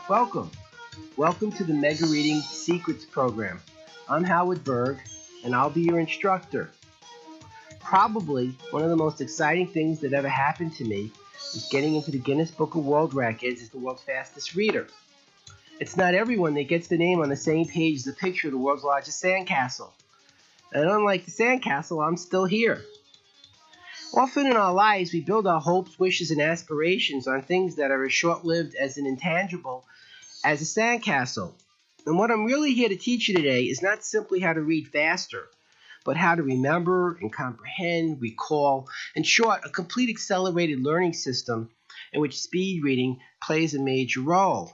Welcome. Welcome to the Mega Reading Secrets program. I'm Howard Berg, and I'll be your instructor. Probably one of the most exciting things that ever happened to me is getting into the Guinness Book of World Records as the world's fastest reader. It's not everyone that gets the name on the same page as the picture of the world's largest sandcastle. And unlike the sandcastle, I'm still here. Often in our lives, we build our hopes, wishes, and aspirations on things that are as short-lived as an intangible as a sandcastle. And what I'm really here to teach you today is not simply how to read faster, but how to remember and comprehend, recall, in short, a complete accelerated learning system in which speed reading plays a major role.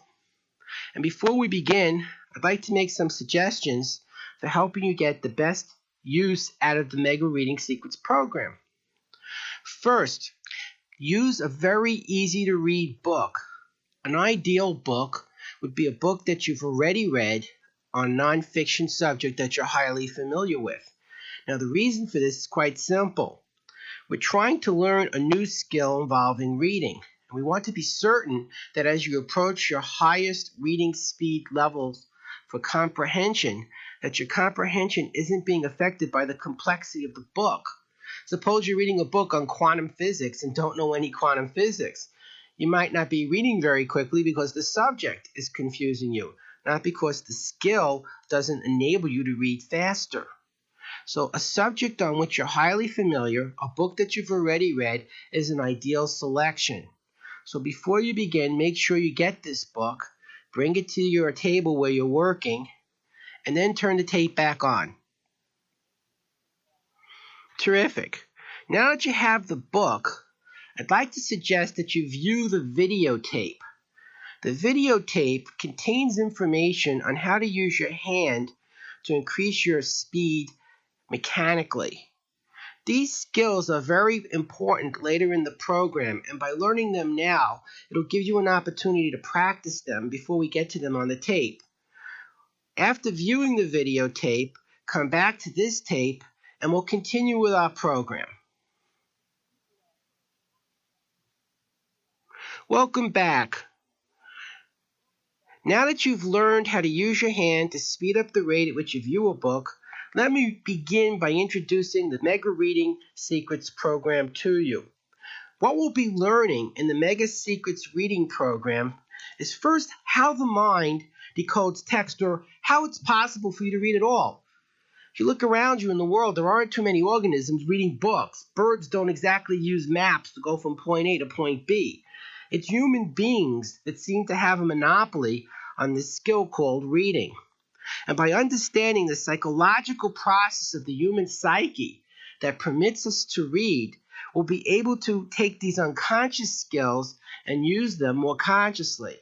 And before we begin, I'd like to make some suggestions for helping you get the best use out of the Mega Reading Secrets program. First, use a very easy-to-read book. An ideal book would be a book that you've already read on a nonfiction subject that you're highly familiar with. Now, the reason for this is quite simple. We're trying to learn a new skill involving reading, and we want to be certain that as you approach your highest reading speed levels for comprehension, that your comprehension isn't being affected by the complexity of the book. Suppose you're reading a book on quantum physics and don't know any quantum physics. You might not be reading very quickly because the subject is confusing you, not because the skill doesn't enable you to read faster. So a subject on which you're highly familiar, a book that you've already read, is an ideal selection. So before you begin, make sure you get this book, bring it to your table where you're working, and then turn the tape back on. Terrific. Now that you have the book, I'd like to suggest that you view the videotape. The videotape contains information on how to use your hand to increase your speed mechanically. These skills are very important later in the program, and by learning them now, it'll give you an opportunity to practice them before we get to them on the tape. After viewing the videotape, come back to this tape and we'll continue with our program. Welcome back. Now that you've learned how to use your hand to speed up the rate at which you view a book, let me begin by introducing the Mega Reading Secrets program to you. What we'll be learning in the Mega Secrets Reading program is first how the mind decodes text, or how it's possible for you to read at all. If you look around you in the world, there aren't too many organisms reading books. Birds don't exactly use maps to go from point A to point B. It's human beings that seem to have a monopoly on this skill called reading. And by understanding the psychological process of the human psyche that permits us to read, we'll be able to take these unconscious skills and use them more consciously.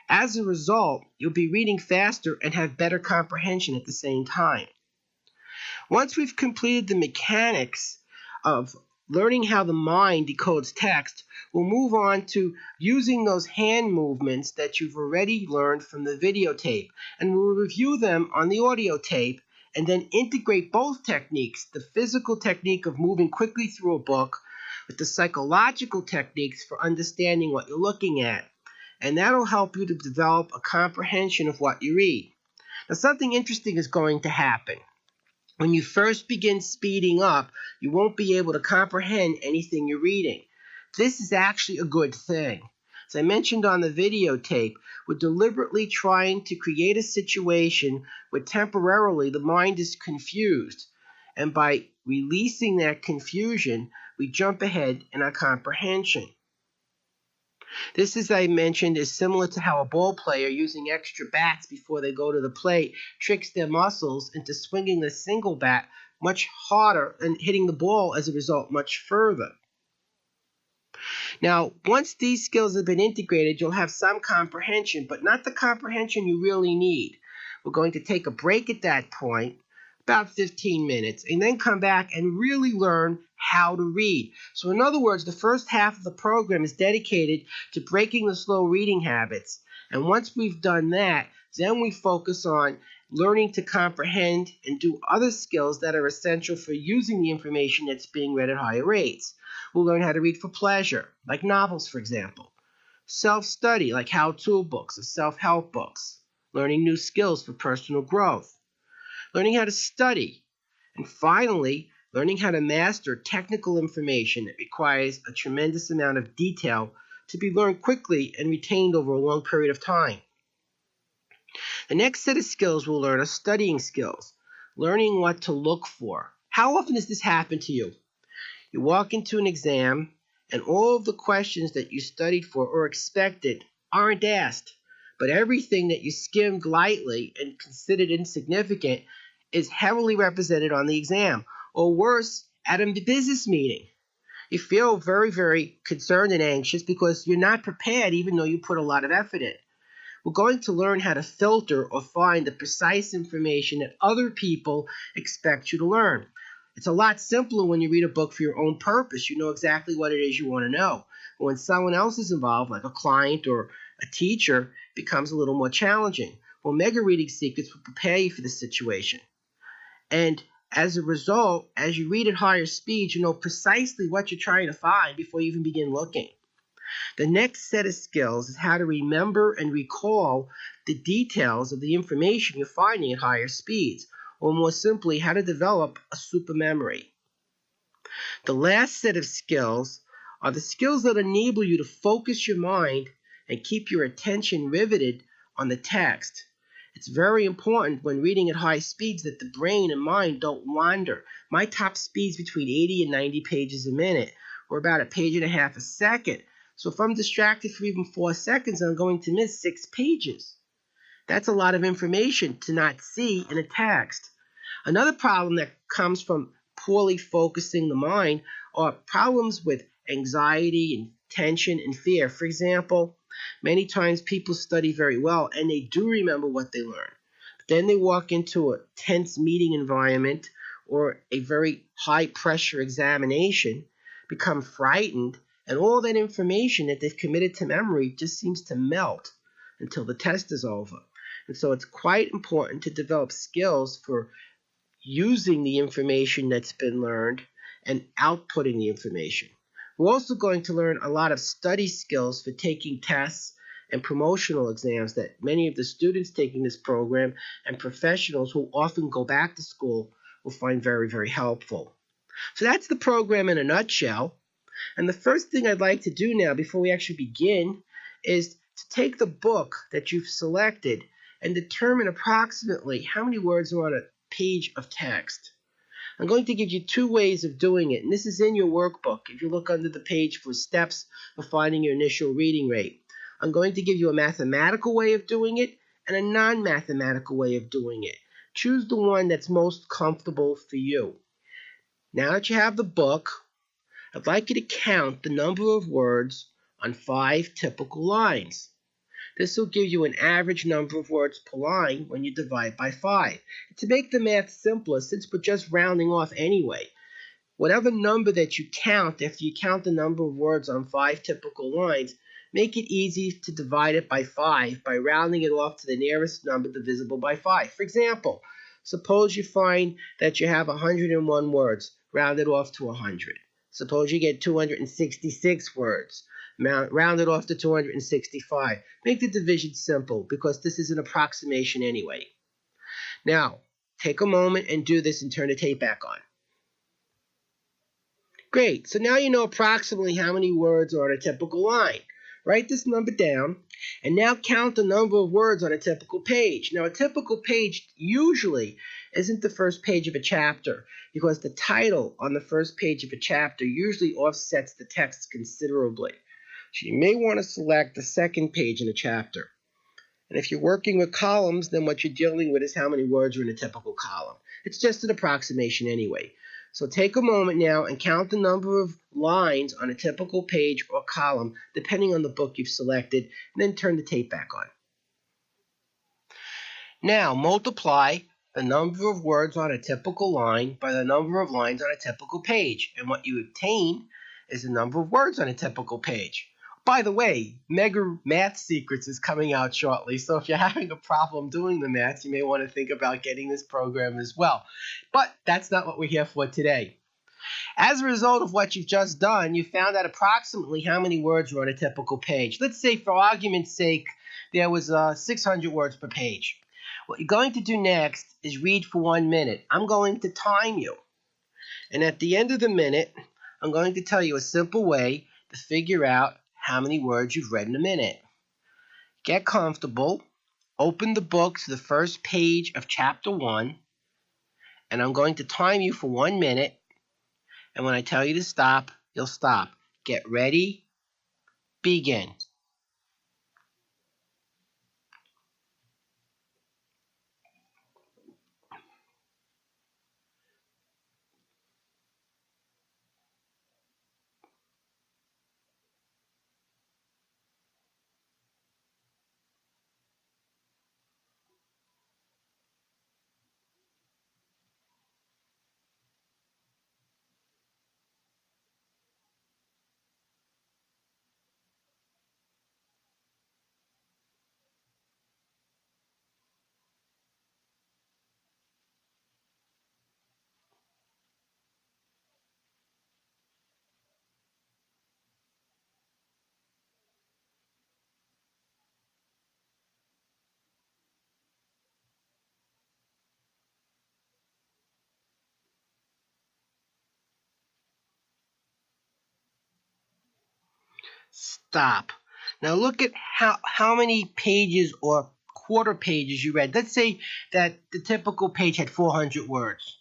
As a result, you'll be reading faster and have better comprehension at the same time. Once we've completed the mechanics of learning how the mind decodes text, we'll move on to using those hand movements that you've already learned from the videotape, and we'll review them on the audio tape and then integrate both techniques, the physical technique of moving quickly through a book with the psychological techniques for understanding what you're looking at. And that'll help you to develop a comprehension of what you read. Now, something interesting is going to happen. When you first begin speeding up, you won't be able to comprehend anything you're reading. This is actually a good thing. As I mentioned on the videotape, we're deliberately trying to create a situation where temporarily the mind is confused. And by releasing that confusion, we jump ahead in our comprehension. This, as I mentioned, is similar to how a ball player using extra bats before they go to the plate tricks their muscles into swinging a single bat much harder and hitting the ball as a result much further. Now, once these skills have been integrated, you'll have some comprehension, but not the comprehension you really need. We're going to take a break at that point, about 15 minutes, and then come back and really learn how to read. So in other words, the first half of the program is dedicated to breaking the slow reading habits. And once we've done that, then we focus on learning to comprehend and do other skills that are essential for using the information that's being read at higher rates. We'll learn how to read for pleasure, like novels, for example. Self-study, like how-to books or self-help books. Learning new skills for personal growth. Learning how to study. And finally, learning how to master technical information that requires a tremendous amount of detail to be learned quickly and retained over a long period of time. The next set of skills we'll learn are studying skills, learning what to look for. How often does this happen to you? You walk into an exam, and all of the questions that you studied for or expected aren't asked, but everything that you skimmed lightly and considered insignificant is heavily represented on the exam, or worse, at a business meeting. You feel very, very concerned and anxious because you're not prepared even though you put a lot of effort in. We're going to learn how to filter or find the precise information that other people expect you to learn. It's a lot simpler when you read a book for your own purpose. You know exactly what it is you want to know. But when someone else is involved, like a client or a teacher, it becomes a little more challenging. Well, mega reading secrets will prepare you for this situation. And as a result, as you read at higher speeds, you know precisely what you're trying to find before you even begin looking. The next set of skills is how to remember and recall the details of the information you're finding at higher speeds, or more simply, how to develop a super memory. The last set of skills are the skills that enable you to focus your mind and keep your attention riveted on the text. It's very important when reading at high speeds that the brain and mind don't wander. My top speed's between 80 and 90 pages a minute, or about a page and a half a second. So if I'm distracted for even 4 seconds, I'm going to miss 6 pages. That's a lot of information to not see in a text. Another problem that comes from poorly focusing the mind are problems with anxiety and tension and fear. For example, many times people study very well and they do remember what they learn. But then they walk into a tense meeting environment or a very high pressure examination, become frightened, and all that information that they've committed to memory just seems to melt until the test is over. And so it's quite important to develop skills for using the information that's been learned and outputting the information. We're also going to learn a lot of study skills for taking tests and promotional exams that many of the students taking this program and professionals who often go back to school will find very, very helpful. So that's the program in a nutshell. And the first thing I'd like to do now before we actually begin is to take the book that you've selected and determine approximately how many words are on a page of text. I'm going to give you 2 ways of doing it, and this is in your workbook. If you look under the page for steps for finding your initial reading rate, I'm going to give you a mathematical way of doing it and a non-mathematical way of doing it. Choose the one that's most comfortable for you. Now that you have the book, I'd like you to count the number of words on 5 typical lines. This will give you an average number of words per line when you divide by 5. To make the math simpler, since we're just rounding off anyway, whatever number that you count after you count the number of words on 5 typical lines, make it easy to divide it by 5 by rounding it off to the nearest number divisible by 5. For example, suppose you find that you have 101 words, round it off to 100. Suppose you get 266 words, round it off to 265. Make the division simple because this is an approximation anyway. Now, take a moment and do this and turn the tape back on. Great, so now you know approximately how many words are on a typical line. Write this number down, and now count the number of words on a typical page. Now, a typical page usually isn't the first page of a chapter because the title on the first page of a chapter usually offsets the text considerably. So you may want to select the second page in a chapter. And if you're working with columns, then what you're dealing with is how many words are in a typical column. It's just an approximation anyway. So take a moment now and count the number of lines on a typical page or column, depending on the book you've selected, and then turn the tape back on. Now multiply the number of words on a typical line by the number of lines on a typical page, and what you obtain is the number of words on a typical page. By the way, Mega Math Secrets is coming out shortly, so if you're having a problem doing the math, you may want to think about getting this program as well. But that's not what we're here for today. As a result of what you've just done, you found out approximately how many words were on a typical page. Let's say, for argument's sake, there was 600 words per page. What you're going to do next is read for 1 minute. I'm going to time you. And at the end of the minute, I'm going to tell you a simple way to figure out how many words you've read in a minute. Get comfortable. Open the book to the first page of chapter 1. And I'm going to time you for 1 minute. And when I tell you to stop, you'll stop. Get ready. Begin. Stop. Now look at how many pages or quarter pages you read. Let's say that the typical page had 400 words.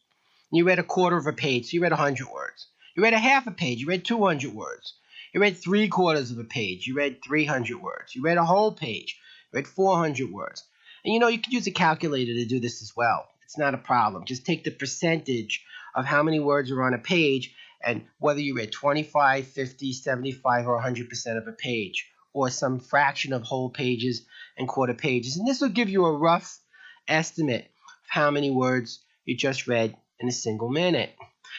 You read a quarter of a page, so you read 100 words. You read a half a page, you read 200 words. You read 3/4 of a page, you read 300 words. You read a whole page, you read 400 words. And you could use a calculator to do this as well. It's not a problem. Just take the percentage of how many words are on a page and whether you read 25, 50, 75, or 100% of a page, or some fraction of whole pages and quarter pages. And this will give you a rough estimate of how many words you just read in a single minute.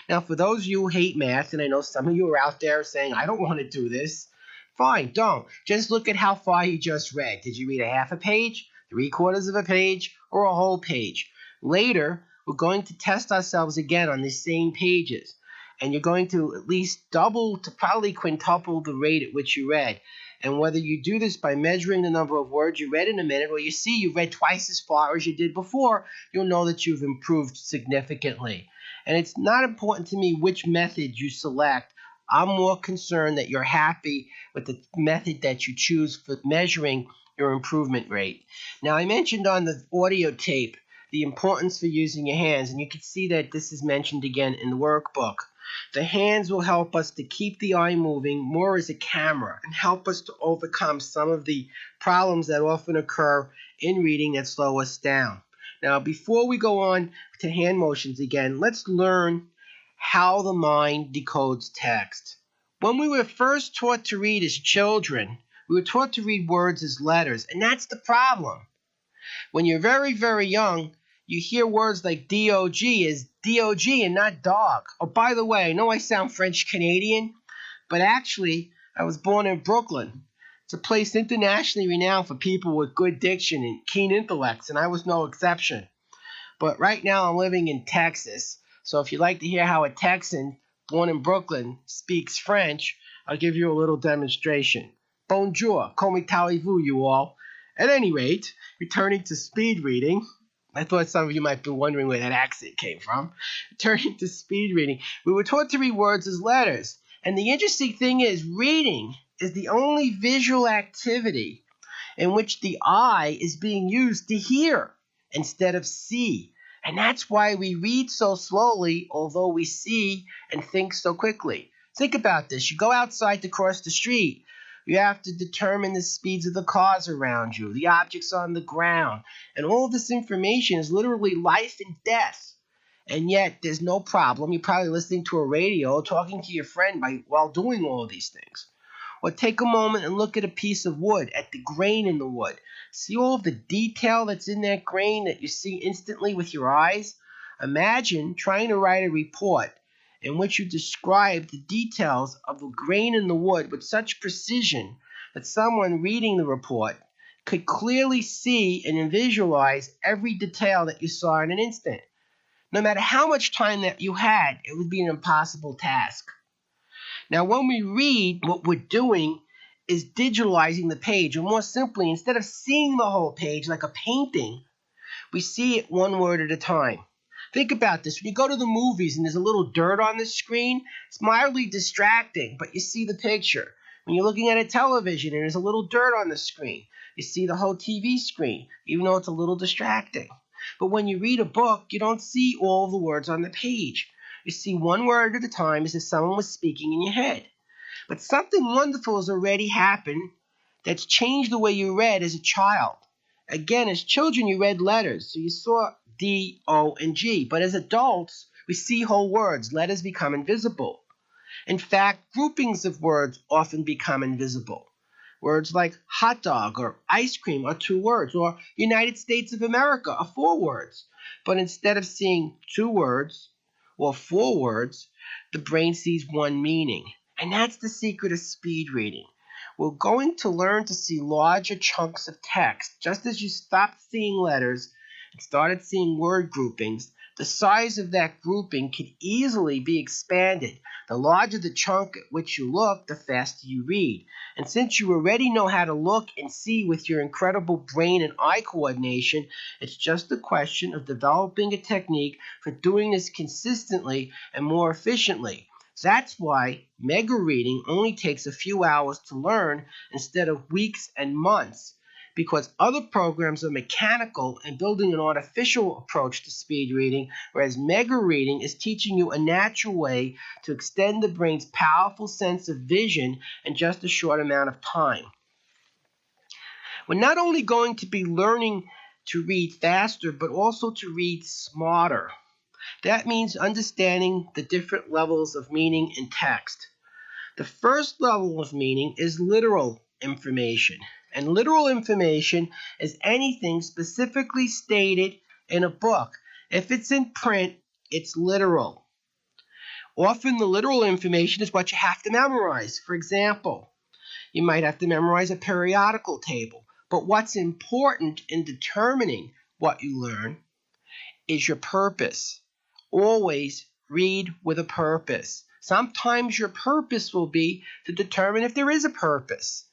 Now, for those of you who hate math, and I know some of you are out there saying, I don't want to do this, fine, don't. Just look at how far you just read. Did you read a half a page, 3/4 of a page, or a whole page? Later, we're going to test ourselves again on these same pages. And you're going to at least double to probably quintuple the rate at which you read. And whether you do this by measuring the number of words you read in a minute, or you see you read twice as far as you did before, you'll know that you've improved significantly. And it's not important to me which method you select. I'm more concerned that you're happy with the method that you choose for measuring your improvement rate. Now, I mentioned on the audio tape the importance for using your hands, and you can see that this is mentioned again in the workbook. The hands will help us to keep the eye moving more as a camera and help us to overcome some of the problems that often occur in reading that slow us down. Now, before we go on to hand motions again, let's learn how the mind decodes text. When we were first taught to read as children, we were taught to read words as letters, and that's the problem. When you're very, very young, you hear words like D-O-G as D-O-G and not dog. Oh, by the way, I know I sound French-Canadian, but actually, I was born in Brooklyn. It's a place internationally renowned for people with good diction and keen intellects, and I was no exception. But right now, I'm living in Texas, so if you'd like to hear how a Texan born in Brooklyn speaks French, I'll give you a little demonstration. Bonjour, comment allez-vous, you all? At any rate, returning to speed reading, I thought some of you might be wondering where that accent came from. Turning to speed reading, we were taught to read words as letters. And the interesting thing is, reading is the only visual activity in which the eye is being used to hear instead of see. And that's why we read so slowly, although we see and think so quickly. Think about this. You go outside to cross the street. You have to determine the speeds of the cars around you, the objects on the ground, and all of this information is literally life and death. And yet, there's no problem. You're probably listening to a radio, talking to your friend while doing all of these things. Or take a moment and look at a piece of wood, at the grain in the wood. See all of the detail that's in that grain that you see instantly with your eyes? Imagine trying to write a report in which you describe the details of the grain in the wood with such precision that someone reading the report could clearly see and visualize every detail that you saw in an instant. No matter how much time that you had, it would be an impossible task. Now, when we read, what we're doing is digitalizing the page, or more simply, instead of seeing the whole page like a painting, we see it one word at a time. Think about this. When you go to the movies and there's a little dirt on the screen, it's mildly distracting, but you see the picture. When you're looking at a television and there's a little dirt on the screen, you see the whole TV screen, even though it's a little distracting. But when you read a book, you don't see all the words on the page. You see one word at a time as if someone was speaking in your head. But something wonderful has already happened that's changed the way you read as a child. Again, as children, you read letters, so you saw D, O, and G. But as adults, we see whole words. Letters become invisible. In fact, groupings of words often become invisible. Words like hot dog or ice cream are 2 words, or United States of America are 4 words. But instead of seeing 2 words or 4 words, the brain sees one meaning. And that's the secret of speed reading. We're going to learn to see larger chunks of text. Just as you stopped seeing letters and started seeing word groupings, the size of that grouping could easily be expanded. The larger the chunk at which you look, the faster you read. And since you already know how to look and see with your incredible brain and eye coordination, it's just a question of developing a technique for doing this consistently and more efficiently. That's why mega reading only takes a few hours to learn instead of weeks and months, because other programs are mechanical and building an artificial approach to speed reading, whereas mega reading is teaching you a natural way to extend the brain's powerful sense of vision in just a short amount of time. We're not only going to be learning to read faster, but also to read smarter. That means understanding the different levels of meaning in text. The first level of meaning is literal information. And literal information is anything specifically stated in a book. If it's in print, it's literal. Often the literal information is what you have to memorize. For example, you might have to memorize a periodical table. But what's important in determining what you learn is your purpose. Always read with a purpose. Sometimes your purpose will be to determine if there is a purpose.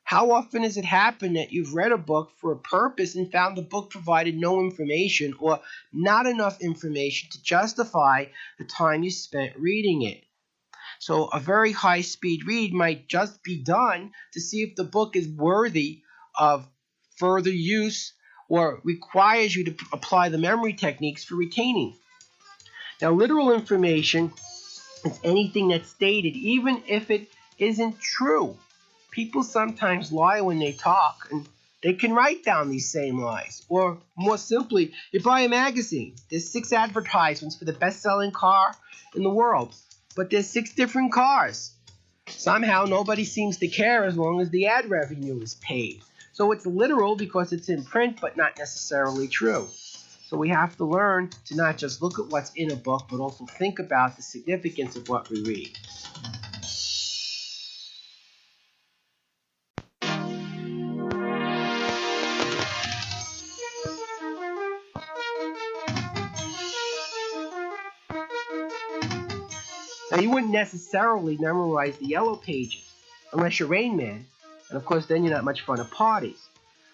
How often has it happened that you've read a book for a purpose and found the book provided no information or not enough information to justify the time you spent reading it? So a very high-speed read might just be done to see if the book is worthy of further use or requires you to apply the memory techniques for retaining. Now, literal information is anything that's stated, even if it isn't true. People sometimes lie when they talk, and they can write down these same lies. Or more simply, you buy a magazine. There's 6 advertisements for the best-selling car in the world, but there's 6 different cars. Somehow, nobody seems to care as long as the ad revenue is paid. So it's literal because it's in print, but not necessarily true. So we have to learn to not just look at what's in a book, but also think about the significance of what we read. Now, you wouldn't necessarily memorize the yellow pages unless you're Rain Man, and of course then you're not much fun at parties.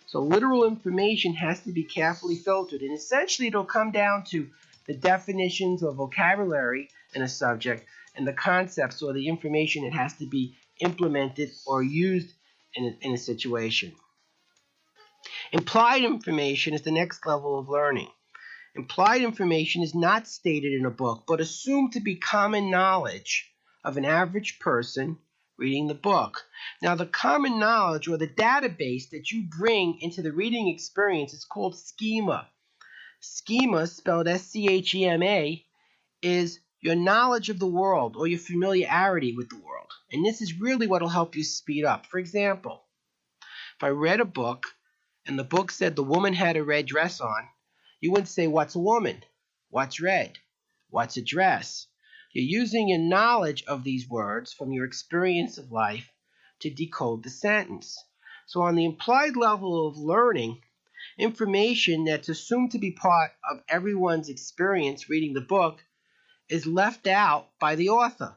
So literal information has to be carefully filtered, and essentially it'll come down to the definitions or vocabulary in a subject and the concepts or the information that has to be implemented or used in a situation. Implied information is the next level of learning. Implied information is not stated in a book, but assumed to be common knowledge of an average person reading the book. Now, the common knowledge or the database that you bring into the reading experience is called schema. Schema, spelled S-C-H-E-M-A, is your knowledge of the world or your familiarity with the world. And this is really what will help you speed up. For example, if I read a book and the book said the woman had a red dress on, you wouldn't say, what's a woman? What's red? What's a dress? You're using your knowledge of these words from your experience of life to decode the sentence. So on the implied level of learning, Information that's assumed to be part of everyone's experience reading the book is left out by the author.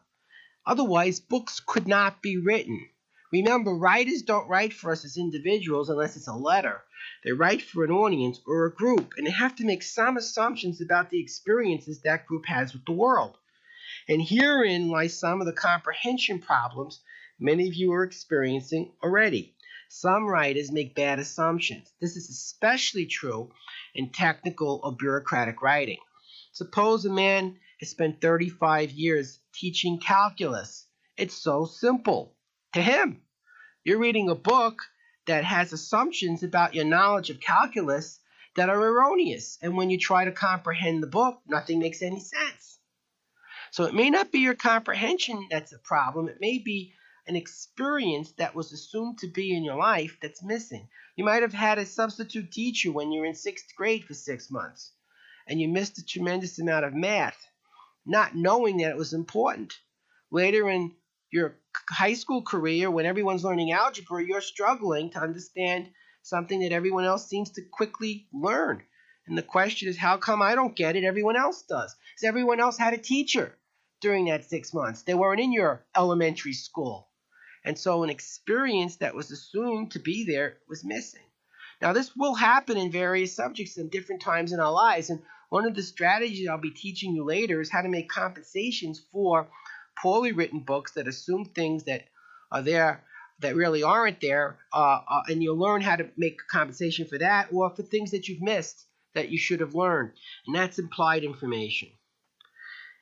Otherwise, books could not be written. Remember, writers don't write for us as individuals unless it's a letter. They write for an audience or a group, and they have to make some assumptions about the experiences that group has with the world. And herein lies some of the comprehension problems many of you are experiencing already. Some writers make bad assumptions. This is especially true in technical or bureaucratic writing. Suppose a man has spent 35 years teaching calculus. It's so simple to him. You're reading a book that has assumptions about your knowledge of calculus that are erroneous. And when you try to comprehend the book, nothing makes any sense. So it may not be your comprehension that's a problem. It may be an experience that was assumed to be in your life that's missing. You might have had a substitute teacher when you were in 6th grade for 6 months, and you missed a tremendous amount of math, not knowing that it was important. Later in your high school career, when everyone's learning algebra, you're struggling to understand something that everyone else seems to quickly learn. And the question is, how come I don't get it? Everyone else does. Because everyone else had a teacher during that 6 months. They weren't in your elementary school. And so an experience that was assumed to be there was missing. Now, this will happen in various subjects in different times in our lives. And one of the strategies I'll be teaching you later is how to make compensations for poorly written books that assume things that are there that really aren't there. And you'll learn how to make compensation for that, or for things that you've missed that you should have learned. And that's implied information.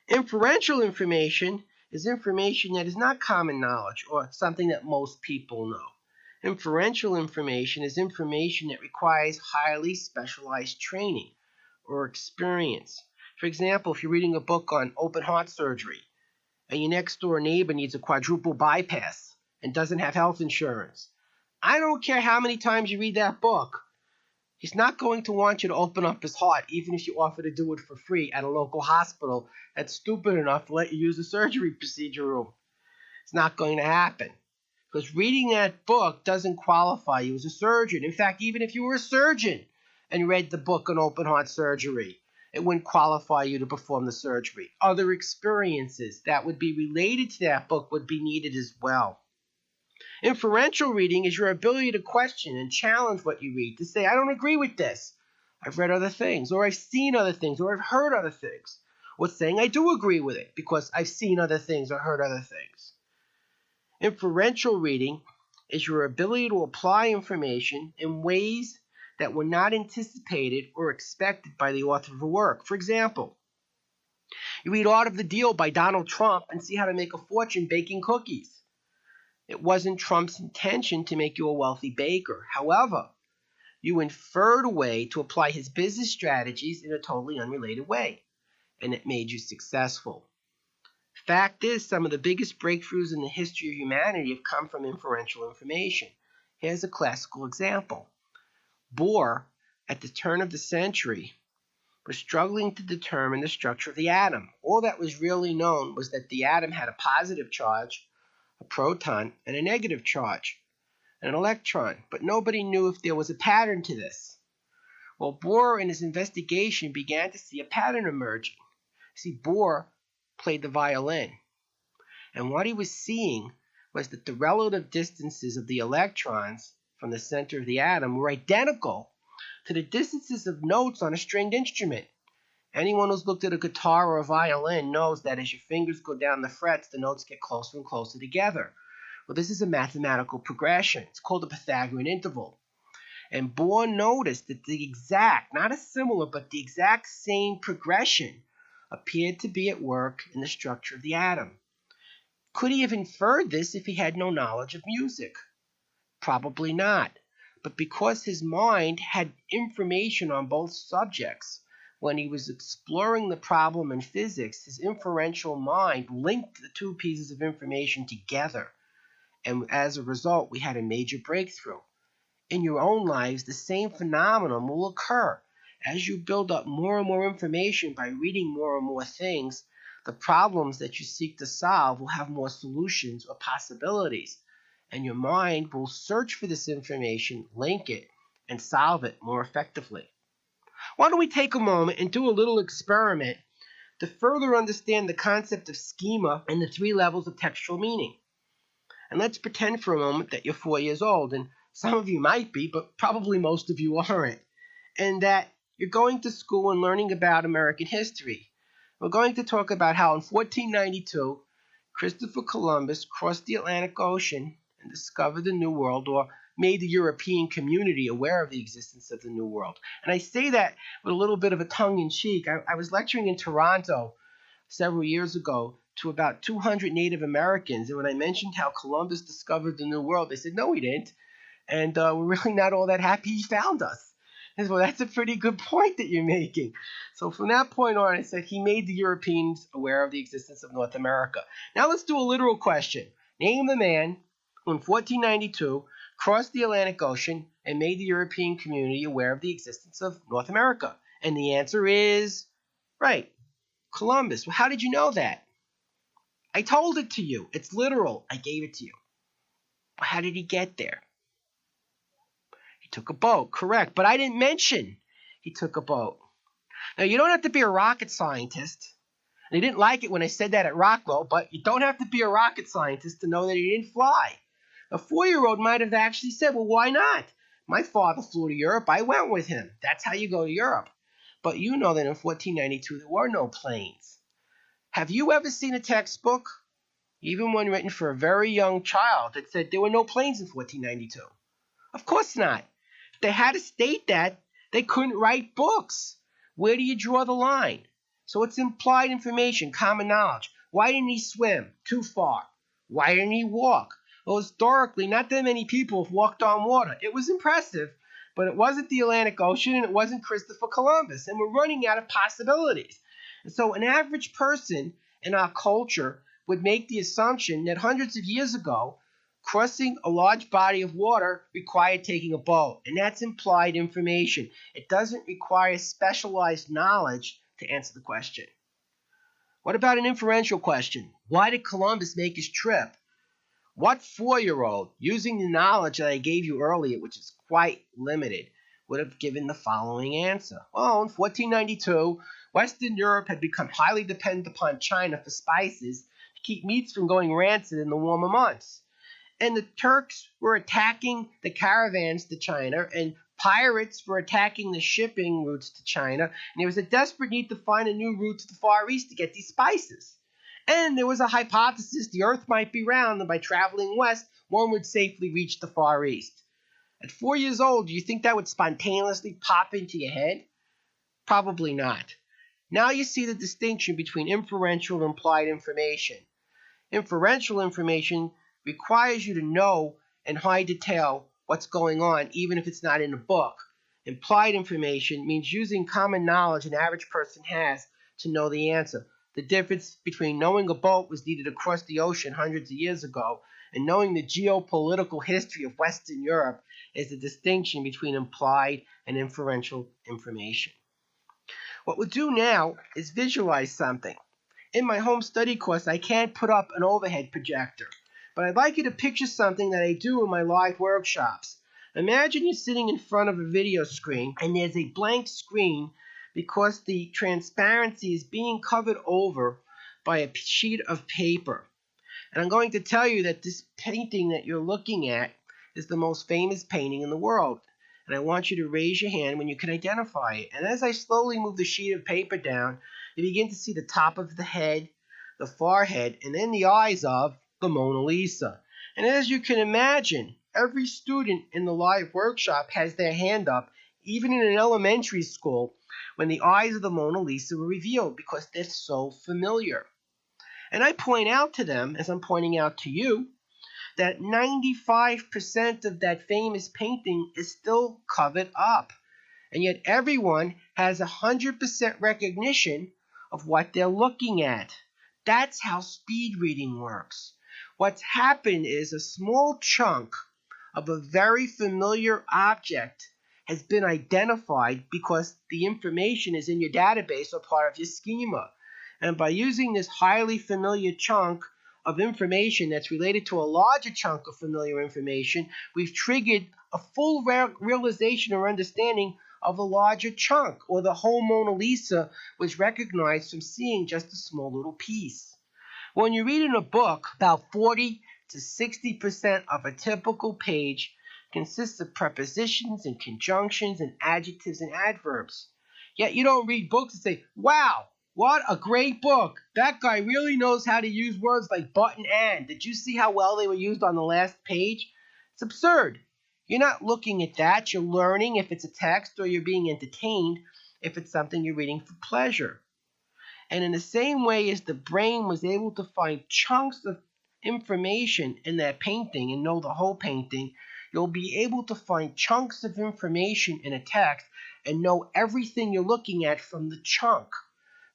Inferential information is information that is not common knowledge or something that most people know. Inferential information is information that requires highly specialized training or experience. For example, if you're reading a book on open heart surgery and your next door neighbor needs a quadruple bypass and doesn't have health insurance, I don't care how many times you read that book, he's not going to want you to open up his heart, even if you offer to do it for free at a local hospital that's stupid enough to let you use the surgery procedure room. It's not going to happen. Because reading that book doesn't qualify you as a surgeon. In fact, even if you were a surgeon and read the book on open heart surgery, it wouldn't qualify you to perform the surgery. Other experiences that would be related to that book would be needed as well. Inferential reading is your ability to question and challenge what you read, to say, I don't agree with this. I've read other things, or I've seen other things, or I've heard other things. Or saying I do agree with it because I've seen other things or heard other things. Inferential reading is your ability to apply information in ways that were not anticipated or expected by the author of a work. For example, you read Art of the Deal by Donald Trump and see how to make a fortune baking cookies. It wasn't Trump's intention to make you a wealthy baker. However, you inferred a way to apply his business strategies in a totally unrelated way, and it made you successful. Fact is, some of the biggest breakthroughs in the history of humanity have come from inferential information. Here's a classical example. Bohr, at the turn of the century, was struggling to determine the structure of the atom. All that was really known was that the atom had a positive charge, a proton, and a negative charge, and an electron, but nobody knew if there was a pattern to this. Well, Bohr, in his investigation, began to see a pattern emerging. See, Bohr played the violin, and what he was seeing was that the relative distances of the electrons from the center of the atom were identical to the distances of notes on a stringed instrument. Anyone who's looked at a guitar or a violin knows that as your fingers go down the frets, the notes get closer and closer together. Well, this is a mathematical progression. It's called the Pythagorean interval. And Bohr noticed that the exact, not a similar, but the exact same progression appeared to be at work in the structure of the atom. Could he have inferred this if he had no knowledge of music? Probably not. But because his mind had information on both subjects, when he was exploring the problem in physics, his inferential mind linked the two pieces of information together. And as a result, we had a major breakthrough. In your own lives, the same phenomenon will occur. As you build up more and more information by reading more and more things, the problems that you seek to solve will have more solutions or possibilities. And your mind will search for this information, link it, and solve it more effectively. Why don't we take a moment and do a little experiment to further understand the concept of schema and the three levels of textual meaning? And let's pretend for a moment that you're 4 years old, and some of you might be, but probably most of you aren't, and that you're going to school and learning about American history. We're going to talk about how in 1492, Christopher Columbus crossed the Atlantic Ocean and discovered the New World, or made the European community aware of the existence of the New World. And I say that with a little bit of a tongue-in-cheek. I was lecturing in Toronto several years ago to about 200 Native Americans, and when I mentioned how Columbus discovered the New World, they said, no, he didn't, and we're really not all that happy he found us. I said, well, that's a pretty good point that you're making. So from that point on, I said he made the Europeans aware of the existence of North America. Now let's do a literal question. Name the man who in 1492 crossed the Atlantic Ocean and made the European community aware of the existence of North America. And the answer is, right, Columbus. Well, how did you know that? I told it to you. It's literal. I gave it to you. Well, how did he get there? He took a boat, correct. But I didn't mention he took a boat. Now, you don't have to be a rocket scientist. They didn't like it when I said that at Rockwell, but you don't have to be a rocket scientist to know that he didn't fly. A 4-year-old might have actually said, well, why not? My father flew to Europe. I went with him. That's how you go to Europe. But you know that in 1492, there were no planes. Have you ever seen a textbook, even one written for a very young child, that said there were no planes in 1492? Of course not. If they had to state that, they couldn't write books. Where do you draw the line? So it's implied information, common knowledge. Why didn't he swim? Too far. Why didn't he walk? Well, historically, not that many people have walked on water. It was impressive, but it wasn't the Atlantic Ocean, and it wasn't Christopher Columbus, and we're running out of possibilities. And so an average person in our culture would make the assumption that hundreds of years ago, crossing a large body of water required taking a boat, and that's implied information. It doesn't require specialized knowledge to answer the question. What about an inferential question? Why did Columbus make his trip? What 4-year-old, using the knowledge that I gave you earlier, which is quite limited, would have given the following answer? Well, in 1492, Western Europe had become highly dependent upon China for spices to keep meats from going rancid in the warmer months. And the Turks were attacking the caravans to China, and pirates were attacking the shipping routes to China, and there was a desperate need to find a new route to the Far East to get these spices. And there was a hypothesis the Earth might be round, and by traveling west, one would safely reach the Far East. At 4 years old, do you think that would spontaneously pop into your head? Probably not. Now you see the distinction between inferential and implied information. Inferential information requires you to know in high detail what's going on, even if it's not in a book. Implied information means using common knowledge an average person has to know the answer. The difference between knowing a boat was needed across the ocean hundreds of years ago and knowing the geopolitical history of Western Europe is the distinction between implied and inferential information. What we'll do now is visualize something. In my home study course, I can't put up an overhead projector, but I'd like you to picture something that I do in my live workshops. Imagine you're sitting in front of a video screen and there's a blank screen because the transparency is being covered over by a sheet of paper. And I'm going to tell you that this painting that you're looking at is the most famous painting in the world. And I want you to raise your hand when you can identify it. And as I slowly move the sheet of paper down, you begin to see the top of the head, the forehead, and then the eyes of the Mona Lisa. And as you can imagine, every student in the live workshop has their hand up, even in an elementary school, when the eyes of the Mona Lisa were revealed because they're so familiar. And I point out to them, as I'm pointing out to you, that 95% of that famous painting is still covered up. And yet everyone has 100% recognition of what they're looking at. That's how speed reading works. What's happened is a small chunk of a very familiar object has been identified because the information is in your database or part of your schema. And by using this highly familiar chunk of information that's related to a larger chunk of familiar information, we've triggered a full realization or understanding of the larger chunk, or the whole Mona Lisa was recognized from seeing just a small little piece. When you read in a book, about 40 to 60% of a typical page consists of prepositions and conjunctions and adjectives and adverbs. Yet you don't read books and say, wow, what a great book. That guy really knows how to use words like but and and. Did you see how well they were used on the last page? It's absurd. You're not looking at that. You're learning if it's a text, or you're being entertained if it's something you're reading for pleasure. And in the same way as the brain was able to find chunks of information in that painting and know the whole painting, you'll be able to find chunks of information in a text and know everything you're looking at from the chunk,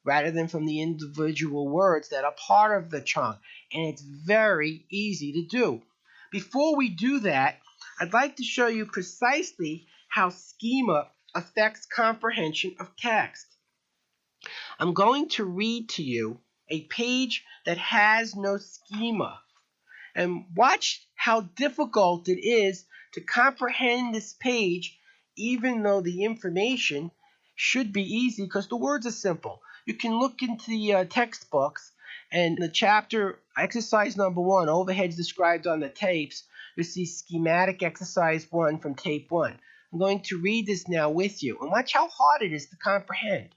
rather than from the individual words that are part of the chunk. And it's very easy to do. Before we do that, I'd like to show you precisely how schema affects comprehension of text. I'm going to read to you a page that has no schema. And watch how difficult it is to comprehend this page, even though the information should be easy because the words are simple. You can look into the textbooks, and the chapter exercise number 1, overheads described on the tapes, you see schematic exercise 1 from tape 1. I'm going to read this now with you, and watch how hard it is to comprehend.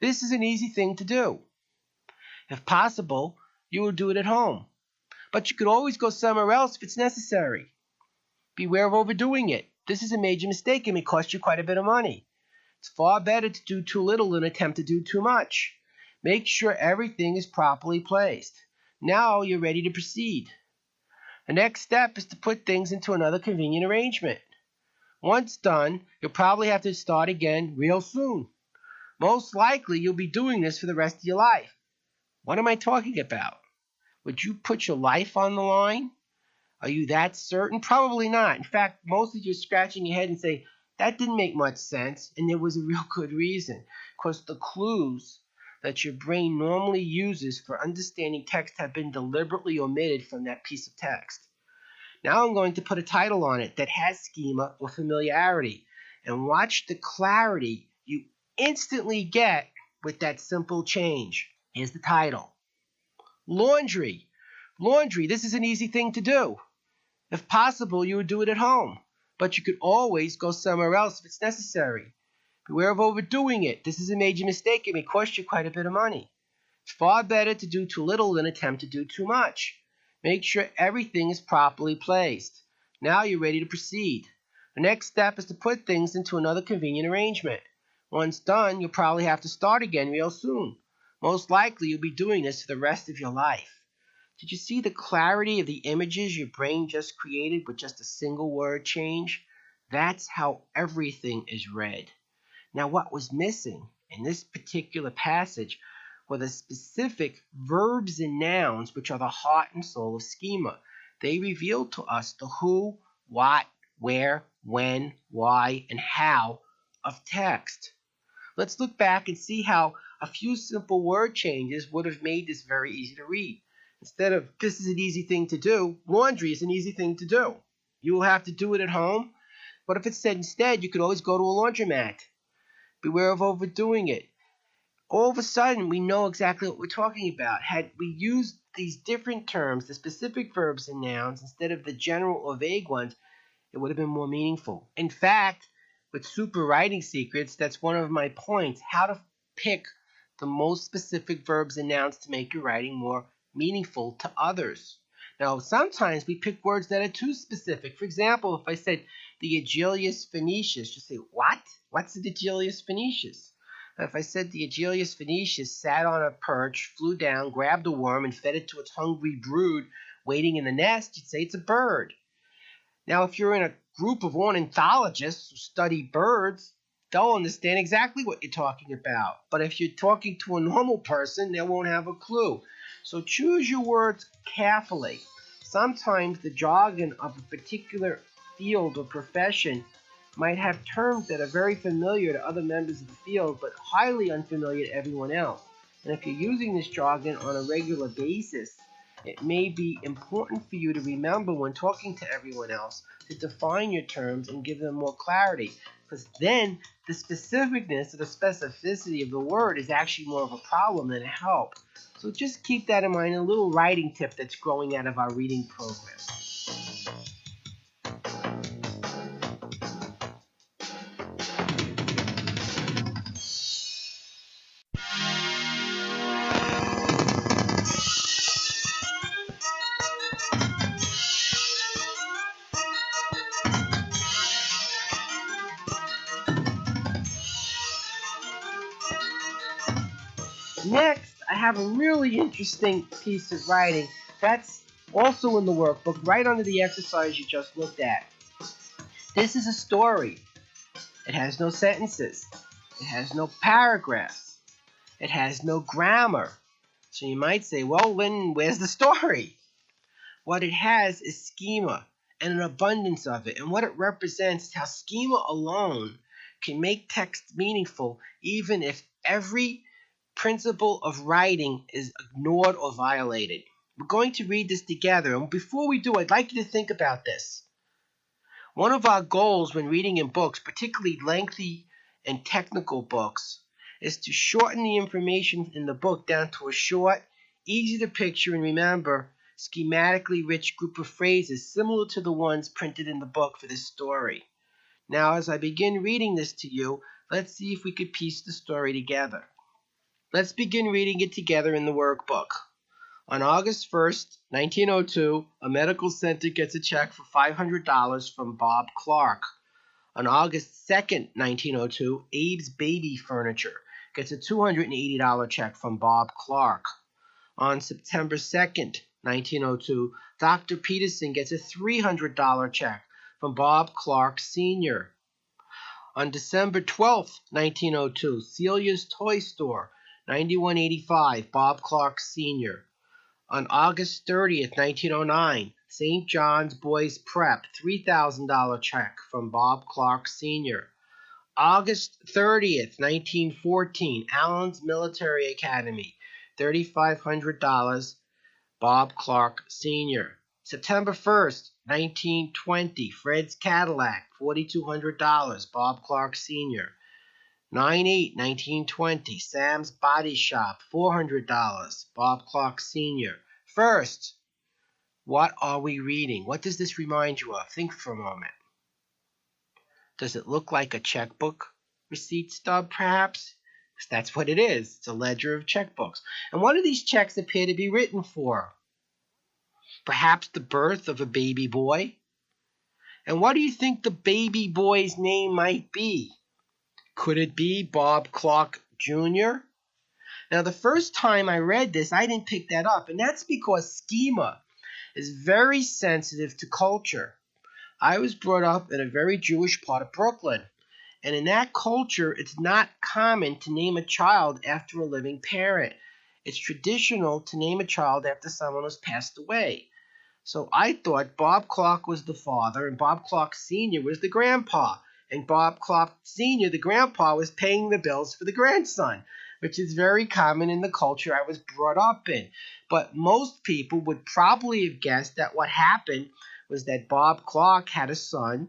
This is an easy thing to do. If possible, you will do it at home. But you could always go somewhere else if it's necessary. Beware of overdoing it. This is a major mistake and may cost you quite a bit of money. It's far better to do too little than attempt to do too much. Make sure everything is properly placed. Now you're ready to proceed. The next step is to put things into another convenient arrangement. Once done, you'll probably have to start again real soon. Most likely, you'll be doing this for the rest of your life. What am I talking about? Would you put your life on the line? Are you that certain? Probably not. In fact, most of you are scratching your head and saying, that didn't make much sense, and there was a real good reason. Because the clues that your brain normally uses for understanding text have been deliberately omitted from that piece of text. Now I'm going to put a title on it that has schema or familiarity, and watch the clarity you instantly get with that simple change. Here's the title. Laundry. Laundry, this is an easy thing to do. If possible, you would do it at home, but you could always go somewhere else if it's necessary. Beware of overdoing it. This is a major mistake. It may cost you quite a bit of money. It's far better to do too little than attempt to do too much. Make sure everything is properly placed. Now you're ready to proceed. The next step is to put things into another convenient arrangement. Once done, you'll probably have to start again real soon. Most likely, you'll be doing this for the rest of your life. Did you see the clarity of the images your brain just created with just a single word change? That's how everything is read. Now, what was missing in this particular passage were the specific verbs and nouns, which are the heart and soul of schema. They reveal to us the who, what, where, when, why, and how of text. Let's look back and see how a few simple word changes would have made this very easy to read. Instead of, this is an easy thing to do, laundry is an easy thing to do. You will have to do it at home, but if it's said instead, you could always go to a laundromat. Beware of overdoing it. All of a sudden, we know exactly what we're talking about. Had we used these different terms, the specific verbs and nouns, instead of the general or vague ones, it would have been more meaningful. In fact, with Super Writing Secrets, that's one of my points, how to pick the most specific verbs and nouns to make your writing more meaningful to others. Now, sometimes we pick words that are too specific. For example, if I said the Agellius phoenicius, you say, what? What's the Agellius phoenicius? If I said the Agellius phoenicius sat on a perch, flew down, grabbed a worm, and fed it to its hungry brood waiting in the nest, you'd say it's a bird. Now, if you're in a group of ornithologists who study birds, they'll understand exactly what you're talking about. But if you're talking to a normal person, they won't have a clue. So choose your words carefully. Sometimes the jargon of a particular field or profession might have terms that are very familiar to other members of the field, but highly unfamiliar to everyone else. And if you're using this jargon on a regular basis, It may be important for you to remember when talking to everyone else to define your terms and give them more clarity, because then the specificness or the specificity of the word is actually more of a problem than a help. So just keep that in mind, a little writing tip that's growing out of our reading program. Next, I have a really interesting piece of writing that's also in the workbook, right under the exercise you just looked at. This is a story. It has no sentences. It has no paragraphs. It has no grammar. So you might say, well, then where's the story? What it has is schema and an abundance of it. And what it represents is how schema alone can make text meaningful, even if every principle of writing is ignored or violated. We're going to read this together. And before we do, I'd like you to think about this. One of our goals when reading in books, particularly lengthy and technical books, is to shorten the information in the book down to a short, easy to picture and remember, schematically rich group of phrases similar to the ones printed in the book for this story. Now, as I begin reading this to you, let's see if we could piece the story together. Let's begin reading it together in the workbook. On August 1st, 1902, a medical center gets a check for $500 from Bob Clark. On August 2nd, 1902, Abe's Baby Furniture gets a $280 check from Bob Clark. On September 2nd, 1902, Dr. Peterson gets a $300 check from Bob Clark Sr. On December 12th, 1902, Celia's Toy Store, 9185, Bob Clark Sr. On August 30th, 1909, St. John's Boys Prep, $3,000 check from Bob Clark Sr. August 30th, 1914, Allen's Military Academy, $3,500, Bob Clark Sr. September 1st, 1920, Fred's Cadillac, $4,200, Bob Clark Sr. 9/8/1920, Sam's Body Shop, $400, Bob Clark Sr. First, what are we reading? What does this remind you of? Think for a moment. Does it look like a checkbook receipt stub, perhaps? Because that's what it is. It's a ledger of checkbooks. And what do these checks appear to be written for? Perhaps the birth of a baby boy? And what do you think the baby boy's name might be? Could it be Bob Clark Jr.? Now, the first time I read this, I didn't pick that up, and that's because schema is very sensitive to culture. I was brought up in a very Jewish part of Brooklyn, and in that culture, it's not common to name a child after a living parent. It's traditional to name a child after someone who's passed away. So I thought Bob Clark was the father, and Bob Clark Sr. was the grandpa. And Bob Clark Sr., the grandpa, was paying the bills for the grandson, which is very common in the culture I was brought up in. But most people would probably have guessed that what happened was that Bob Clark had a son,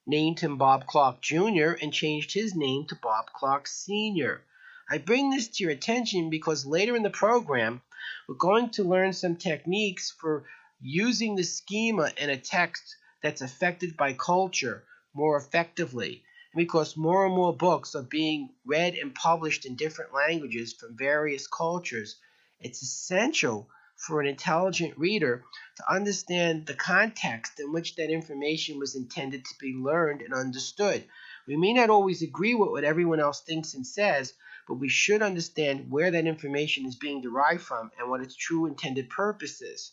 named him Bob Clark Jr., and changed his name to Bob Clark Sr. I bring this to your attention because later in the program, we're going to learn some techniques for using the schema in a text that's affected by culture more effectively, because more and more books are being read and published in different languages from various cultures. It's essential for an intelligent reader to understand the context in which that information was intended to be learned and understood. We may not always agree with what everyone else thinks and says, but we should understand where that information is being derived from and what its true intended purpose is.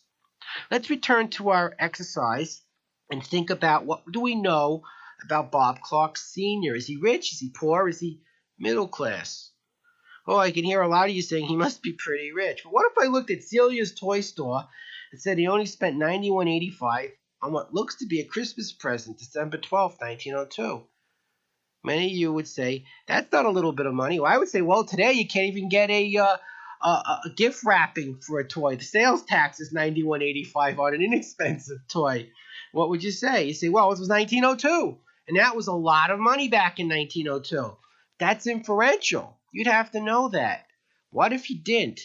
Let's return to our exercise and think about what do we know about Bob Clark Sr. Is he rich? Is he poor? Is he middle class? Oh, I can hear a lot of you saying he must be pretty rich. But what if I looked at Celia's Toy Store and said he only spent $91.85 on what looks to be a Christmas present, December 12th, 1902? Many of you would say, that's not a little bit of money. Well, I would say, well, today you can't even get a a gift wrapping for a toy. The sales tax is $91.85 on an inexpensive toy. What would you say? You say, well, it was 1902, and that was a lot of money back in 1902. That's inferential. You'd have to know that. What if you didn't?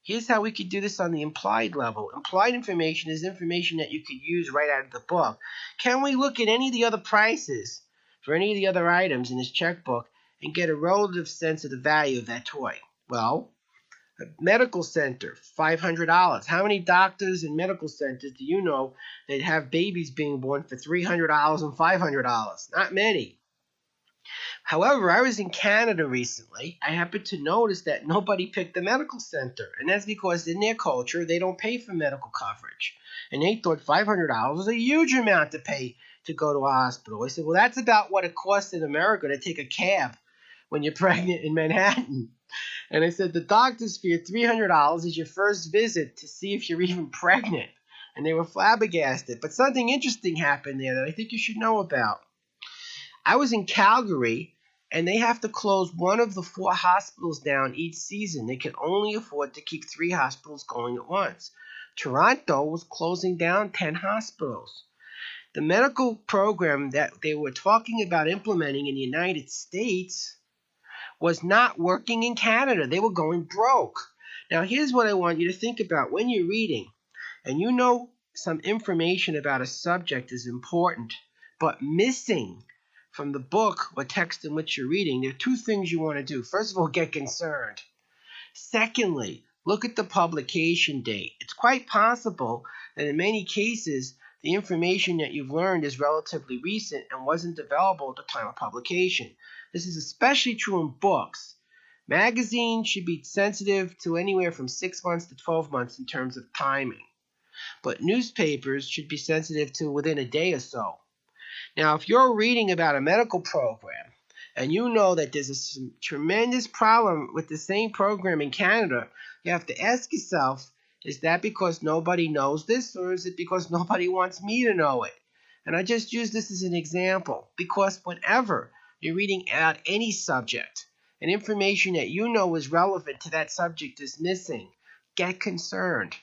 Here's how we could do this on the implied level. Implied information is information that you could use right out of the book. Can we look at any of the other prices for any of the other items in this checkbook and get a relative sense of the value of that toy? Well, a medical center, $500. How many doctors and medical centers do you know that have babies being born for $300 and $500? Not many. However, I was in Canada recently. I happened to notice that nobody picked the medical center. And that's because in their culture, they don't pay for medical coverage. And they thought $500 was a huge amount to pay to go to a hospital. I said, well, that's about what it costs in America to take a cab when you're pregnant in Manhattan. And I said, the doctor's fee of $300 is your first visit to see if you're even pregnant. And they were flabbergasted. But something interesting happened there that I think you should know about. I was in Calgary, and they have to close one of the 4 hospitals down each season. They can only afford to keep 3 hospitals going at once. Toronto was closing down 10 hospitals. The medical program that they were talking about implementing in the United States was not working in Canada. They were going broke. Now, here's what I want you to think about when you're reading, and you know some information about a subject is important, but missing from the book or text in which you're reading, there are 2 things you want to do. First of all, get concerned. Secondly, look at the publication date. It's quite possible that in many cases, the information that you've learned is relatively recent and wasn't available at the time of publication. This is especially true in books. Magazines should be sensitive to anywhere from 6 months to 12 months in terms of timing. But newspapers should be sensitive to within a day or so. Now, if you're reading about a medical program and you know that there's a tremendous problem with the same program in Canada, you have to ask yourself, is that because nobody knows this, or is it because nobody wants me to know it? And I just use this as an example because whenever you're reading about any subject and information that you know is relevant to that subject is missing, get concerned.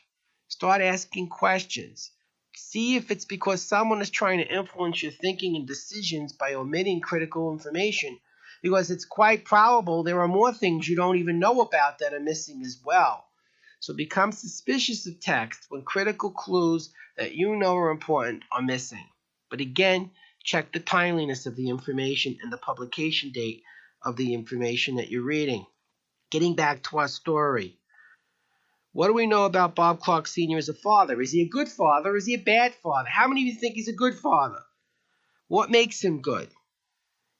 Start asking questions. See if it's because someone is trying to influence your thinking and decisions by omitting critical information, because it's quite probable there are more things you don't even know about that are missing as well. So become suspicious of text when critical clues that you know are important are missing. But again, check the timeliness of the information and the publication date of the information that you're reading. Getting back to our story. What do we know about Bob Clark Sr. as a father? Is he a good father or is he a bad father? How many of you think he's a good father? What makes him good?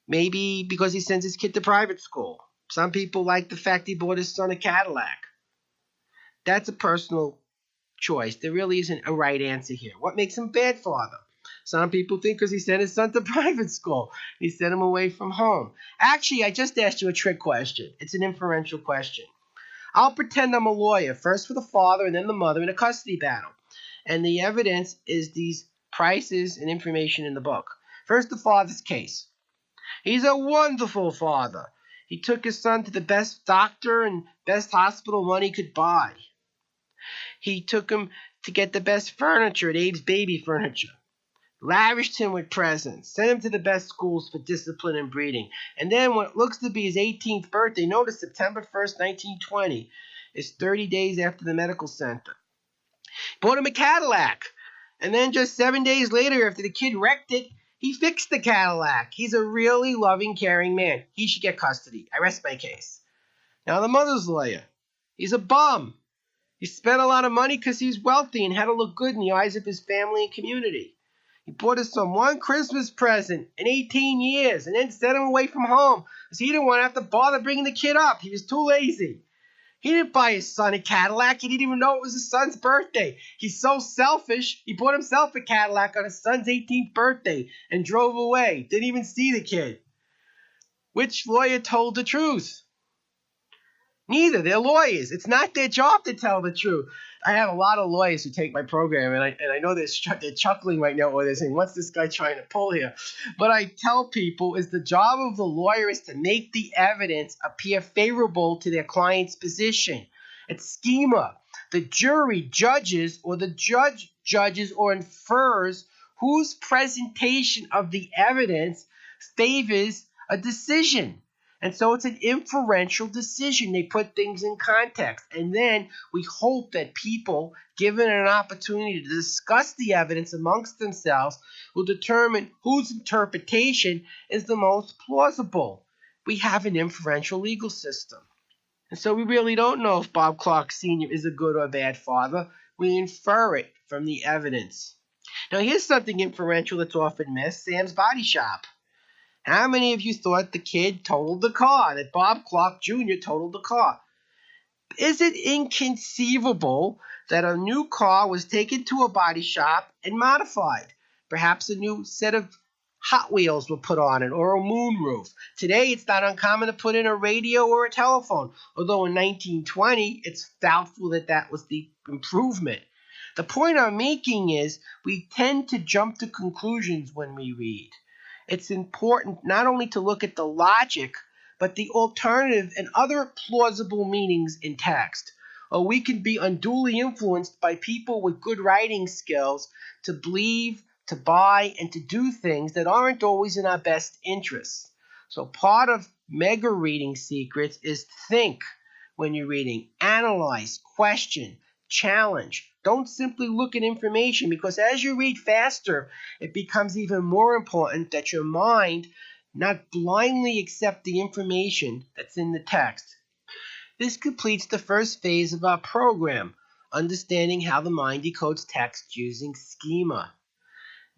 Maybe because he sends his kid to private school. Some people like the fact he bought his son a Cadillac. That's a personal choice. There really isn't a right answer here. What makes him a bad father? Some people think because he sent his son to private school. He sent him away from home. Actually, I just asked you a trick question. It's an inferential question. I'll pretend I'm a lawyer, first for the father and then the mother in a custody battle. And the evidence is these prices and information in the book. First, the father's case. He's a wonderful father. He took his son to the best doctor and best hospital money could buy. He took him to get the best furniture at Abe's Baby Furniture. Lavished him with presents, sent him to the best schools for discipline and breeding. And then what looks to be his 18th birthday, notice September 1st, 1920, is 30 days after the medical center. Bought him a Cadillac. And then just 7 days later, after the kid wrecked it, he fixed the Cadillac. He's a really loving, caring man. He should get custody. I rest my case. Now the mother's lawyer. He's a bum. He spent a lot of money because he's wealthy and had to look good in the eyes of his family and community. He bought his son one Christmas present in 18 years and then sent him away from home because he didn't want to have to bother bringing the kid up. He was too lazy. He didn't buy his son a Cadillac. He didn't even know it was his son's birthday. He's so selfish, he bought himself a Cadillac on his son's 18th birthday and drove away. Didn't even see the kid. Which lawyer told the truth? Neither. They're lawyers. It's not their job to tell the truth. I have a lot of lawyers who take my program, and I know they're chuckling right now, or they're saying, what's this guy trying to pull here? But I tell people is the job of the lawyer is to make the evidence appear favorable to their client's position. It's schema. The jury judges, or the judge judges or infers whose presentation of the evidence favors a decision. And so it's an inferential decision. They put things in context. And then we hope that people, given an opportunity to discuss the evidence amongst themselves, will determine whose interpretation is the most plausible. We have an inferential legal system. And so we really don't know if Bob Clark Sr. is a good or bad father. We infer it from the evidence. Now here's something inferential that's often missed: Sam's Body Shop. How many of you thought the kid totaled the car, that Bob Clark Jr. totaled the car? Is it inconceivable that a new car was taken to a body shop and modified? Perhaps a new set of Hot Wheels were put on it, or a moonroof. Today, it's not uncommon to put in a radio or a telephone, although in 1920, it's doubtful that that was the improvement. The point I'm making is we tend to jump to conclusions when we read. It's important not only to look at the logic, but the alternative and other plausible meanings in text. Or we can be unduly influenced by people with good writing skills to believe, to buy, and to do things that aren't always in our best interests. So part of mega reading secrets is think when you're reading. Analyze, question, challenge. Don't simply look at information, because as you read faster, it becomes even more important that your mind not blindly accept the information that's in the text. This completes the first phase of our program, understanding how the mind decodes text using schema.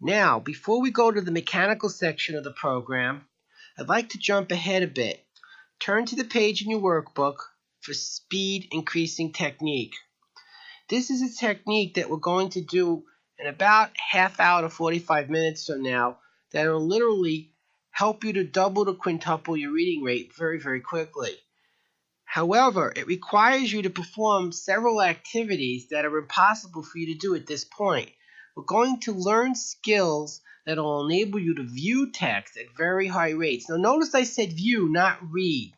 Now, before we go to the mechanical section of the program, I'd like to jump ahead a bit. Turn to the page in your workbook for speed increasing technique. This is a technique that we're going to do in about half hour to 45 minutes from now that will literally help you to double to quintuple your reading rate very, very quickly. However, it requires you to perform several activities that are impossible for you to do at this point. We're going to learn skills that will enable you to view text at very high rates. Now notice I said view, not read.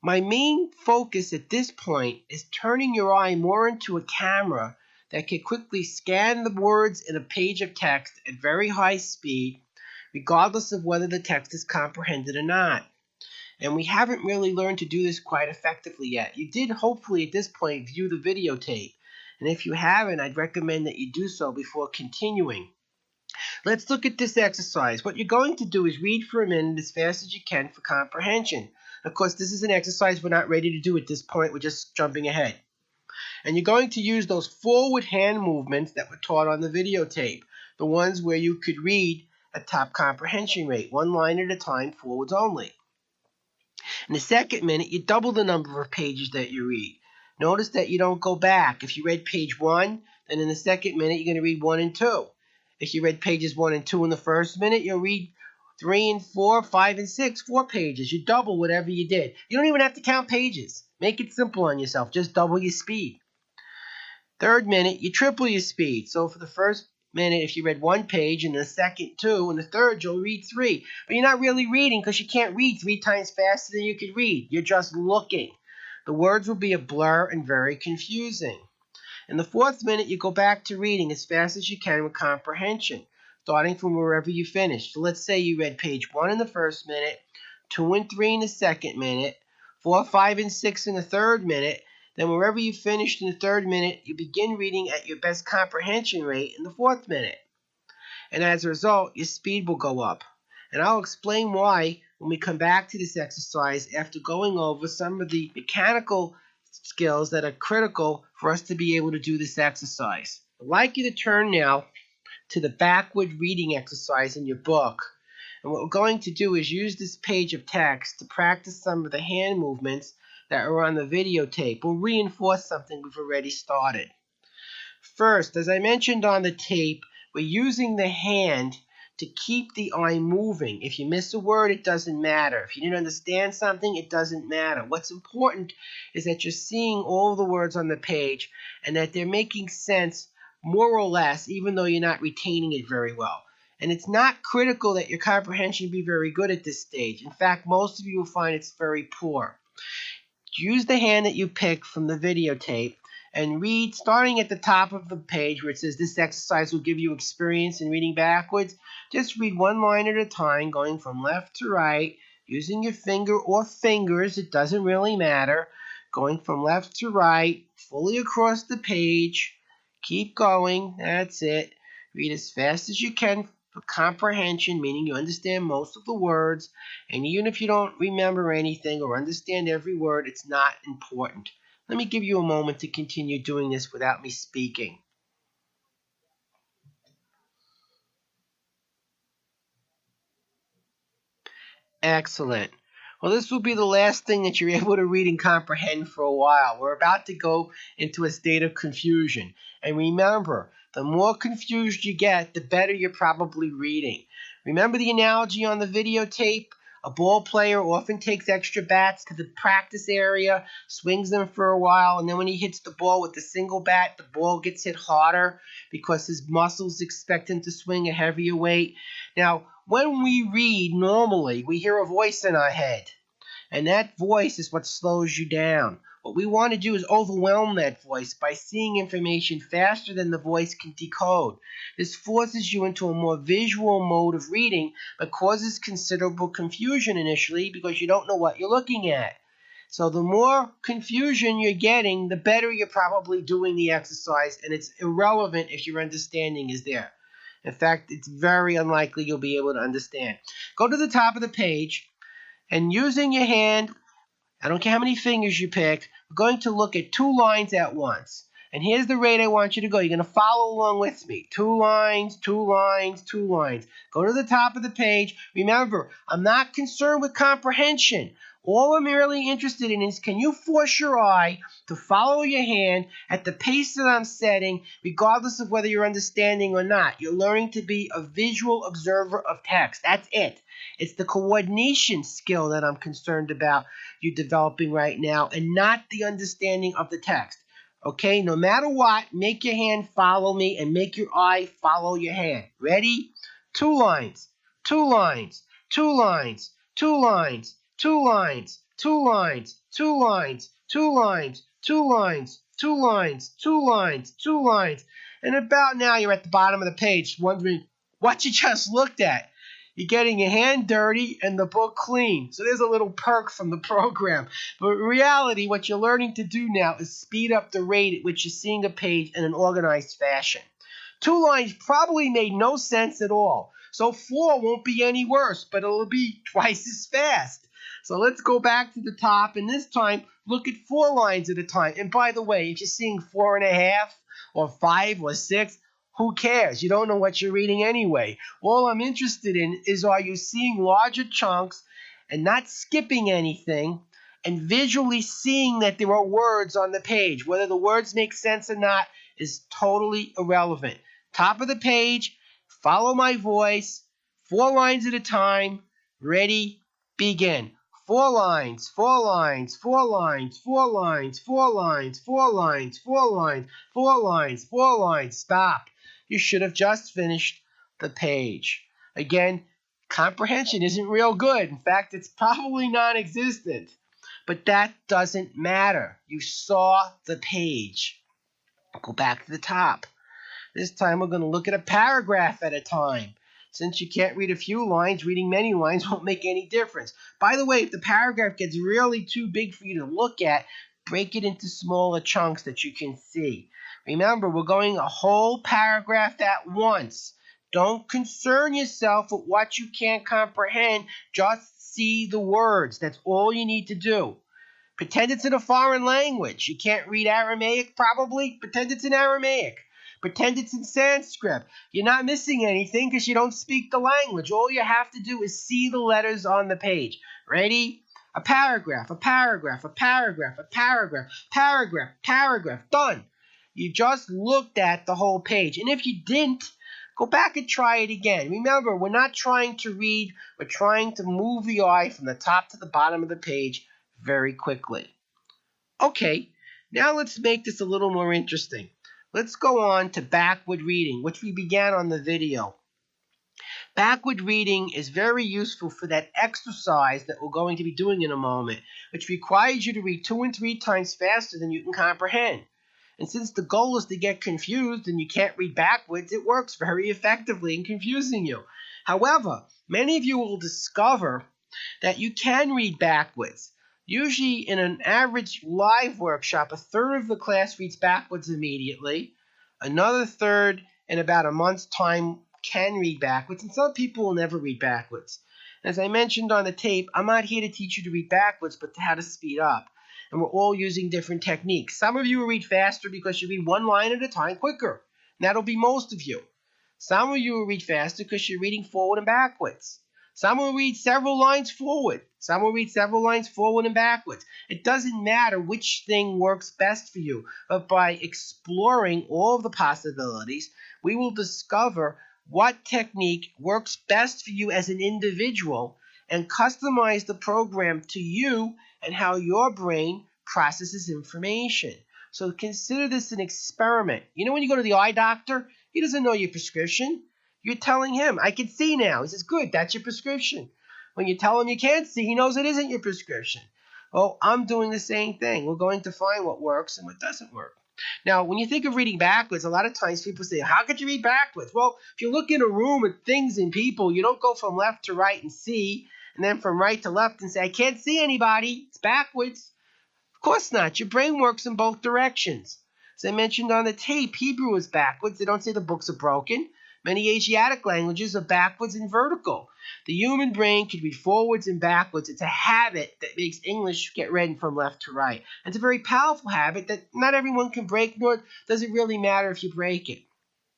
My main focus at this point is turning your eye more into a camera that can quickly scan the words in a page of text at very high speed, regardless of whether the text is comprehended or not. And we haven't really learned to do this quite effectively yet. You did hopefully at this point view the videotape. And if you haven't, I'd recommend that you do so before continuing. Let's look at this exercise. What you're going to do is read for a minute as fast as you can for comprehension. Of course, this is an exercise we're not ready to do at this point. We're just jumping ahead. And you're going to use those forward hand movements that were taught on the videotape, the ones where you could read at top comprehension rate, one line at a time, forwards only. In the second minute, you double the number of pages that you read. Notice that you don't go back. If you read page 1, then in the second minute, you're going to read 1 and 2. If you read pages 1 and 2 in the first minute, you'll read 3 and 4, 5 and 6, 4 pages. You double whatever you did. You don't even have to count pages. Make it simple on yourself. Just double your speed. Third minute, you triple your speed. So for the first minute, if you read 1 page, and the second 2, and the third you'll read 3. But you're not really reading, because you can't read 3 times faster than you could read. You're just looking. The words will be a blur and very confusing. In the fourth minute, you go back to reading as fast as you can with comprehension, starting from wherever you finished. So let's say you read page 1 in the first minute, 2 and 3 in the second minute, 4, 5, and 6 in the third minute. Then wherever you finished in the third minute, you begin reading at your best comprehension rate in the fourth minute. And as a result, your speed will go up. And I'll explain why when we come back to this exercise after going over some of the mechanical skills that are critical for us to be able to do this exercise. I'd like you to turn now to the backward reading exercise in your book. And what we're going to do is use this page of text to practice some of the hand movements that are on the videotape. We'll reinforce something we've already started. First, as I mentioned on the tape, we're using the hand to keep the eye moving. If you miss a word, it doesn't matter. If you didn't understand something, it doesn't matter. What's important is that you're seeing all the words on the page and that they're making sense more or less, even though you're not retaining it very well. And it's not critical that your comprehension be very good at this stage. In fact, most of you will find it's very poor. use the hand that you picked from the videotape and read starting at the top of the page where it says this exercise will give you experience in reading backwards. Just read one line at a time, going from left to right, using your finger or fingers, it doesn't really matter. Going from left to right, fully across the page. Keep going, that's it. Read as fast as you can for comprehension, meaning you understand most of the words. And even if you don't remember anything or understand every word, it's not important. Let me give you a moment to continue doing this without me speaking. Excellent. Well, this will be the last thing that you're able to read and comprehend for a while. We're about to go into a state of confusion. And remember, the more confused you get, the better you're probably reading. Remember the analogy on the videotape? A ball player often takes extra bats to the practice area, swings them for a while, and then when he hits the ball with a single bat, the ball gets hit harder because his muscles expect him to swing a heavier weight. Now, when we read normally, we hear a voice in our head, and that voice is what slows you down. What we want to do is overwhelm that voice by seeing information faster than the voice can decode. This forces you into a more visual mode of reading, but causes considerable confusion initially because you don't know what you're looking at. So the more confusion you're getting, the better you're probably doing the exercise, and it's irrelevant if your understanding is there. In fact, it's very unlikely you'll be able to understand. Go to the top of the page, and using your hand, I don't care how many fingers you pick, we're going to look at 2 lines at once. And here's the rate I want you to go. You're going to follow along with me. 2 lines, 2 lines, 2 lines. Go to the top of the page. Remember, I'm not concerned with comprehension. All I'm really interested in is, can you force your eye to follow your hand at the pace that I'm setting, regardless of whether you're understanding or not? You're learning to be a visual observer of text. That's it. It's the coordination skill that I'm concerned about you developing right now, and not the understanding of the text. Okay, no matter what, make your hand follow me and make your eye follow your hand. Ready? 2 lines, 2 lines, 2 lines, 2 lines, 2 lines, 2 lines, 2 lines, 2 lines, 2 lines, 2 lines, 2 lines, 2 lines. And about now you're at the bottom of the page wondering what you just looked at. You're getting your hand dirty and the book clean. So there's a little perk from the program. But in reality, what you're learning to do now is speed up the rate at which you're seeing a page in an organized fashion. 2 lines probably made no sense at all. So 4 won't be any worse, but it'll be twice as fast. So let's go back to the top, and this time look at 4 lines at a time. And by the way, if you're seeing 4.5 or 5 or 6, who cares? You don't know what you're reading anyway. All I'm interested in is, are you seeing larger chunks and not skipping anything, and visually seeing that there are words on the page? Whether the words make sense or not is totally irrelevant. Top of the page, follow my voice, 4 lines at a time. Ready, begin. 4 lines, 4 lines, 4 lines, 4 lines, 4 lines, 4 lines, 4 lines, 4 lines, 4 lines. Stop. You should have just finished the page. Again, comprehension isn't real good. In fact, it's probably non-existent. But that doesn't matter. You saw the page. Go back to the top. This time we're going to look at a paragraph at a time. Since you can't read a few lines, reading many lines won't make any difference. By the way, if the paragraph gets really too big for you to look at, break it into smaller chunks that you can see. Remember, we're going a whole paragraph at once. Don't concern yourself with what you can't comprehend. Just see the words. That's all you need to do. Pretend it's in a foreign language. You can't read Aramaic, probably. Pretend it's in Aramaic. Pretend it's in Sanskrit. You're not missing anything because you don't speak the language. All you have to do is see the letters on the page. Ready? A paragraph, a paragraph, a paragraph, a paragraph, paragraph, paragraph. Done. You just looked at the whole page. And if you didn't, go back and try it again. Remember, we're not trying to read. We're trying to move the eye from the top to the bottom of the page very quickly. Okay, now let's make this a little more interesting. Let's go on to backward reading, which we began on the video. Backward reading is very useful for that exercise that we're going to be doing in a moment, which requires you to read 2 and 3 times faster than you can comprehend. And since the goal is to get confused and you can't read backwards, it works very effectively in confusing you. However, many of you will discover that you can read backwards. Usually in an average live workshop, a third of the class reads backwards immediately. Another third in about a month's time can read backwards, and some people will never read backwards. As I mentioned on the tape, I'm not here to teach you to read backwards, but how to speed up. And we're all using different techniques. Some of you will read faster because you read one line at a time quicker. And that'll be most of you. Some of you will read faster because you're reading forward and backwards. Some will read several lines forward. Some will read several lines forward and backwards. It doesn't matter which thing works best for you, but by exploring all of the possibilities, we will discover what technique works best for you as an individual and customize the program to you and how your brain processes information. So consider this an experiment. You know when you go to the eye doctor, he doesn't know your prescription. You're telling him, I can see now. He says, good, that's your prescription. When you tell him you can't see, he knows it isn't your prescription. Well, I'm doing the same thing. We're going to find what works and what doesn't work. Now, when you think of reading backwards, a lot of times people say, how could you read backwards? Well, if you look in a room at things and people, you don't go from left to right and see, and then from right to left and say, I can't see anybody. It's backwards. Of course not. Your brain works in both directions. As I mentioned on the tape, Hebrew is backwards. They don't say the books are broken. Many Asiatic languages are backwards and vertical. The human brain can read forwards and backwards. It's a habit that makes English get read from left to right. It's a very powerful habit that not everyone can break, nor does it really matter if you break it.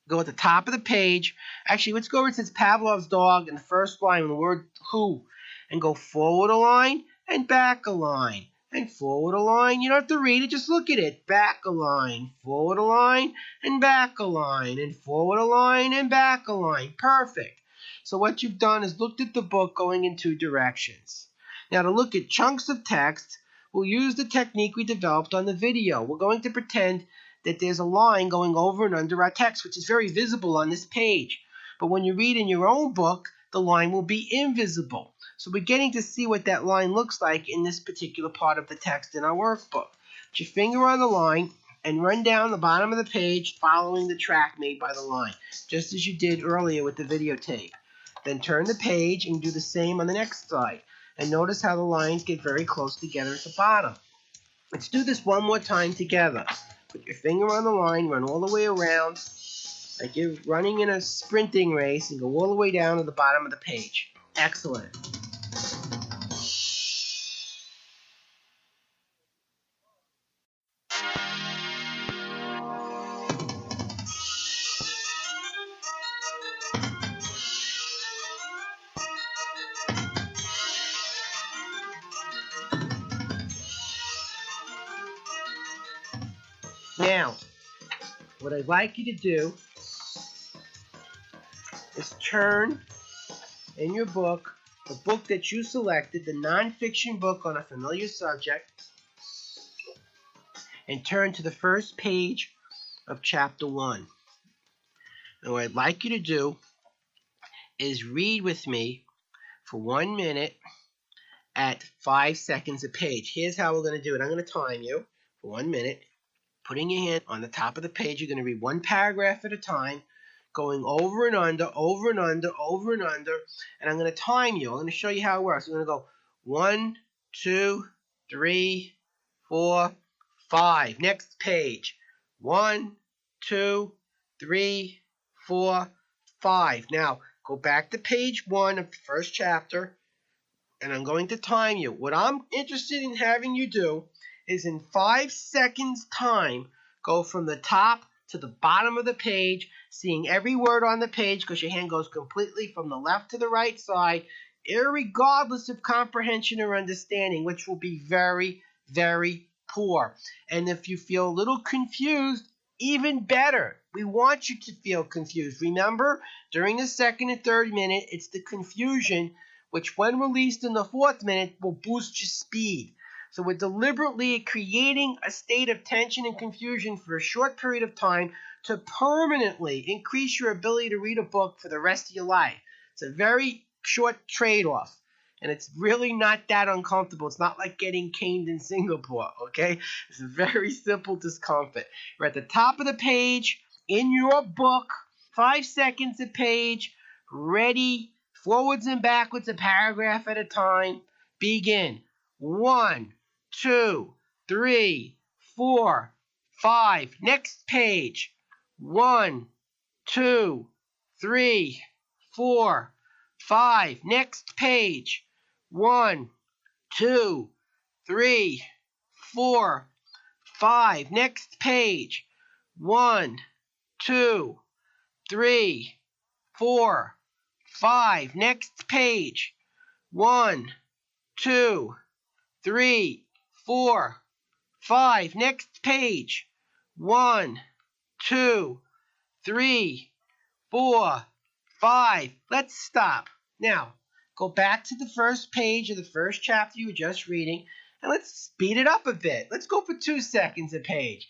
Go at the top of the page. Actually, let's go where it says Pavlov's dog in the first line with the word who. And go forward a line and back a line. And forward a line, you don't have to read it, just look at it. Back a line, forward a line, and back a line, and forward a line, and back a line. Perfect. So what you've done is looked at the book going in 2 directions. Now to look at chunks of text, we'll use the technique we developed on the video. We're going to pretend that there's a line going over and under our text, which is very visible on this page. But when you read in your own book, the line will be invisible. So we're getting to see what that line looks like in this particular part of the text in our workbook. Put your finger on the line and run down the bottom of the page following the track made by the line, just as you did earlier with the videotape. Then turn the page and do the same on the next side. And notice how the lines get very close together at the bottom. Let's do this one more time together. Put your finger on the line, run all the way around, like you're running in a sprinting race, and go all the way down to the bottom of the page. Excellent. Now, what I'd like you to do is turn in your book, the book that you selected, the nonfiction book on a familiar subject, and turn to the first page of chapter 1. And what I'd like you to do is read with me for 1 minute at 5 seconds a page. Here's how we're going to do it. I'm going to time you for 1 minute. Putting your hand on the top of the page, you're going to read one paragraph at a time, going over and under, over and under, over and under, and I'm going to time you. I'm going to show you how it works. I'm going to go 1, 2, 3, 4, 5. Next page. 1, 2, 3, 4, 5. Now, go back to page 1 of the first chapter, and I'm going to time you. What I'm interested in having you do is in 5 seconds time, go from the top to the bottom of the page, seeing every word on the page because your hand goes completely from the left to the right side, irregardless of comprehension or understanding, which will be very, very poor. And if you feel a little confused, even better. We want you to feel confused. Remember, during the second and third minute, it's the confusion, which when released in the fourth minute will boost your speed. So we're deliberately creating a state of tension and confusion for a short period of time to permanently increase your ability to read a book for the rest of your life. It's a very short trade-off. And it's really not that uncomfortable. It's not like getting caned in Singapore, okay? It's a very simple discomfort. We're at the top of the page in your book, 5 seconds a page, ready, forwards and backwards, a paragraph at a time. Begin. 1, 2, 3, 4, 5. Next page. 1, 2, 3, 4, 5. Next page. 1, 2, 3, 4, 5. Next page. 1, 2, 3, 4, 5. Next page. 1, 2, 3, 4, 5. Next page. 1, 2, 3, 4, 5. Let's stop. Now, go back to the first page of the first chapter you were just reading, and let's speed it up a bit. Let's go for 2 seconds a page.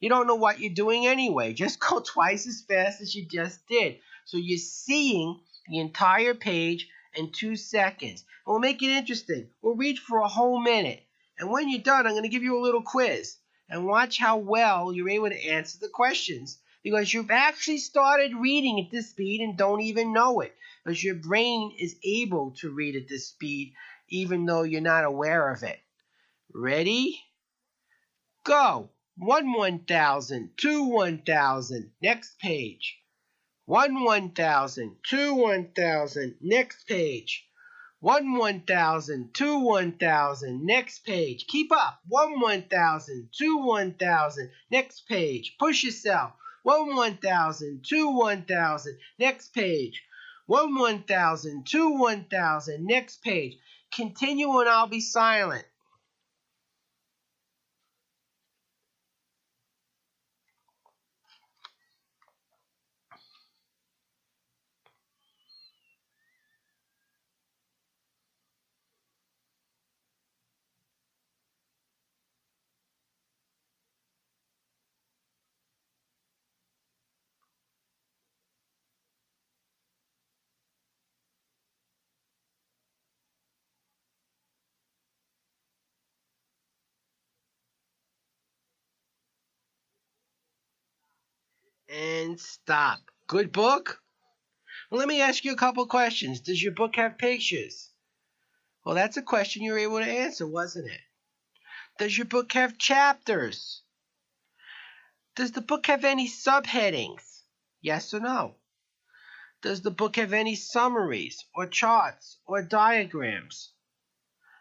You don't know what you're doing anyway. Just go twice as fast as you just did. So you're seeing the entire page in 2 seconds. And we'll make it interesting. We'll read for a whole minute. And when you're done, I'm going to give you a little quiz. And watch how well you're able to answer the questions. Because you've actually started reading at this speed and don't even know it. Because your brain is able to read at this speed even though you're not aware of it. Ready? Go! 1,000, 2,000, next page. 1,000, 2,000, next page. 1,000, 2,000, next page. Keep up. 1,000, 2,000, next page. Push yourself. 1,000, 2,000, next page. 1,000, 2,000, next page. Continue and I'll be silent. And stop. Good book? Well, let me ask you a couple questions. Does your book have pictures? Well, that's a question you were able to answer, wasn't it? Does your book have chapters? Does the book have any subheadings? Yes or no? Does the book have any summaries or charts or diagrams?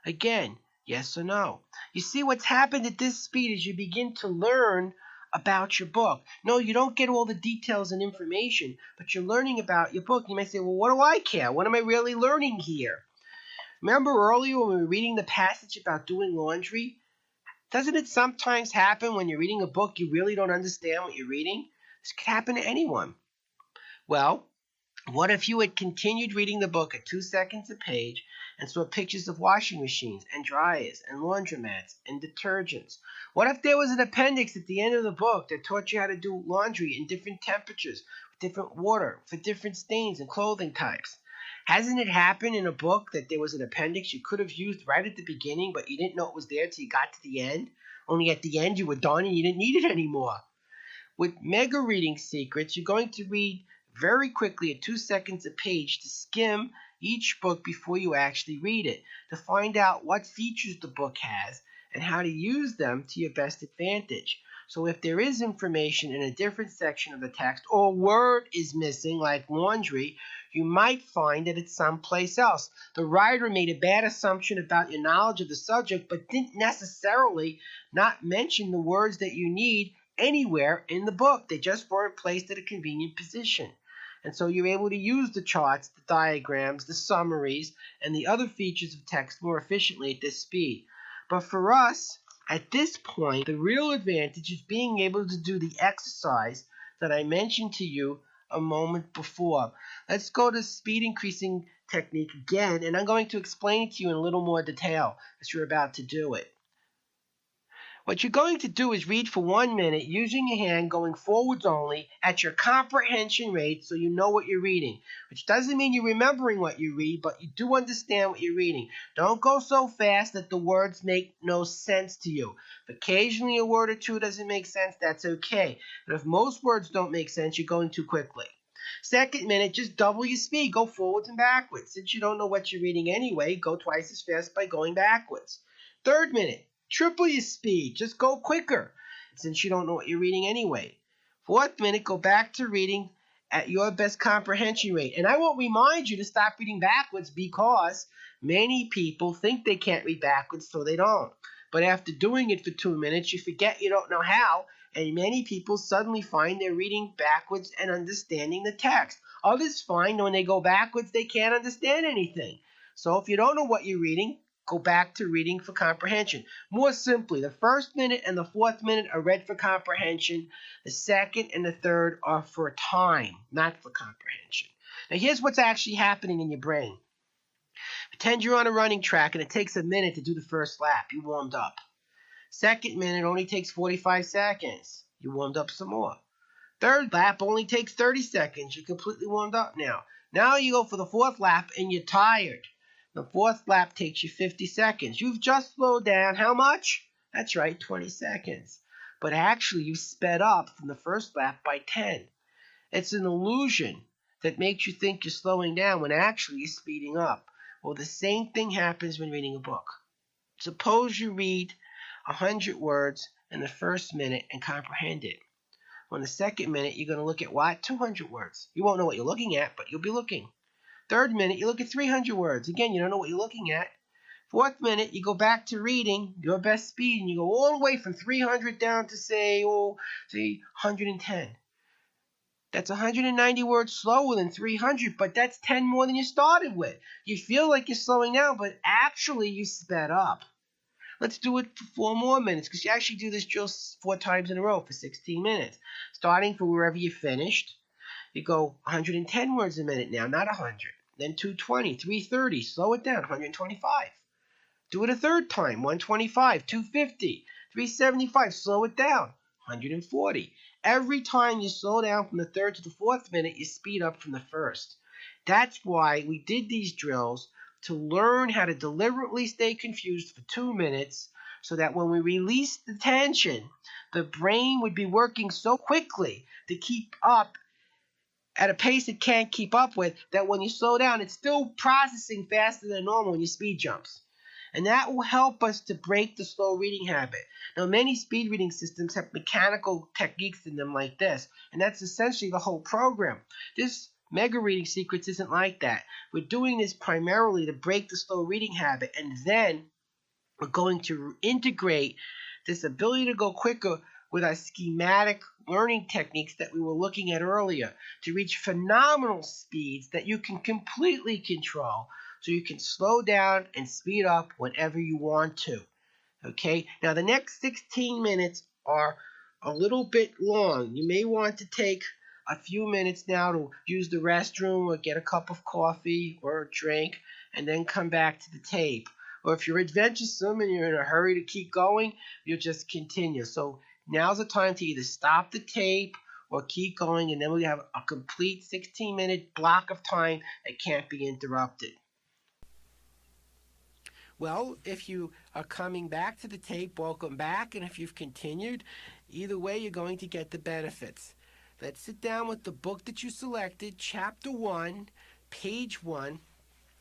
Again, yes or no? You see what's happened at this speed is you begin to learn about your book. No, you don't get all the details and information, but you're learning about your book. You may say, well, what do I care? What am I really learning here? Remember earlier when we were reading the passage about doing laundry? Doesn't it sometimes happen when you're reading a book you really don't understand what you're reading? This could happen to anyone. Well, what if you had continued reading the book at 2 seconds a page and saw pictures of washing machines and dryers and laundromats and detergents? What if there was an appendix at the end of the book that taught you how to do laundry in different temperatures, with different water, for different stains and clothing types? Hasn't it happened in a book that there was an appendix you could have used right at the beginning, but you didn't know it was there till you got to the end? Only at the end you were done and you didn't need it anymore. With Mega Reading Secrets, you're going to read very quickly at 2 seconds a page to skim each book before you actually read it, to find out what features the book has and how to use them to your best advantage. So if there is information in a different section of the text or word is missing, like laundry, you might find that it's someplace else. The writer made a bad assumption about your knowledge of the subject, but didn't necessarily not mention the words that you need anywhere in the book. They just weren't placed at a convenient position. And so you're able to use the charts, the diagrams, the summaries, and the other features of text more efficiently at this speed. But for us, at this point, the real advantage is being able to do the exercise that I mentioned to you a moment before. Let's go to speed increasing technique again, and I'm going to explain it to you in a little more detail as you're about to do it. What you're going to do is read for 1 minute using your hand going forwards only at your comprehension rate so you know what you're reading. Which doesn't mean you're remembering what you read, but you do understand what you're reading. Don't go so fast that the words make no sense to you. If occasionally a word or two doesn't make sense, that's okay. But if most words don't make sense, you're going too quickly. Second minute, just double your speed. Go forwards and backwards. Since you don't know what you're reading anyway, go twice as fast by going backwards. Third minute, triple your speed. Just go quicker, since you don't know what you're reading anyway. Fourth minute, go back to reading at your best comprehension rate. And I won't remind you to stop reading backwards because many people think they can't read backwards, so they don't. But after doing it for 2 minutes, you forget you don't know how, and many people suddenly find they're reading backwards and understanding the text. Others find when they go backwards, they can't understand anything. So if you don't know what you're reading, go back to reading for comprehension. More simply, the first minute and the fourth minute are read for comprehension. The second and the third are for time, not for comprehension. Now here's what's actually happening in your brain. Pretend you're on a running track and it takes a minute to do the first lap. You warmed up. Second minute only takes 45 seconds. You warmed up some more. Third lap only takes 30 seconds. You're completely warmed up now. Now you go for the fourth lap and you're tired. The fourth lap takes you 50 seconds. You've just slowed down how much? That's right, 20 seconds. But actually you sped up from the first lap by 10. It's an illusion that makes you think you're slowing down when actually you're speeding up. Well, the same thing happens when reading a book. Suppose you read 100 words in the first minute and comprehend it. On the second minute, you're going to look at what? 200 words. You won't know what you're looking at, but you'll be looking. Third minute, you look at 300 words. Again, you don't know what you're looking at. Fourth minute, you go back to reading your best speed, and you go all the way from 300 down to, say 110. That's 190 words slower than 300, but that's 10 more than you started with. You feel like you're slowing down, but actually you sped up. Let's do it for 4 more minutes, because you actually do this drill 4 times in a row for 16 minutes. Starting from wherever you finished, you go 110 words a minute now, not 100. Then 220, 330, slow it down, 125. Do it a third time, 125, 250, 375, slow it down, 140. Every time you slow down from the third to the fourth minute, you speed up from the first. That's why we did these drills, to learn how to deliberately stay confused for 2 minutes so that when we release the tension, the brain would be working so quickly to keep up at a pace it can't keep up with that when you slow down, it's still processing faster than normal when you speed jumps. And that will help us to break the slow reading habit. Now, many speed reading systems have mechanical techniques in them like this, and that's essentially the whole program. This Mega Reading Secrets isn't like that. We're doing this primarily to break the slow reading habit, and then we're going to integrate this ability to go quicker with our schematic learning techniques that we were looking at earlier to reach phenomenal speeds that you can completely control, so you can slow down and speed up whenever you want to. Okay, now the next 16 minutes are a little bit long. You may want to take a few minutes now to use the restroom or get a cup of coffee or a drink and then come back to the tape. Or if you're adventuresome and you're in a hurry to keep going, you'll just continue. So now's the time to either stop the tape or keep going, and then we have a complete 16-minute block of time that can't be interrupted. Well, if you are coming back to the tape, welcome back. And if you've continued, either way, you're going to get the benefits. Let's sit down with the book that you selected, Chapter 1, Page 1.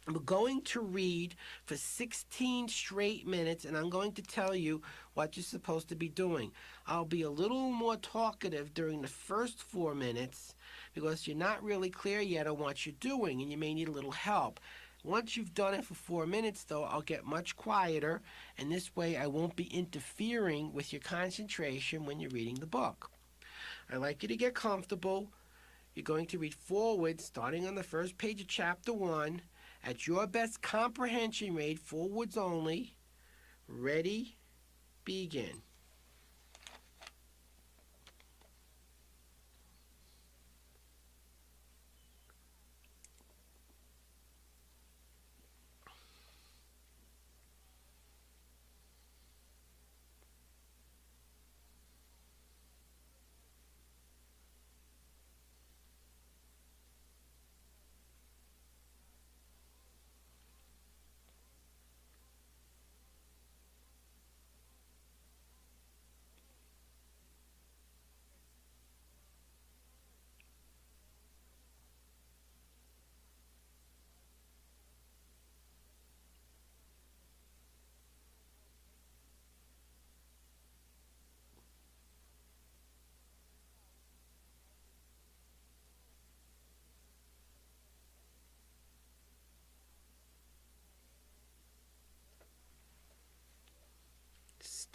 We're going to read for 16 straight minutes, and I'm going to tell you what you're supposed to be doing. I'll be a little more talkative during the first 4 minutes because you're not really clear yet on what you're doing, and you may need a little help. Once you've done it for 4 minutes, though, I'll get much quieter, and this way I won't be interfering with your concentration when you're reading the book. I'd like you to get comfortable. You're going to read forward, starting on the first page of Chapter 1, at your best comprehension rate, forwards only. Ready, begin.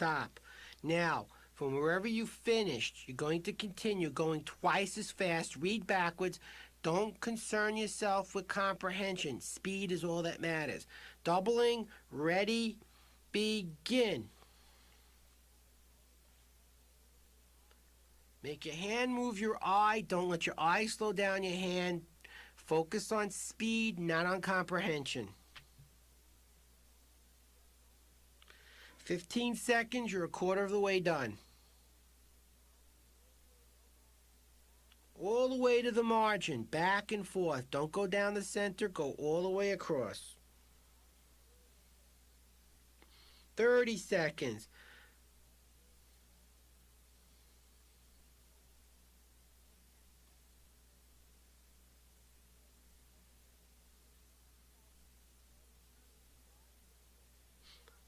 stop. Now, from wherever you finished, you're going to continue going twice as fast. Read backwards. Don't concern yourself with comprehension. Speed is all that matters. Doubling, ready, begin. Make your hand move your eye. Don't let your eye slow down your hand. Focus on speed, not on comprehension. 15 seconds, you're a quarter of the way done. All the way to the margin, back and forth. Don't go down the center, go all the way across. 30 seconds.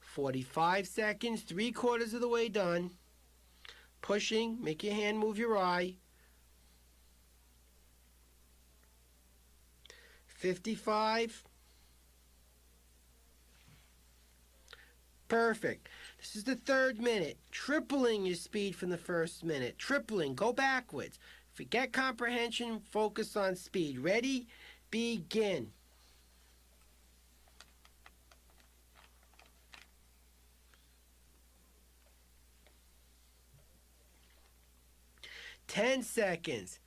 "45 seconds, 3/4 of the way done. Pushing, make your hand move your eye. 55. Perfect. This is the third minute. Tripling your speed from the first minute. Tripling, go backwards. Forget comprehension, focus on speed. Ready? Begin. "10 seconds.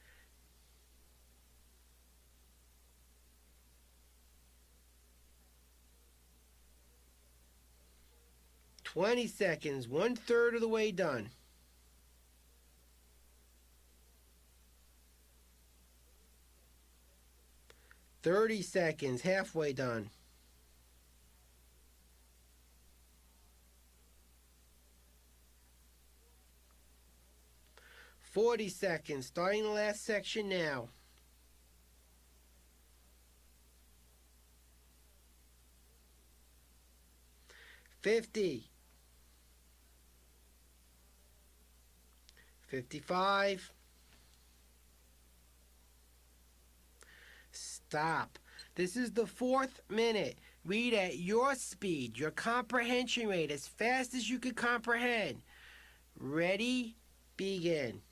20 seconds, 1/3 of the way done. 30 seconds, halfway done. 40 seconds, starting the last section now. 50. 55. Stop. This is the fourth minute. Read at your speed, your comprehension rate, as fast as you could comprehend. Ready? Begin.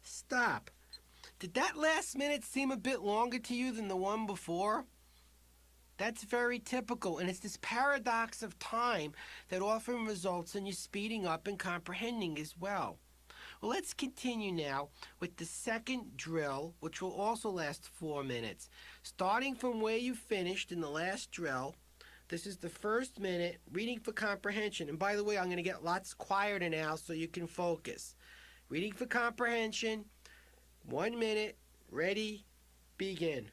Stop. Did that last minute seem a bit longer to you than the one before? That's very typical, and it's this paradox of time that often results in you speeding up and comprehending as well. Well, let's continue now with the second drill, which will also last 4 minutes. Starting from where you finished in the last drill, this is the first minute, reading for comprehension. And by the way, I'm going to get lots quieter now so you can focus. Reading for comprehension, 1 minute, ready, begin.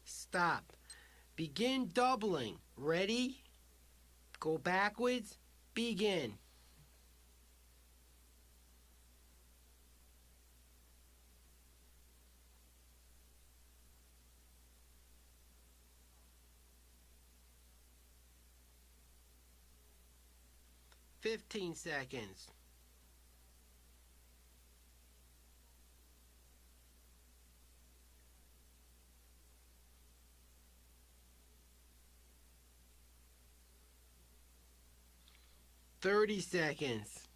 Stop. Begin doubling. Ready? Go backwards. Begin. "15 seconds. "30 seconds.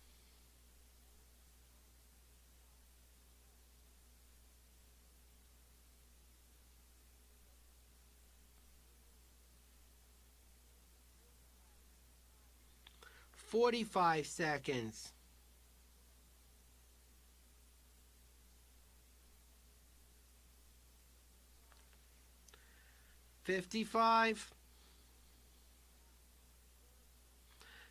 "45 seconds. "55.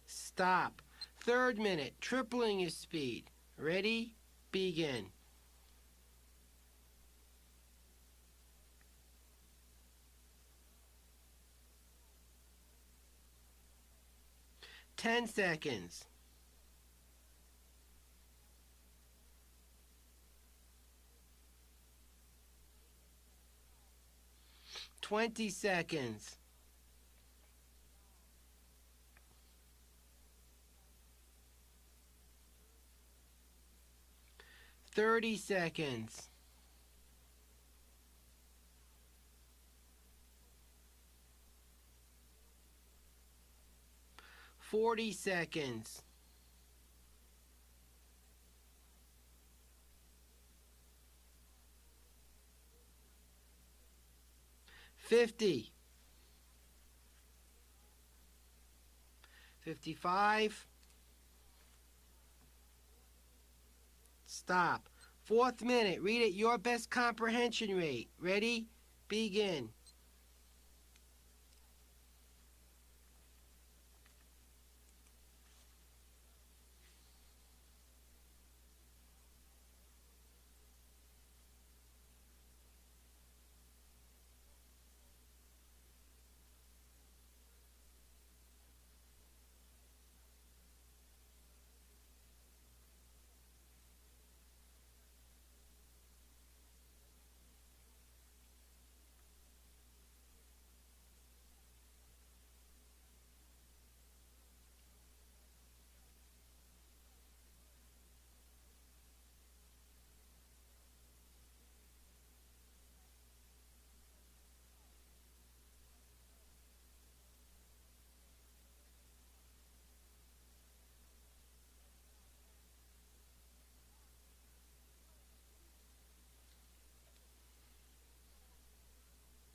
Stop. Third minute, tripling your speed. Ready? Begin. "10 seconds. "20 seconds. "30 seconds. "40 seconds. "50. 55. Stop. Fourth minute, read at your best comprehension rate. Ready? Begin.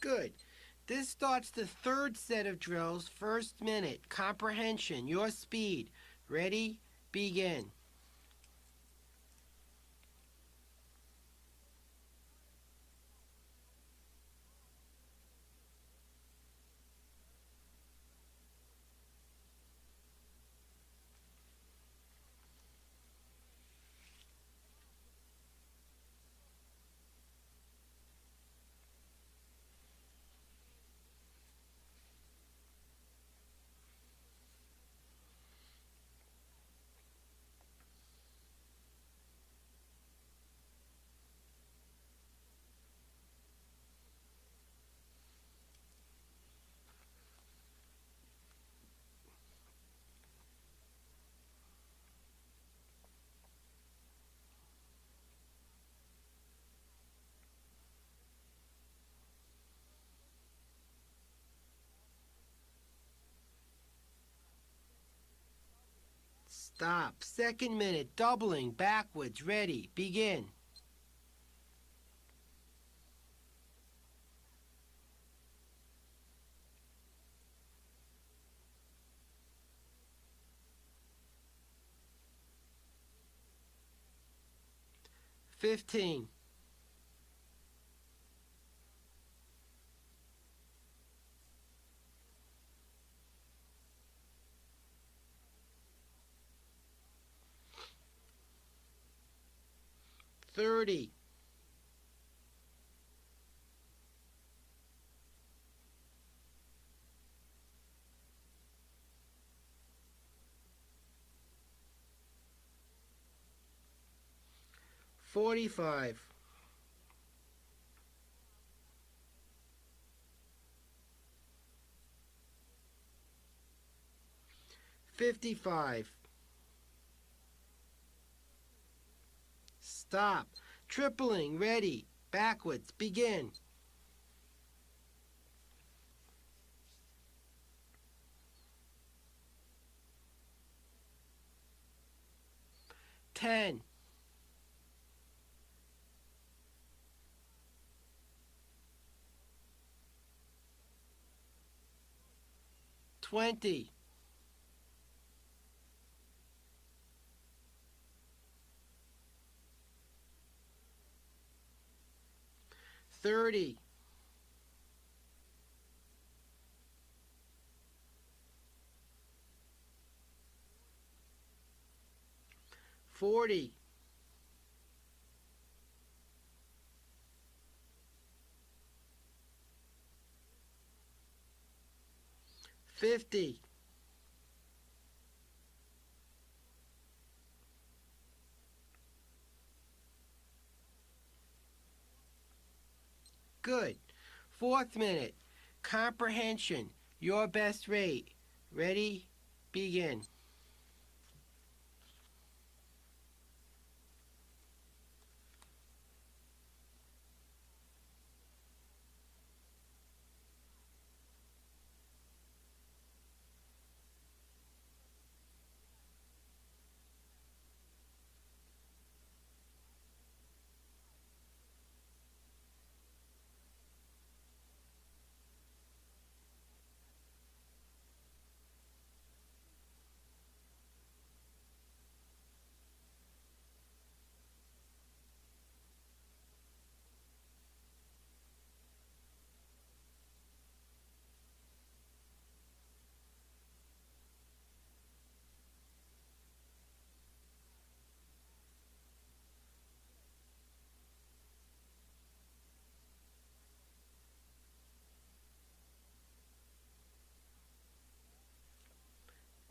Good. This starts the third set of drills, first minute, comprehension, your speed. Ready? Begin. Stop. Second minute, doubling, backwards, ready, begin. "15. 30. 45, 55. Stop. Tripling. Ready. Backwards. Begin. 10, 20, 30, 40, 50. Good. Fourth minute. Comprehension. Your best rate. Ready? Begin.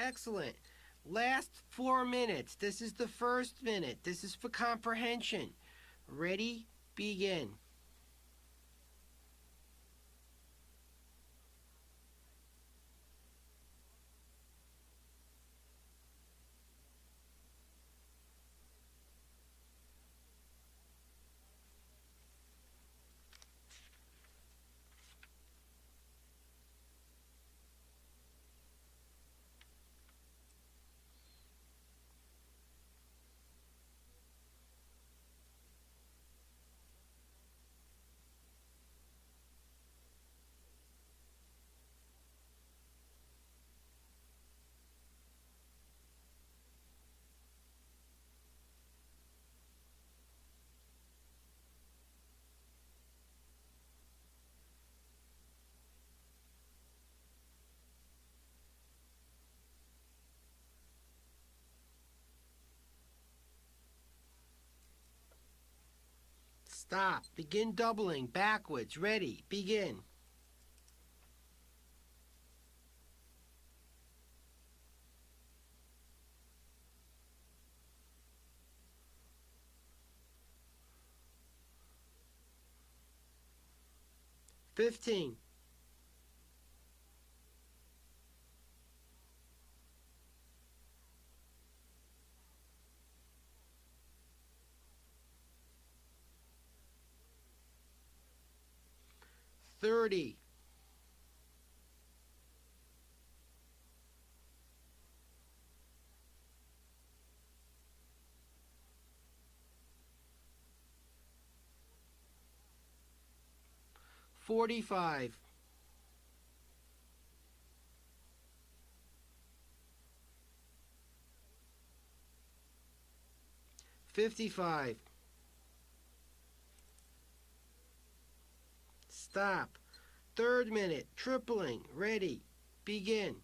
Excellent. Last 4 minutes. This is the first minute. This is for comprehension. Ready? Begin. 'Stop. Begin doubling. Backwards. Ready. Begin. 15, 30, 45, 55. Stop. Third minute. Tripling. Ready. Begin.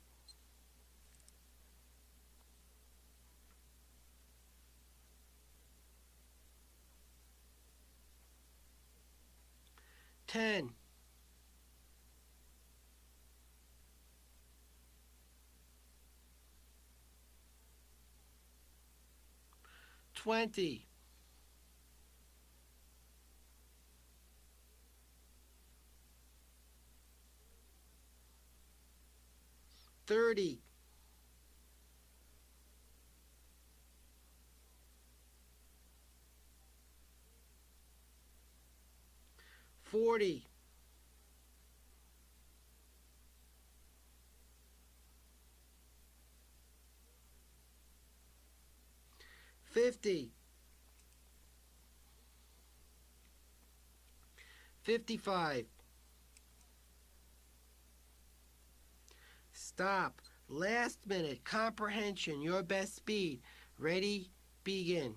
10, 20, 30, 40, 50, 55. Stop. Last minute comprehension, your best speed. Ready, begin.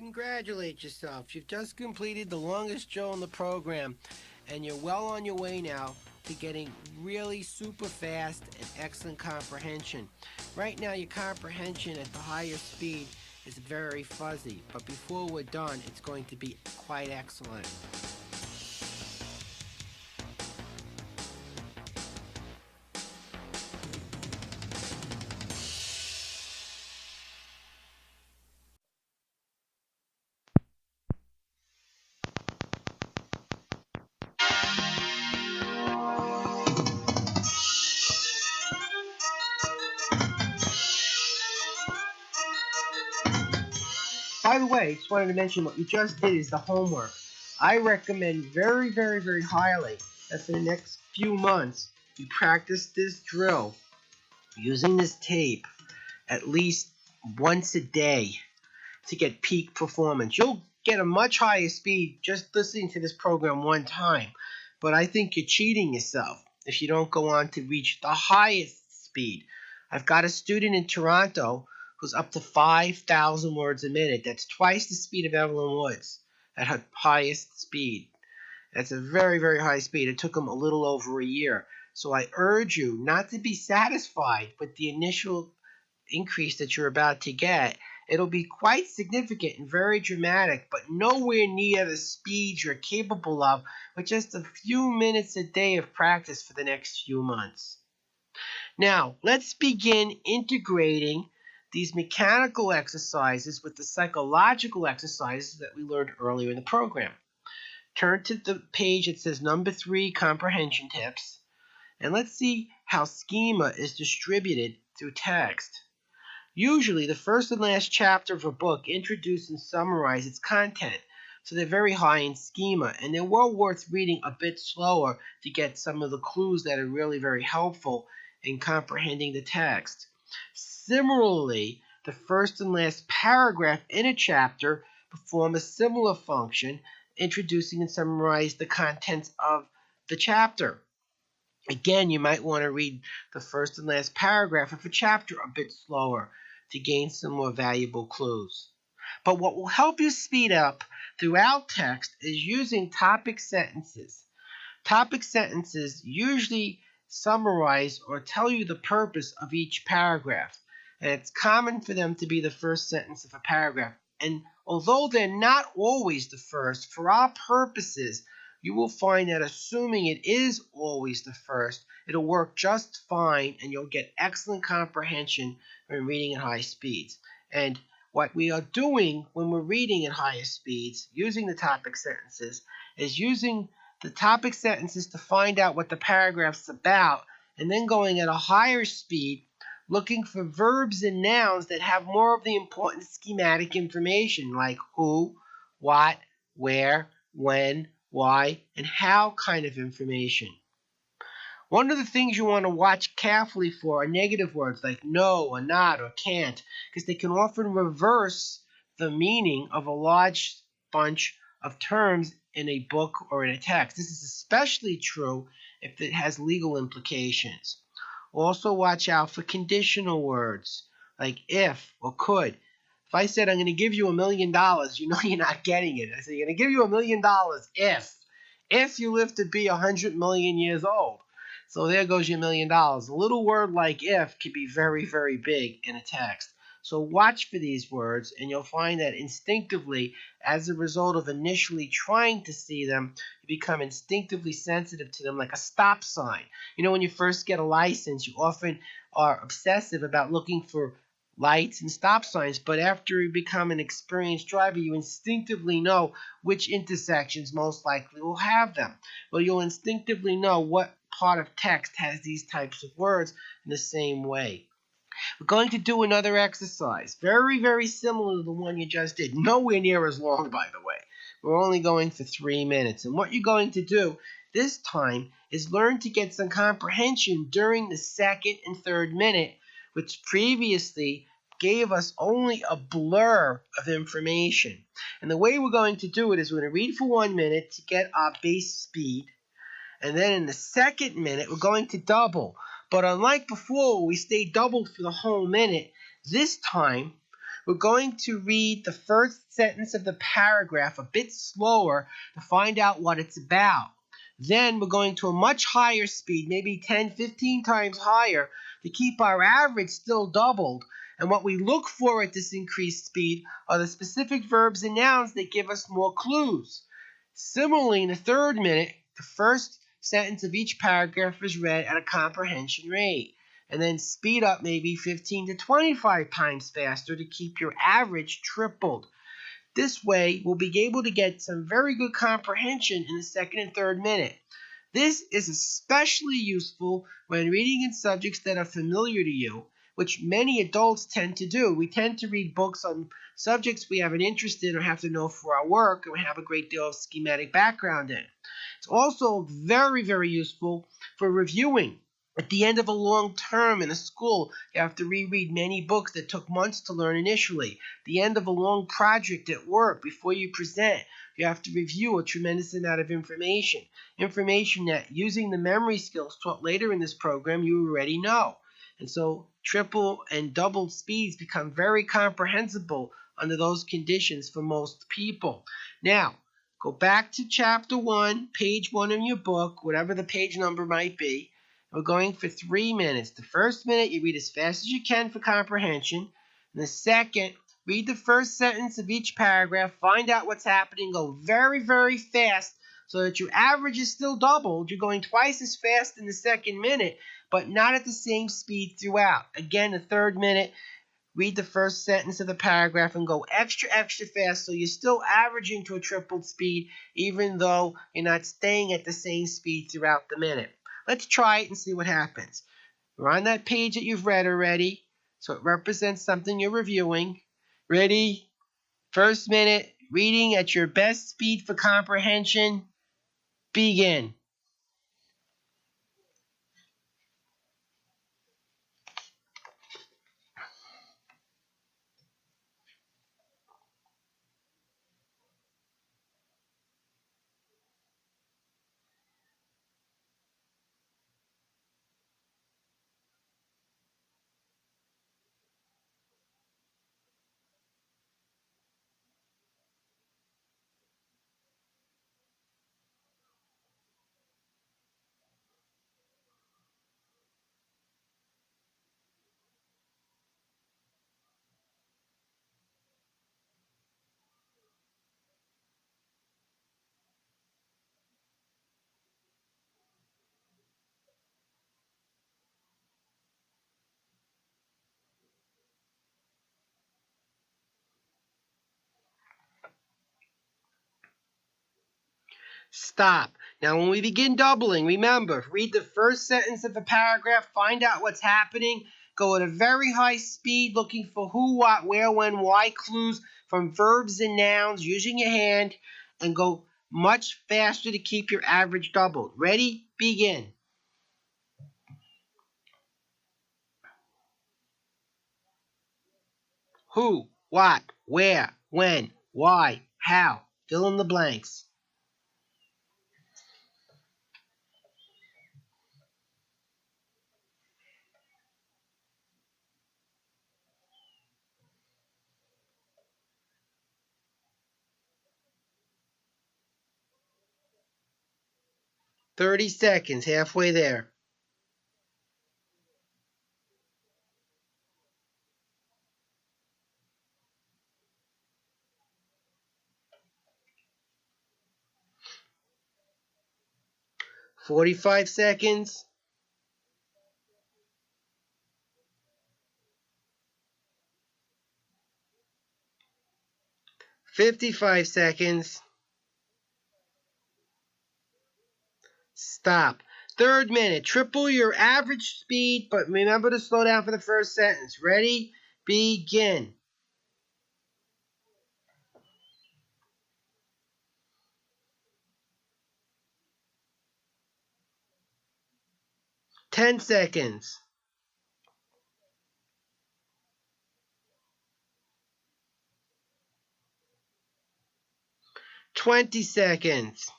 Congratulate yourself. You've just completed the longest drill in the program, and you're well on your way now to getting really super fast and excellent comprehension. Right now, your comprehension at the higher speed is very fuzzy, but before we're done, it's going to be quite excellent. By the way, just wanted to mention what you just did is the homework. I recommend very, very, very highly that for the next few months you practice this drill using this tape at least once a day to get peak performance. You'll get a much higher speed just listening to this program one time, but I think you're cheating yourself if you don't go on to reach the highest speed. I've got a student in Toronto who's up to 5,000 words a minute. That's twice the speed of Evelyn Woods at her highest speed. That's a very, very high speed. It took him a little over a year. So I urge you not to be satisfied with the initial increase that you're about to get. It'll be quite significant and very dramatic, but nowhere near the speed you're capable of with just a few minutes a day of practice for the next few months. Now, let's begin integrating these mechanical exercises with the psychological exercises that we learned earlier in the program. Turn to the page that says number 3, comprehension tips, and let's see how schema is distributed through text. Usually, the first and last chapter of a book introduce and summarize its content, so they're very high in schema, and they're well worth reading a bit slower to get some of the clues that are really very helpful in comprehending the text. Similarly, the first and last paragraph in a chapter perform a similar function, introducing and summarize the contents of the chapter. Again, you might want to read the first and last paragraph of a chapter a bit slower to gain some more valuable clues. But what will help you speed up throughout text is using topic sentences. Topic sentences usually summarize or tell you the purpose of each paragraph, and it's common for them to be the first sentence of a paragraph. And although they're not always the first, for our purposes, you will find that assuming it is always the first, it'll work just fine and you'll get excellent comprehension when reading at high speeds. And what we are doing when we're reading at higher speeds, using the topic sentences, is using the topic sentences to find out what the paragraph's about, and then going at a higher speed, looking for verbs and nouns that have more of the important schematic information, like who, what, where, when, why, and how kind of information. One of the things you want to watch carefully for are negative words like no or not or can't, because they can often reverse the meaning of a large bunch of terms in a book or in a text. This is especially true if it has legal implications. Also watch out for conditional words like if or could. If I said I'm going to give you $1 million, you know you're not getting it. I said I'm going to give you $1 million if you live to be 100 million years old. So there goes your $1 million. A little word like if can be very, very big in a text. So watch for these words, and you'll find that instinctively, as a result of initially trying to see them, you become instinctively sensitive to them like a stop sign. You know, when you first get a license, you often are obsessive about looking for lights and stop signs, but after you become an experienced driver, you instinctively know which intersections most likely will have them. Well, you'll instinctively know what part of text has these types of words in the same way. We're going to do another exercise, very, very similar to the one you just did. Nowhere near as long, by the way. We're only going for 3 minutes. And what you're going to do this time is learn to get some comprehension during the second and third minute, which previously gave us only a blur of information. And the way we're going to do it is we're going to read for 1 minute to get our base speed. And then in the second minute, we're going to double. But unlike before, we stayed doubled for the whole minute, this time we're going to read the first sentence of the paragraph a bit slower to find out what it's about. Then we're going to a much higher speed, maybe 10, 15 times higher, to keep our average still doubled. And what we look for at this increased speed are the specific verbs and nouns that give us more clues. Similarly, in the third minute, the first sentence of each paragraph is read at a comprehension rate, and then speed up maybe 15 to 25 times faster to keep your average tripled. This way, we'll be able to get some very good comprehension in the second and third minute. This is especially useful when reading in subjects that are familiar to you, which many adults tend to do. We tend to read books on subjects we have an interest in or have to know for our work, and we have a great deal of schematic background in. It's also very, very useful for reviewing. At the end of a long term in a school, you have to reread many books that took months to learn initially. At the end of a long project at work, before you present, you have to review a tremendous amount of information. Information that, using the memory skills taught later in this program, you already know. And so triple and double speeds become very comprehensible under those conditions for most people. Now, go back to chapter 1, page 1 in your book, whatever the page number might be. We're going for 3 minutes. The first minute, you read as fast as you can for comprehension. And the second, read the first sentence of each paragraph, find out what's happening, go very, very fast so that your average is still doubled. You're going twice as fast in the second minute, but not at the same speed throughout. Again, the third minute, read the first sentence of the paragraph and go extra, extra fast so you're still averaging to a tripled speed even though you're not staying at the same speed throughout the minute. Let's try it and see what happens. We're on that page that you've read already, so it represents something you're reviewing. Ready? First minute, reading at your best speed for comprehension. Begin. Stop. Now, when we begin doubling, remember, read the first sentence of the paragraph, find out what's happening, go at a very high speed looking for who, what, where, when, why clues from verbs and nouns using your hand, and go much faster to keep your average doubled. Ready? Begin. Who, what, where, when, why, how. Fill in the blanks. $30, halfway there. 45 seconds. 55 seconds. Stop. Third minute. Triple your average speed, but remember to slow down for the first sentence. Ready? Begin. 10 seconds. 20 seconds.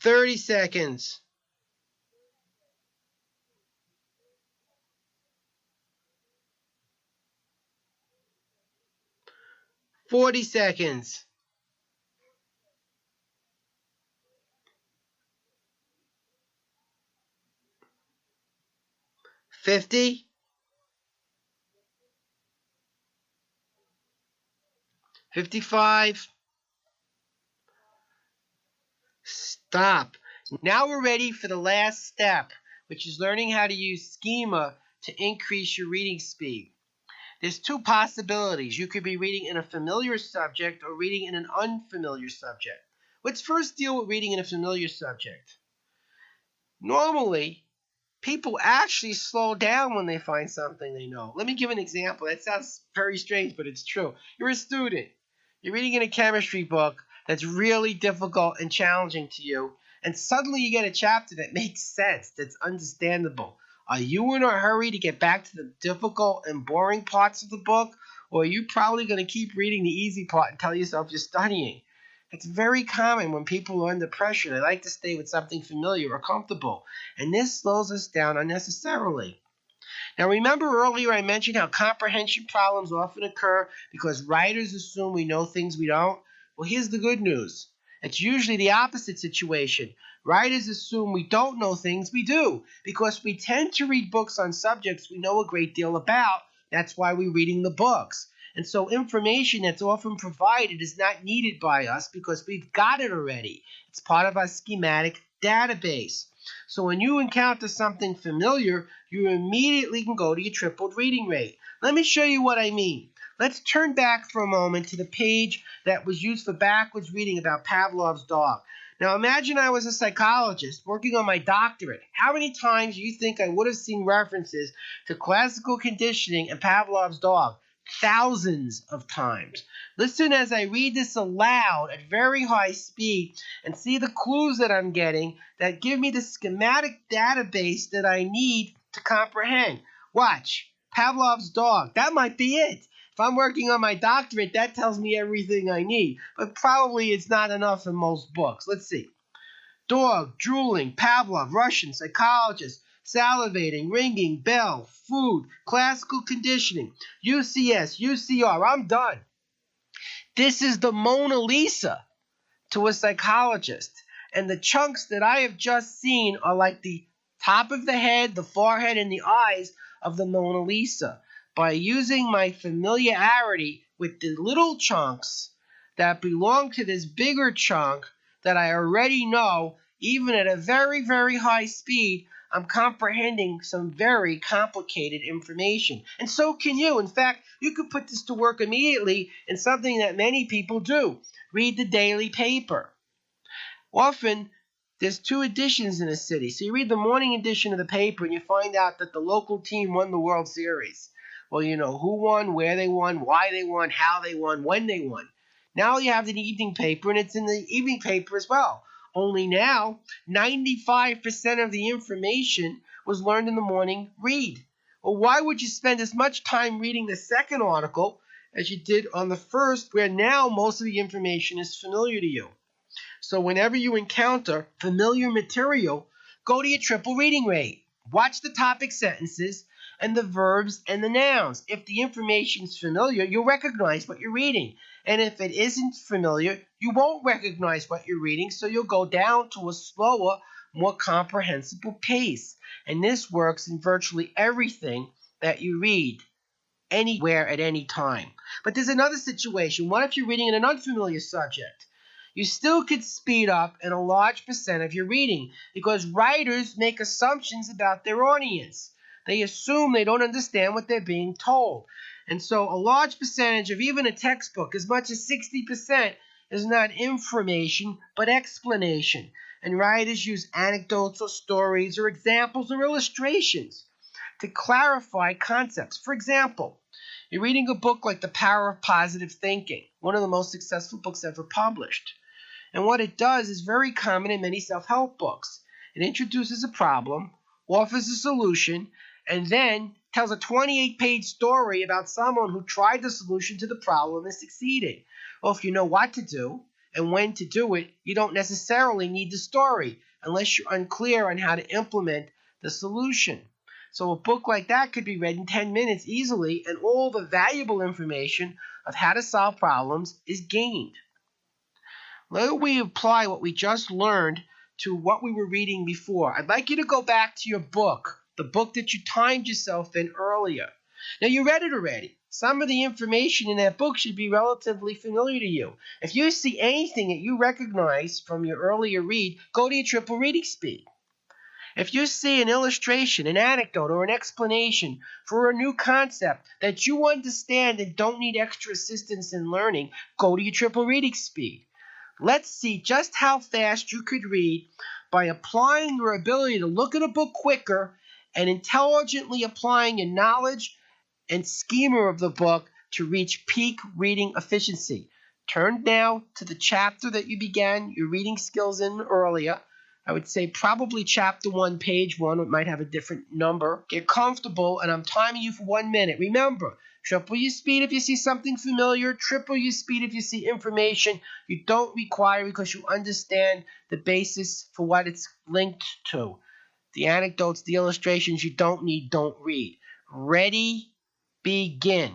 30 seconds. 40 seconds. 50. 55. Stop. Now we're ready for the last step, which is learning how to use schema to increase your reading speed. There's two possibilities. You could be reading in a familiar subject or reading in an unfamiliar subject. Let's first deal with reading in a familiar subject. Normally, people actually slow down when they find something they know. Let me give an example. That sounds very strange, but it's true. You're a student. You're reading in a chemistry book that's really difficult and challenging to you, and suddenly you get a chapter that makes sense, that's understandable. Are you in a hurry to get back to the difficult and boring parts of the book, or are you probably going to keep reading the easy part and tell yourself you're studying? It's very common when people are under pressure. They like to stay with something familiar or comfortable, and this slows us down unnecessarily. Now, remember earlier I mentioned how comprehension problems often occur because writers assume we know things we don't? Well, here's the good news. It's usually the opposite situation. Writers assume we don't know things we do because we tend to read books on subjects we know a great deal about. That's why we're reading the books. And so information that's often provided is not needed by us because we've got it already. It's part of our schematic database. So when you encounter something familiar, you immediately can go to your tripled reading rate. Let me show you what I mean. Let's turn back for a moment to the page that was used for backwards reading about Pavlov's dog. Now imagine I was a psychologist working on my doctorate. How many times do you think I would have seen references to classical conditioning and Pavlov's dog? Thousands of times. Listen as I read this aloud at very high speed and see the clues that I'm getting that give me the schematic database that I need to comprehend. Watch. Pavlov's dog. That might be it. If I'm working on my doctorate, that tells me everything I need. But probably it's not enough in most books. Let's see. Dog, drooling, Pavlov, Russian, psychologist, salivating, ringing, bell, food, classical conditioning, UCS, UCR. I'm done. This is the Mona Lisa to a psychologist. And the chunks that I have just seen are like the top of the head, the forehead, and the eyes of the Mona Lisa. By using my familiarity with the little chunks that belong to this bigger chunk that I already know, even at a very, very high speed, I'm comprehending some very complicated information. And so can you. In fact, you could put this to work immediately in something that many people do. Read the daily paper. Often, there's two editions in a city. So you read the morning edition of the paper and you find out that the local team won the World Series. Well, you know who won, where they won, why they won, how they won, when they won. Now you have the evening paper, and it's in the evening paper as well. Only now, 95% of the information was learned in the morning read. Well, why would you spend as much time reading the second article as you did on the first, where now most of the information is familiar to you? So whenever you encounter familiar material, go to your triple reading rate. Watch the topic sentences and the verbs and the nouns. If the information is familiar, you'll recognize what you're reading. And if it isn't familiar, you won't recognize what you're reading, so you'll go down to a slower, more comprehensible pace. And this works in virtually everything that you read, anywhere at any time. But there's another situation. What if you're reading an unfamiliar subject? You still could speed up in a large percent of your reading because writers make assumptions about their audience. They assume they don't understand what they're being told. And so a large percentage of even a textbook, as much as 60%, is not information but explanation. And writers use anecdotes or stories or examples or illustrations to clarify concepts. For example, you're reading a book like The Power of Positive Thinking, one of the most successful books ever published. And what it does is very common in many self-help books. It introduces a problem, offers a solution, and then tells a 28-page story about someone who tried the solution to the problem and succeeded. Well, if you know what to do and when to do it, you don't necessarily need the story unless you're unclear on how to implement the solution. So a book like that could be read in 10 minutes easily, and all the valuable information of how to solve problems is gained. Let we apply what we just learned to what we were reading before. I'd like you to go back to your book, the book that you timed yourself in earlier. Now, you read it already. Some of the information in that book should be relatively familiar to you. If you see anything that you recognize from your earlier read, go to your triple reading speed. If you see an illustration, an anecdote, or an explanation for a new concept that you understand and don't need extra assistance in learning, go to your triple reading speed. Let's see just how fast you could read by applying your ability to look at a book quicker and intelligently applying your knowledge and schema of the book to reach peak reading efficiency. Turn now to the chapter that you began your reading skills in earlier. I would say probably chapter 1, page 1. It might have a different number. Get comfortable, and I'm timing you for 1 minute. Remember, triple your speed if you see something familiar. Triple your speed if you see information you don't require because you understand the basis for what it's linked to. The anecdotes, the illustrations you don't need, don't read. Ready, begin.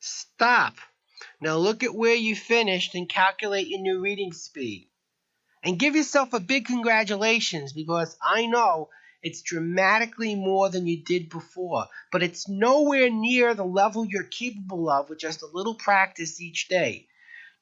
Stop. Now look at where you finished and calculate your new reading speed. And give yourself a big congratulations because I know it's dramatically more than you did before, but it's nowhere near the level you're capable of with just a little practice each day.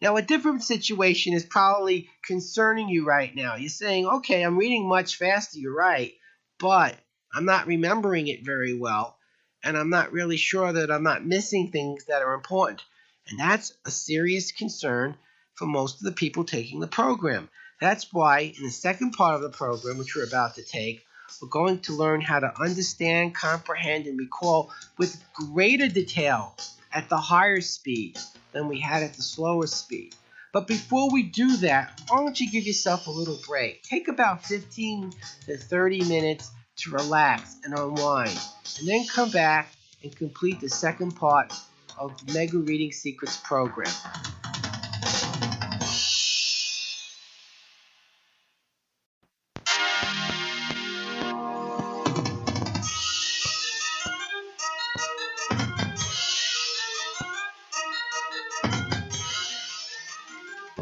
Now, a different situation is probably concerning you right now. You're saying, okay, I'm reading much faster, you're right, but I'm not remembering it very well, and I'm not really sure that I'm not missing things that are important. And that's a serious concern for most of the people taking the program. That's why in the second part of the program, which we're about to take, we're going to learn how to understand, comprehend, and recall with greater detail at the higher speed than we had at the slower speed. But before we do that, why don't you give yourself a little break? Take about 15 to 30 minutes to relax and unwind, and then come back and complete the second part of the Mega Reading Secrets program.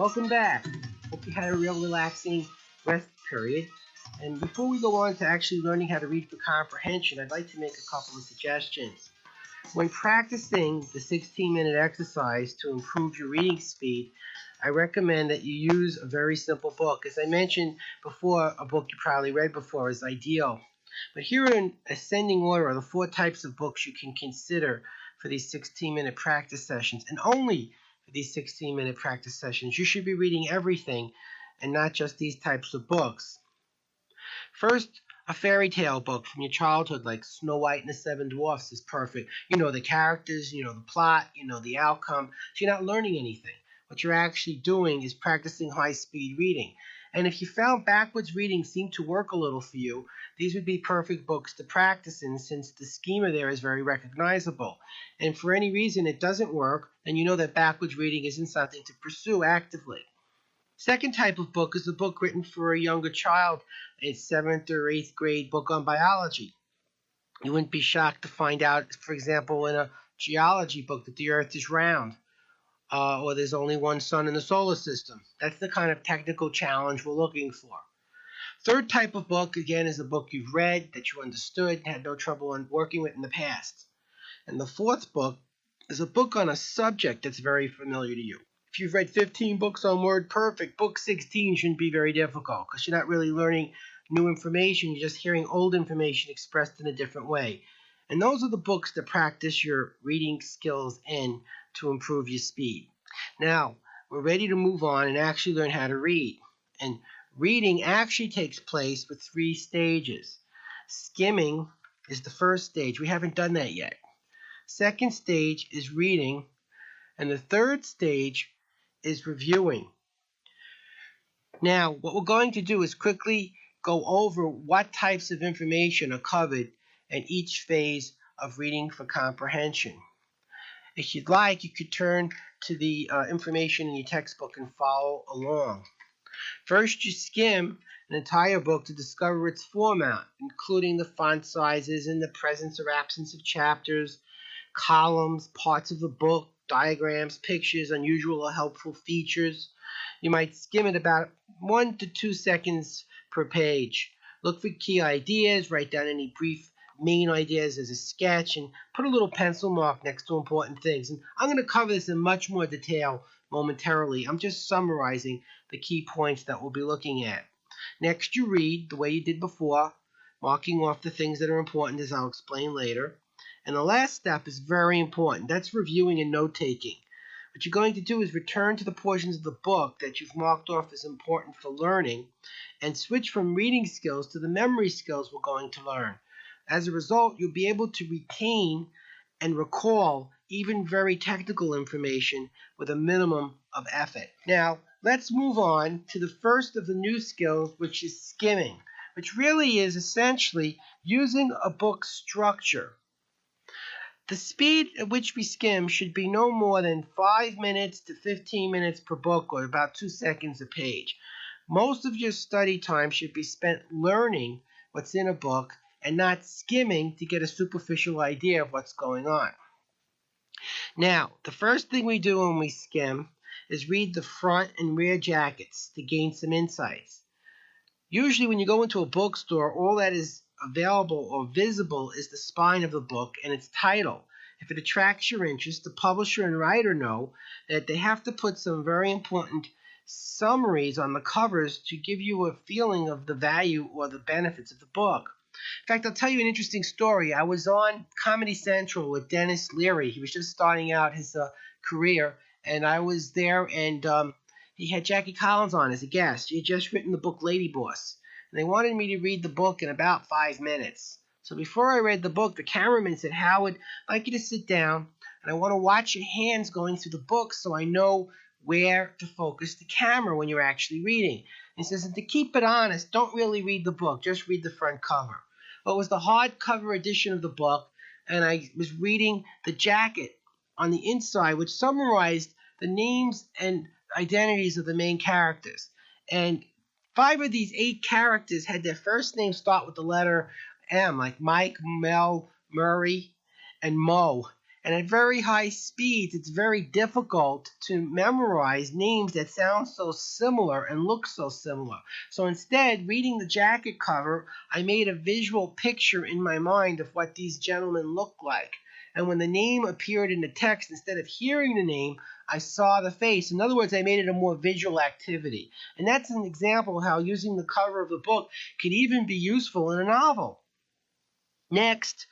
Welcome back. Hope you had a real relaxing rest period. And before we go on to actually learning how to read for comprehension, I'd like to make a couple of suggestions. When practicing the 16-minute exercise to improve your reading speed, I recommend that you use a very simple book. As I mentioned before, a book you probably read before is ideal. But here in ascending order are the 4 types of books you can consider for these 16-minute practice sessions. And only for these 16-minute practice sessions, you should be reading everything and not just these types of books. First, a fairy tale book from your childhood like Snow White and the Seven Dwarfs is perfect. You know the characters, you know the plot, you know the outcome, so you're not learning anything. What you're actually doing is practicing high-speed reading. And if you found backwards reading seemed to work a little for you, these would be perfect books to practice in since the schema there is very recognizable. And for any reason it doesn't work, then you know that backwards reading isn't something to pursue actively. Second type of book is a book written for a younger child, a 7th or 8th grade book on biology. You wouldn't be shocked to find out, for example, in a geology book that the Earth is round, or there's only one sun in the solar system. That's the kind of technical challenge we're looking for. Third type of book, again, is a book you've read, that you understood, and had no trouble in working with in the past. And the fourth book is a book on a subject that's very familiar to you. If you've read 15 books on WordPerfect, book 16 shouldn't be very difficult because you're not really learning new information. You're just hearing old information expressed in a different way. And those are the books that practice your reading skills in to improve your speed. Now, we're ready to move on and actually learn how to read. And reading actually takes place with 3 stages. Skimming is the first stage. We haven't done that yet. Second stage is reading. And the third stage is reviewing. Now, what we're going to do is quickly go over what types of information are covered in each phase of reading for comprehension. If you'd like, you could turn to the information in your textbook and follow along. First, you skim an entire book to discover its format, including the font sizes and the presence or absence of chapters, columns, parts of the book, diagrams, pictures, unusual or helpful features. You might skim it about 1 to 2 seconds per page. Look for key ideas, write down any brief main ideas as a sketch, and put a little pencil mark next to important things. And I'm going to cover this in much more detail momentarily. I'm just summarizing the key points that we'll be looking at. Next, you read the way you did before, marking off the things that are important, as I'll explain later. And the last step is very important. That's reviewing and note-taking. What you're going to do is return to the portions of the book that you've marked off as important for learning and switch from reading skills to the memory skills we're going to learn. As a result, you'll be able to retain and recall even very technical information with a minimum of effort. Now, let's move on to the first of the new skills, which is skimming, which really is essentially using a book structure. The speed at which we skim should be no more than 5 minutes to 15 minutes per book, or about 2 seconds a page. Most of your study time should be spent learning what's in a book and not skimming to get a superficial idea of what's going on. Now, the first thing we do when we skim is read the front and rear jackets to gain some insights. Usually when you go into a bookstore, all that is available or visible is the spine of the book and its title. If it attracts your interest, the publisher and writer know that they have to put some very important summaries on the covers to give you a feeling of the value or the benefits of the book. In fact, I'll tell you an interesting story. I was on Comedy Central with Dennis Leary. He was just starting out his career, and I was there, and he had Jackie Collins on as a guest. He had just written the book Lady Boss. And they wanted me to read the book in about 5 minutes. So before I read the book, the cameraman said, "Howard, I'd like you to sit down, and I want to watch your hands going through the book so I know where to focus the camera when you're actually reading." He says, "And to keep it honest, don't really read the book, just read the front cover." Well, it was the hardcover edition of the book, and I was reading the jacket on the inside, which summarized the names and identities of the main characters. And 5 of these 8 characters had their first name start with the letter M, like Mike, Mel, Murray, and Mo. And at very high speeds, it's very difficult to memorize names that sound so similar and look so similar. So instead, reading the jacket cover, I made a visual picture in my mind of what these gentlemen looked like. And when the name appeared in the text, instead of hearing the name, I saw the face. In other words, I made it a more visual activity. And that's an example of how using the cover of the book could even be useful in a novel. Next,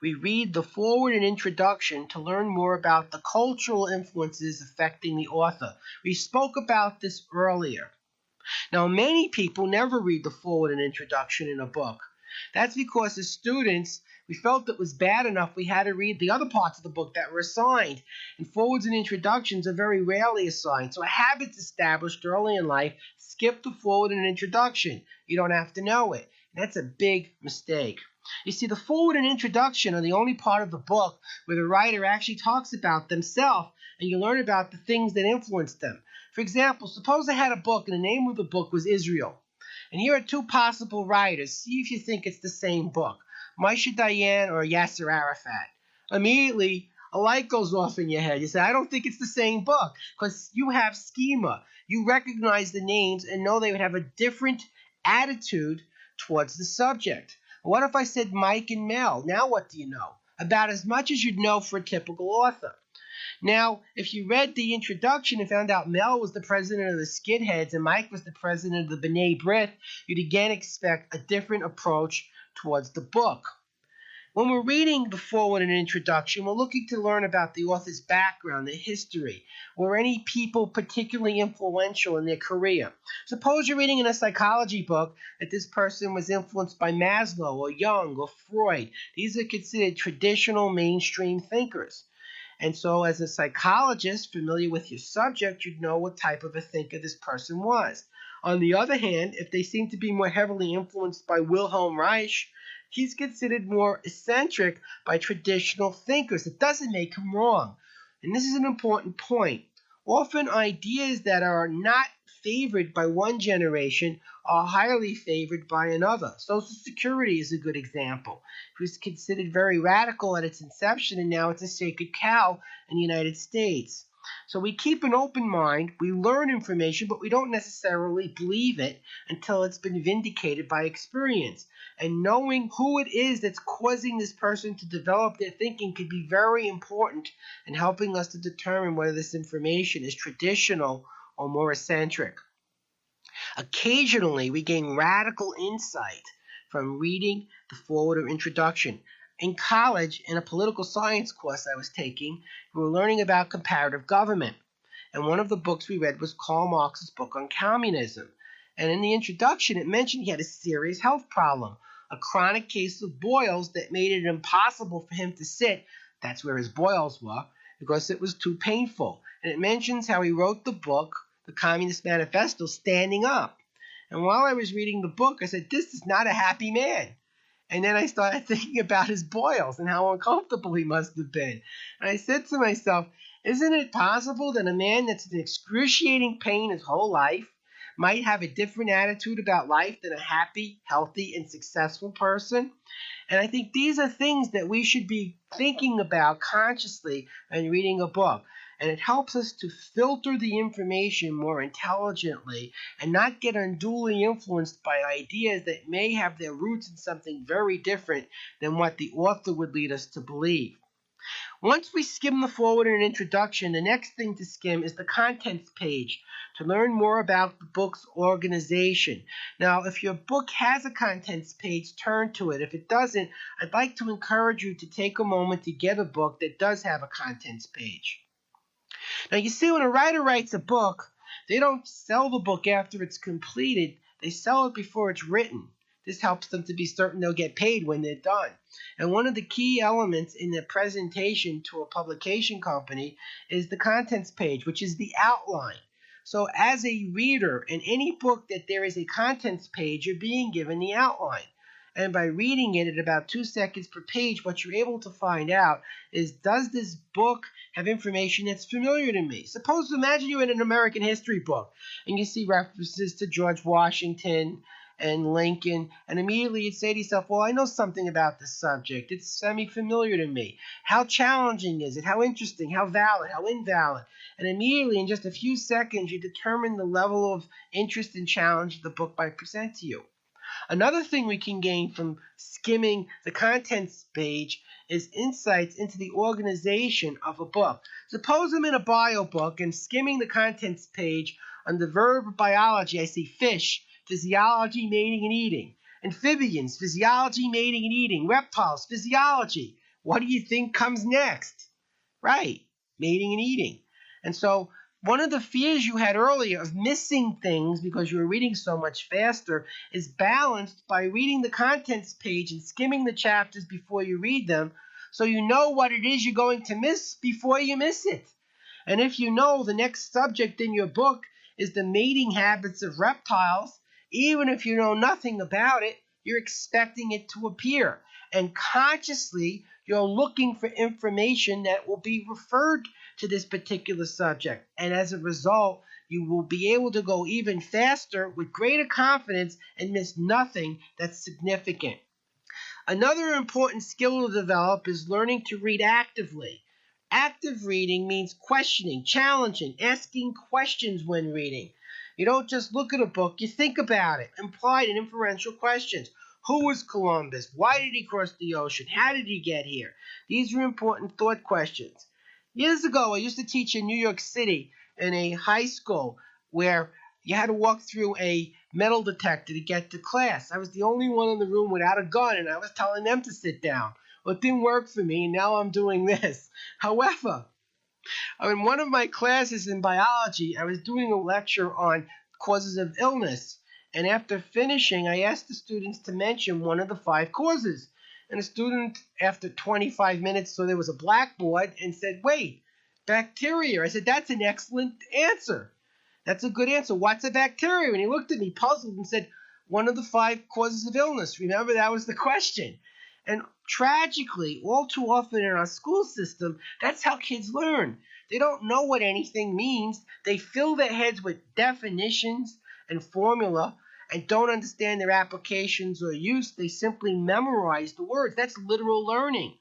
we read the foreword and introduction to learn more about the cultural influences affecting the author. We spoke about this earlier. Now, many people never read the foreword and introduction in a book. That's because as students, we felt it was bad enough we had to read the other parts of the book that were assigned. And forewords and introductions are very rarely assigned. So a habit's established early in life, skip the foreword and introduction. You don't have to know it. And that's a big mistake. You see, the foreword and introduction are the only part of the book where the writer actually talks about themselves and you learn about the things that influenced them. For example, suppose I had a book and the name of the book was Israel. And here are two possible writers. See if you think it's the same book. Moshe Dayan or Yasser Arafat. Immediately, a light goes off in your head. You say, I don't think it's the same book because you have schema. You recognize the names and know they would have a different attitude towards the subject. What if I said Mike and Mel? Now what do you know? About as much as you'd know for a typical author. Now, if you read the introduction and found out Mel was the president of the Skinheads and Mike was the president of the B'nai B'rith, you'd again expect a different approach towards the book. When we're reading the foreword and introduction, we're looking to learn about the author's background, their history, or any people particularly influential in their career. Suppose you're reading in a psychology book that this person was influenced by Maslow or Jung or Freud. These are considered traditional mainstream thinkers. And so as a psychologist familiar with your subject, you'd know what type of a thinker this person was. On the other hand, if they seem to be more heavily influenced by Wilhelm Reich, he's considered more eccentric by traditional thinkers. It doesn't make him wrong. And this is an important point. Often ideas that are not favored by one generation are highly favored by another. Social Security is a good example. It was considered very radical at its inception, and now it's a sacred cow in the United States. So we keep an open mind, we learn information, but we don't necessarily believe it until it's been vindicated by experience. And knowing who it is that's causing this person to develop their thinking could be very important in helping us to determine whether this information is traditional or more eccentric. Occasionally, we gain radical insight from reading the foreword or introduction. In college, in a political science course I was taking, we were learning about comparative government. And one of the books we read was Karl Marx's book on communism. And in the introduction, it mentioned he had a serious health problem, a chronic case of boils that made it impossible for him to sit, that's where his boils were, because it was too painful. And it mentions how he wrote the book, The Communist Manifesto, standing up. And while I was reading the book, I said, this is not a happy man. And then I started thinking about his boils and how uncomfortable he must have been. And I said to myself, isn't it possible that a man that's in excruciating pain his whole life might have a different attitude about life than a happy, healthy, and successful person? And I think these are things that we should be thinking about consciously when reading a book. And it helps us to filter the information more intelligently and not get unduly influenced by ideas that may have their roots in something very different than what the author would lead us to believe. Once we skim the foreword and introduction, the next thing to skim is the contents page to learn more about the book's organization. Now, if your book has a contents page, turn to it. If it doesn't, I'd like to encourage you to take a moment to get a book that does have a contents page. Now, you see, when a writer writes a book, they don't sell the book after it's completed. They sell it before it's written. This helps them to be certain they'll get paid when they're done. And one of the key elements in the presentation to a publication company is the contents page, which is the outline. So as a reader in any book that there is a contents page, you're being given the outline. And by reading it at about 2 seconds per page, what you're able to find out is, does this book have information that's familiar to me? Imagine you're in an American history book and you see references to George Washington and Lincoln, and immediately you'd say to yourself, well, I know something about this subject. It's semi-familiar to me. How challenging is it? How interesting? How valid? How invalid? And immediately, in just a few seconds, you determine the level of interest and challenge the book might present to you. Another thing we can gain from skimming the contents page is insights into the organization of a book. Suppose I'm in a bio book and skimming the contents page on the verb biology, I see fish, physiology, mating, and eating. Amphibians, physiology, mating, and eating. Reptiles, physiology. What do you think comes next? Right, mating and eating. And so one of the fears you had earlier of missing things because you were reading so much faster is balanced by reading the contents page and skimming the chapters before you read them, so you know what it is you're going to miss before you miss it. And if you know the next subject in your book is the mating habits of reptiles, even if you know nothing about it, you're expecting it to appear. And consciously, you're looking for information that will be referred to this particular subject. And as a result, you will be able to go even faster with greater confidence and miss nothing that's significant. Another important skill to develop is learning to read actively. Active reading means questioning, challenging, asking questions when reading. You don't just look at a book, you think about it. Implied and inferential questions. Who was Columbus? Why did he cross the ocean? How did he get here? These are important thought questions. Years ago, I used to teach in New York City in a high school where you had to walk through a metal detector to get to class. I was the only one in the room without a gun, and I was telling them to sit down. Well, it didn't work for me, and now I'm doing this. However, in one of my classes in biology, I was doing a lecture on causes of illness. And after finishing, I asked the students to mention one of the 5 causes. And a student, after 25 minutes, saw there was a blackboard and said, wait, bacteria. I said, that's an excellent answer. That's a good answer. What's a bacteria? And he looked at me puzzled and said, one of the 5 causes of illness. Remember, that was the question. And tragically, all too often in our school system, that's how kids learn. They don't know what anything means. They fill their heads with definitions and formula and don't understand their applications or use. They simply memorize the words. That's literal learning.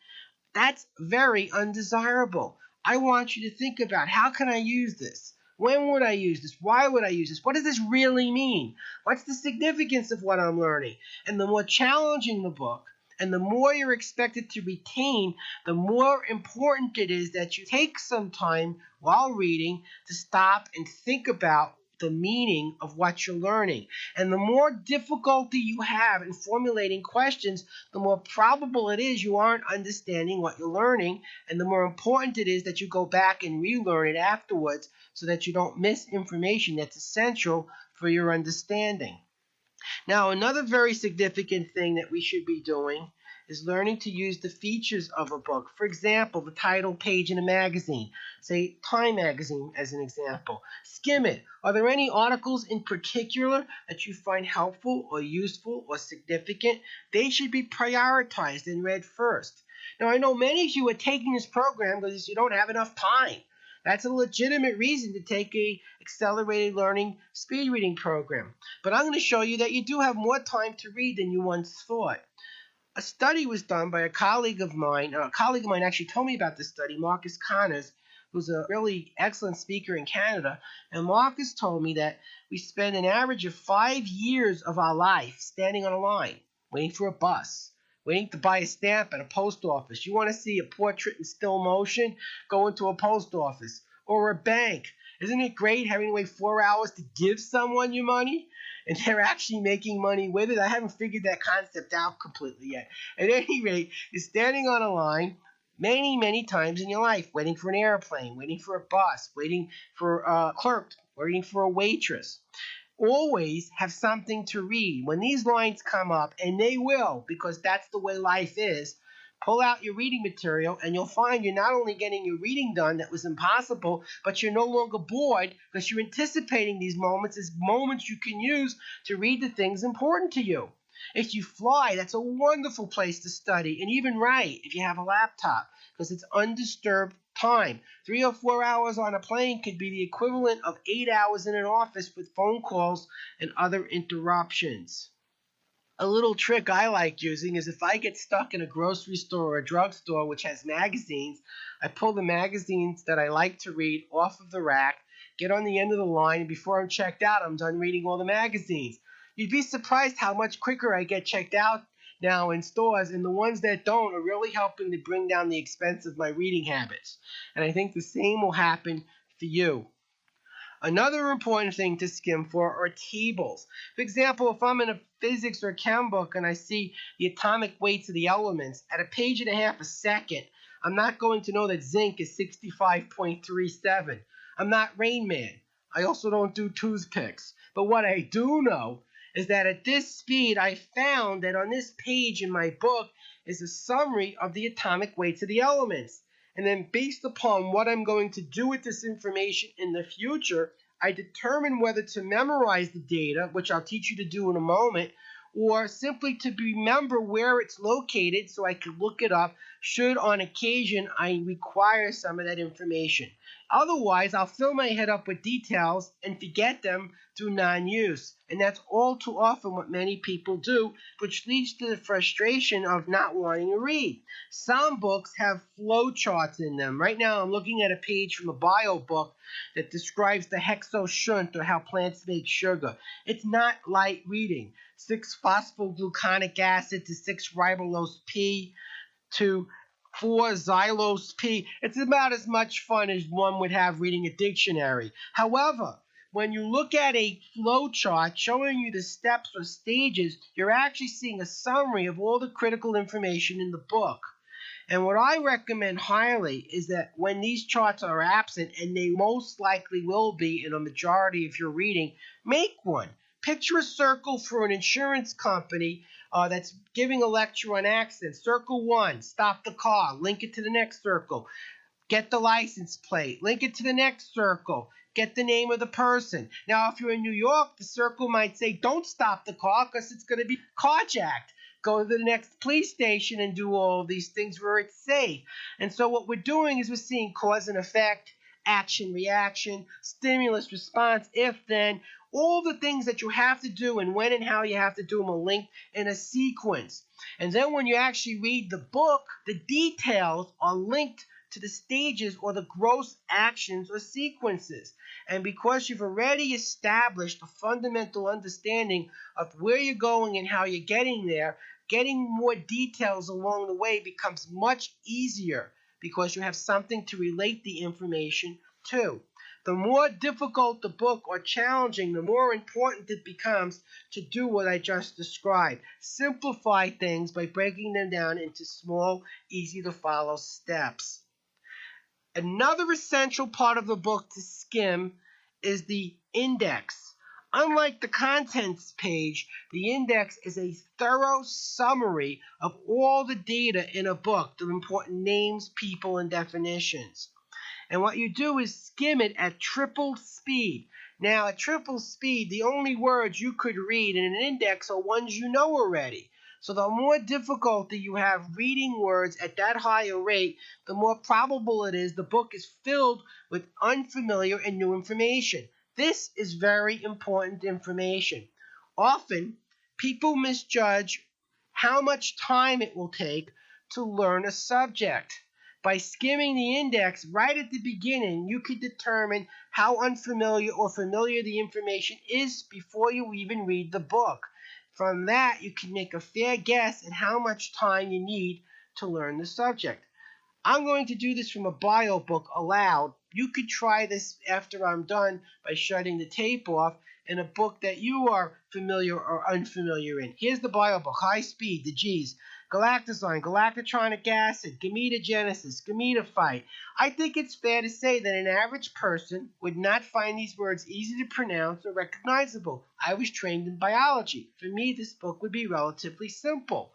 That's very undesirable. I want you to think about, how can I use this? When would I use this? Why would I use this? What does this really mean? What's the significance of what I'm learning? And the more challenging the book, and the more you're expected to retain, the more important it is that you take some time while reading to stop and think about the meaning of what you're learning. And the more difficulty you have in formulating questions, the more probable it is you aren't understanding what you're learning, and the more important it is that you go back and relearn it afterwards so that you don't miss information that's essential for your understanding. Now, another very significant thing that we should be doing is learning to use the features of a book. For example, the title page in a magazine, say Time magazine as an example. Skim it. Are there any articles in particular that you find helpful or useful or significant? They should be prioritized and read first. Now, I know many of you are taking this program because you don't have enough time. That's a legitimate reason to take a accelerated learning speed reading program. But I'm going to show you that you do have more time to read than you once thought. A study was done by a colleague of mine. A colleague of mine actually told me about this study, Marcus Connors, who's a really excellent speaker in Canada. And Marcus told me that we spend an average of 5 years of our life standing on a line, waiting for a bus, waiting to buy a stamp at a post office. You want to see a portrait in still motion? Go into a post office or a bank. Isn't it great having to wait 4 hours to give someone your money? And they're actually making money with it. I haven't figured that concept out completely yet. At any rate, you're standing on a line many, many times in your life, waiting for an airplane, waiting for a bus, waiting for a clerk, waiting for a waitress. Always have something to read. When these lines come up, and they will, because that's the way life is, pull out your reading material, and you'll find you're not only getting your reading done that was impossible, but you're no longer bored because you're anticipating these moments as moments you can use to read the things important to you. If you fly, that's a wonderful place to study and even write if you have a laptop, because it's undisturbed time. 3 or 4 hours on a plane could be the equivalent of 8 hours in an office with phone calls and other interruptions. A little trick I like using is if I get stuck in a grocery store or a drugstore which has magazines, I pull the magazines that I like to read off of the rack, get on the end of the line, and before I'm checked out, I'm done reading all the magazines. You'd be surprised how much quicker I get checked out now in stores, and the ones that don't are really helping to bring down the expense of my reading habits. And I think the same will happen for you. Another important thing to skim for are tables. For example, if I'm in a physics or chem book and I see the atomic weights of the elements at a page and a half a second, I'm not going to know that zinc is 65.37. I'm not Rain Man. I also don't do toothpicks. But what I do know is that at this speed, I found that on this page in my book is a summary of the atomic weights of the elements. And then based upon what I'm going to do with this information in the future, I determine whether to memorize the data, which I'll teach you to do in a moment, or simply to remember where it's located so I can look it up should on occasion I require some of that information. Otherwise, I'll fill my head up with details and forget them through non-use. And that's all too often what many people do, which leads to the frustration of not wanting to read. Some books have flow charts in them. Right now, I'm looking at a page from a bio book that describes the hexoshunt, or how plants make sugar. It's not light reading. 6-phosphogluconic acid to 6-ribulose P to 4-xylose P. It's about as much fun as one would have reading a dictionary. However, when you look at a flow chart showing you the steps or stages, you're actually seeing a summary of all the critical information in the book. And what I recommend highly is that when these charts are absent, and they most likely will be in a majority of your reading, make one. Picture a circle for an insurance company that's giving a lecture on accidents. Circle 1, stop the car, link it to the next circle. Get the license plate, link it to the next circle. Get the name of the person. Now, if you're in New York, the circle might say, don't stop the car because it's going to be carjacked. Go to the next police station and do all of these things where it's safe. And so what we're doing is we're seeing cause and effect, action, reaction, stimulus, response, if, then, all the things that you have to do and when and how you have to do them are linked in a sequence. And then when you actually read the book, the details are linked to the stages or the gross actions or sequences. And because you've already established a fundamental understanding of where you're going and how you're getting there, getting more details along the way becomes much easier because you have something to relate the information to. The more difficult the book or challenging, the more important it becomes to do what I just described. Simplify things by breaking them down into small, easy-to-follow steps. Another essential part of the book to skim is the index. Unlike the contents page, the index is a thorough summary of all the data in a book, the important names, people, and definitions. And what you do is skim it at triple speed. Now, at triple speed, the only words you could read in an index are ones you know already. So the more difficulty you have reading words at that higher rate, the more probable it is the book is filled with unfamiliar and new information. This is very important information. Often, people misjudge how much time it will take to learn a subject. By skimming the index right at the beginning, you can determine how unfamiliar or familiar the information is before you even read the book. From that, you can make a fair guess at how much time you need to learn the subject. I'm going to do this from a bio book aloud. You could try this after I'm done by shutting the tape off in a book that you are familiar or unfamiliar in. Here's the bio book, High Speed, the G's. Galactozyme, galactotronic acid, gametogenesis, gametophyte. I think it's fair to say that an average person would not find these words easy to pronounce or recognizable. I was trained in biology. For me, this book would be relatively simple.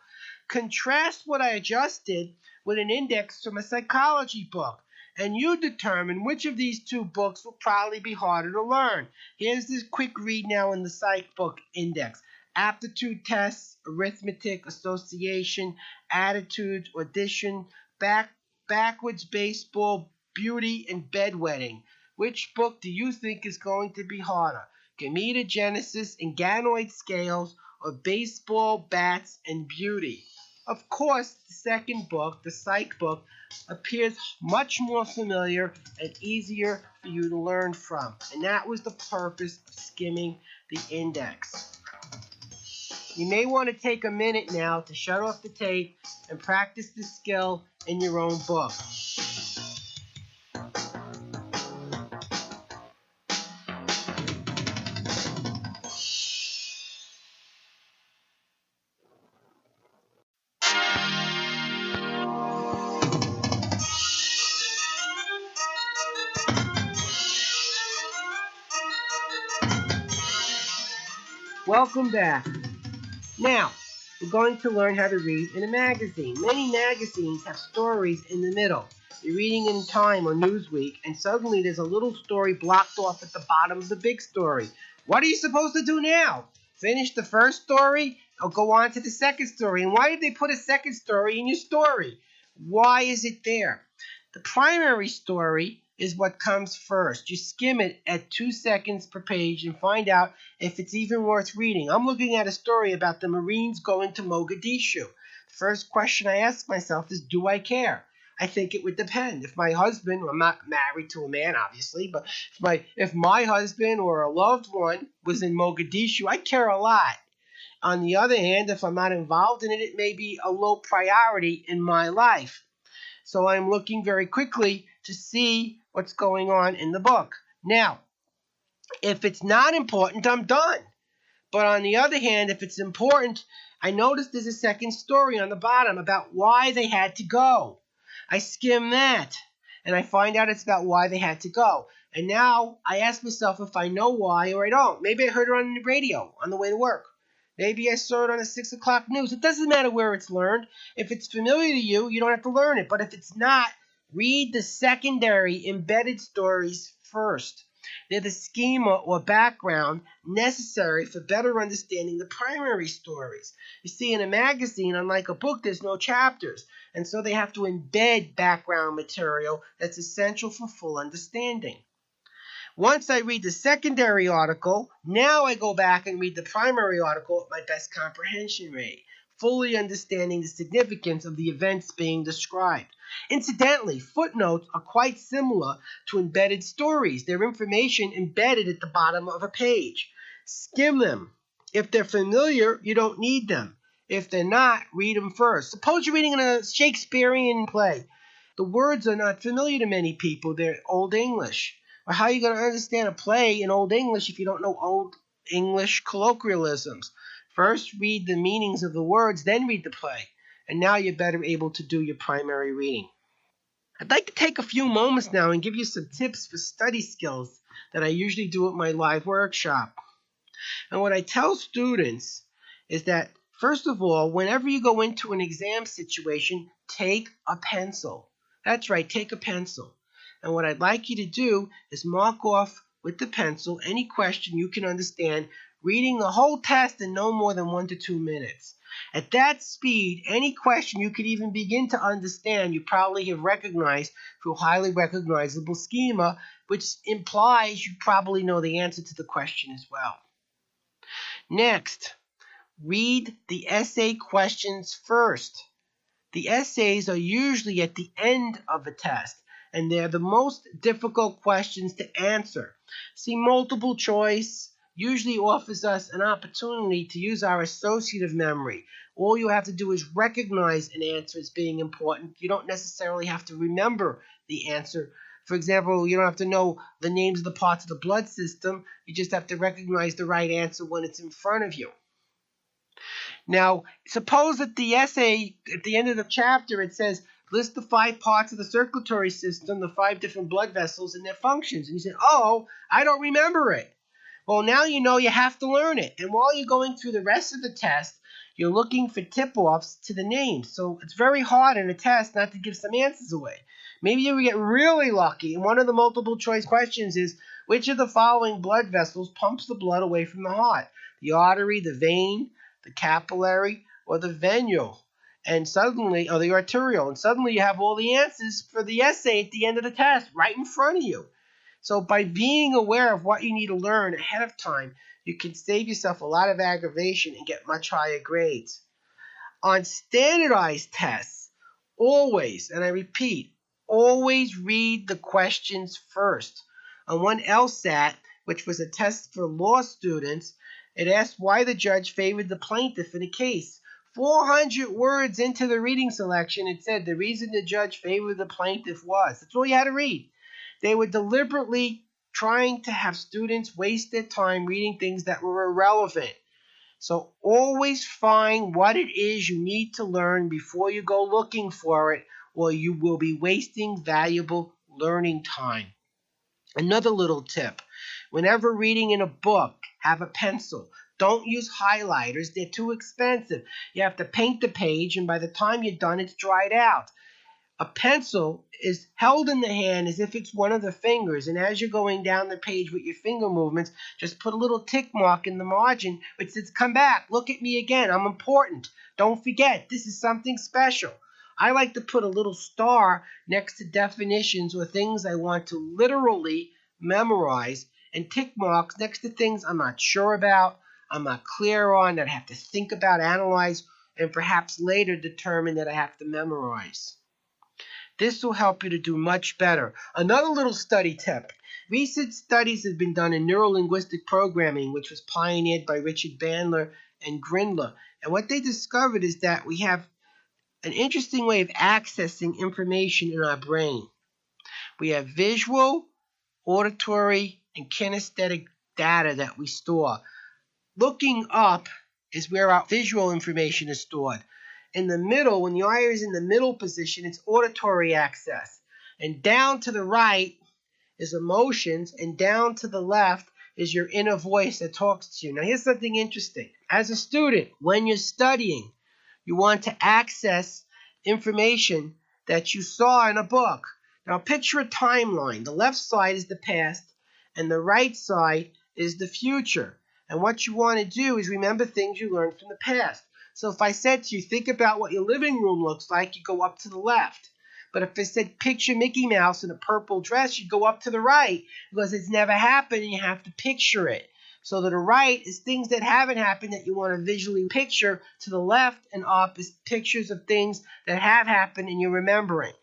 Contrast what I just did with an index from a psychology book, and you determine which of these two books will probably be harder to learn. Here's this quick read now in the psych book index. Aptitude tests, arithmetic, association, attitude, audition, backwards baseball, beauty, and bedwetting. Which book do you think is going to be harder? Gametogenesis and ganoid scales or baseball, bats, and beauty. Of course, the second book, the psych book, appears much more familiar and easier for you to learn from. And that was the purpose of skimming the index. You may want to take a minute now to shut off the tape and practice the skill in your own book. Welcome back. Now, we're going to learn how to read in a magazine. Many magazines have stories in the middle. You're reading in Time or Newsweek, and suddenly there's a little story blocked off at the bottom of the big story. What are you supposed to do now? Finish the first story or go on to the second story? And why did they put a second story in your story? Why is it there? The primary story is what comes first. You skim it at 2 seconds per page and find out if it's even worth reading. I'm looking at a story about the Marines going to Mogadishu. The first question I ask myself is, do I care? I think it would depend. If my husband, I'm not married to a man obviously, but if my husband or a loved one was in Mogadishu, I care a lot. On the other hand, if I'm not involved in it, it may be a low priority in my life. So I'm looking very quickly to see what's going on in the book. Now, if it's not important, I'm done. But on the other hand, if it's important, I notice there's a second story on the bottom about why they had to go. I skim that, and I find out it's about why they had to go. And now I ask myself if I know why or I don't. Maybe I heard it on the radio on the way to work. Maybe I saw it on the 6 o'clock news. It doesn't matter where it's learned. If it's familiar to you, you don't have to learn it. But if it's not, read the secondary embedded stories first. They're the schema or background necessary for better understanding the primary stories. You see, in a magazine, unlike a book, there's no chapters. And so they have to embed background material that's essential for full understanding. Once I read the secondary article, now I go back and read the primary article at my best comprehension rate, fully understanding the significance of the events being described. Incidentally, footnotes are quite similar to embedded stories. They're information embedded at the bottom of a page. Skim them. If they're familiar, you don't need them. If they're not, read them first. Suppose you're reading a Shakespearean play. The words are not familiar to many people. They're Old English. Or how are you going to understand a play in Old English if you don't know Old English colloquialisms? First, read the meanings of the words, then read the play. And now you're better able to do your primary reading. I'd like to take a few moments now and give you some tips for study skills that I usually do at my live workshop. And what I tell students is that, first of all, whenever you go into an exam situation, take a pencil. That's right, take a pencil. And what I'd like you to do is mark off with the pencil any question you can understand, reading the whole test in no more than 1 to 2 minutes. At that speed, any question you could even begin to understand, you probably have recognized through a highly recognizable schema, which implies you probably know the answer to the question as well. Next, read the essay questions first. The essays are usually at the end of a test, and they're the most difficult questions to answer. See, multiple choice usually offers us an opportunity to use our associative memory. All you have to do is recognize an answer as being important. You don't necessarily have to remember the answer. For example, you don't have to know the names of the parts of the blood system. You just have to recognize the right answer when it's in front of you. Now, suppose that the essay, at the end of the chapter, it says, list the 5 parts of the circulatory system, the 5 different blood vessels and their functions. And you say, oh, I don't remember it. Well, now you know you have to learn it. And while you're going through the rest of the test, you're looking for tip-offs to the names. So it's very hard in a test not to give some answers away. Maybe you get really lucky, and one of the multiple choice questions is, which of the following blood vessels pumps the blood away from the heart? The artery, the vein, the capillary, or the venule? And suddenly, or the arterial, and suddenly you have all the answers for the essay at the end of the test right in front of you. So by being aware of what you need to learn ahead of time, You can save yourself a lot of aggravation and get much higher grades. On standardized tests, always, and I repeat, always read the questions first. On one LSAT, which was a test for law students, it asked why the judge favored the plaintiff in a case. 400 words into the reading selection, it said the reason the judge favored the plaintiff was. That's all you had to read. They were deliberately trying to have students waste their time reading things that were irrelevant. So always find what it is you need to learn before you go looking for it, or you will be wasting valuable learning time. Another little tip, whenever reading in a book, have a pencil. Don't use highlighters, they're too expensive. You have to paint the page, and by the time you're done, it's dried out. A pencil is held in the hand as if it's one of the fingers, and as you're going down the page with your finger movements, just put a little tick mark in the margin which says, come back, look at me again, I'm important. Don't forget, this is something special. I like to put a little star next to definitions or things I want to literally memorize, and tick marks next to things I'm not sure about, I'm not clear on, that I have to think about, analyze, and perhaps later determine that I have to memorize. This will help you to do much better. Another little study tip. Recent studies have been done in neurolinguistic programming, which was pioneered by Richard Bandler and Grindler. And what they discovered is that we have an interesting way of accessing information in our brain. We have visual, auditory, and kinesthetic data that we store. Looking up is where our visual information is stored. In the middle, when the eye is in the middle position, it's auditory access. And down to the right is emotions, and down to the left is your inner voice that talks to you. Now, here's something interesting. As a student, when you're studying, you want to access information that you saw in a book. Now, picture a timeline. The left side is the past, and the right side is the future. And what you want to do is remember things you learned from the past. So if I said to you, think about what your living room looks like, you go up to the left. But if I said, picture Mickey Mouse in a purple dress, you go up to the right, because it's never happened and you have to picture it. So to the right is things that haven't happened that you want to visually picture. To the left and up is pictures of things that have happened and you're remembering.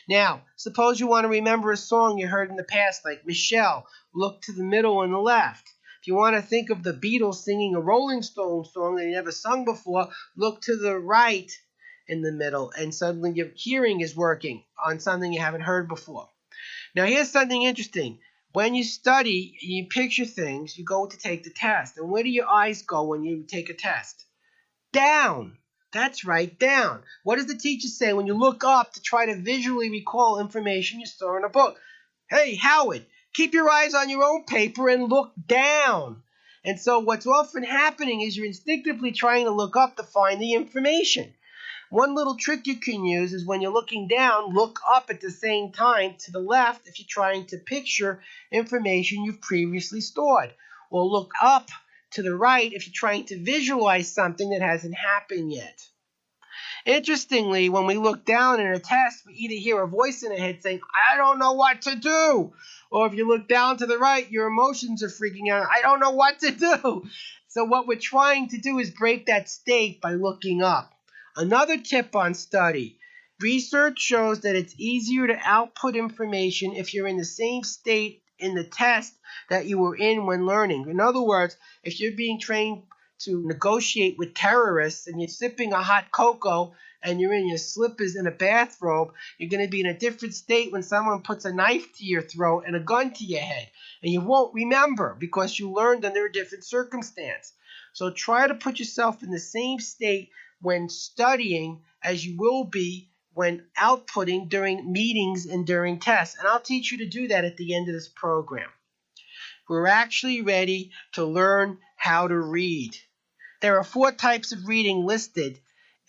Now, suppose you want to remember a song you heard in the past, like Michelle, look to the middle and the left. If you want to think of the Beatles singing a Rolling Stones song that you never sung before, look to the right in the middle, and suddenly your hearing is working on something you haven't heard before. Now, here's something interesting. When you study, you picture things, you go to take the test. And where do your eyes go when you take a test? Down. That's right, down. What does the teacher say when you look up to try to visually recall information you saw in a book? Hey, Howard, keep your eyes on your own paper and look down. And so what's often happening is you're instinctively trying to look up to find the information. One little trick you can use is when you're looking down, look up at the same time to the left if you're trying to picture information you've previously stored. Or look up to the right if you're trying to visualize something that hasn't happened yet. Interestingly, when we look down in a test, we either hear a voice in our head saying, I don't know what to do. Or if you look down to the right, your emotions are freaking out. I don't know what to do. So what we're trying to do is break that state by looking up. Another tip on study. Research shows that it's easier to output information if you're in the same state in the test that you were in when learning. In other words, if you're being trained to negotiate with terrorists and you're sipping a hot cocoa and you're in your slippers in a bathrobe, you're going to be in a different state when someone puts a knife to your throat and a gun to your head. And you won't remember because you learned under a different circumstance. So try to put yourself in the same state when studying as you will be when outputting during meetings and during tests. And I'll teach you to do that at the end of this program. We're actually ready to learn how to read. There are 4 types of reading listed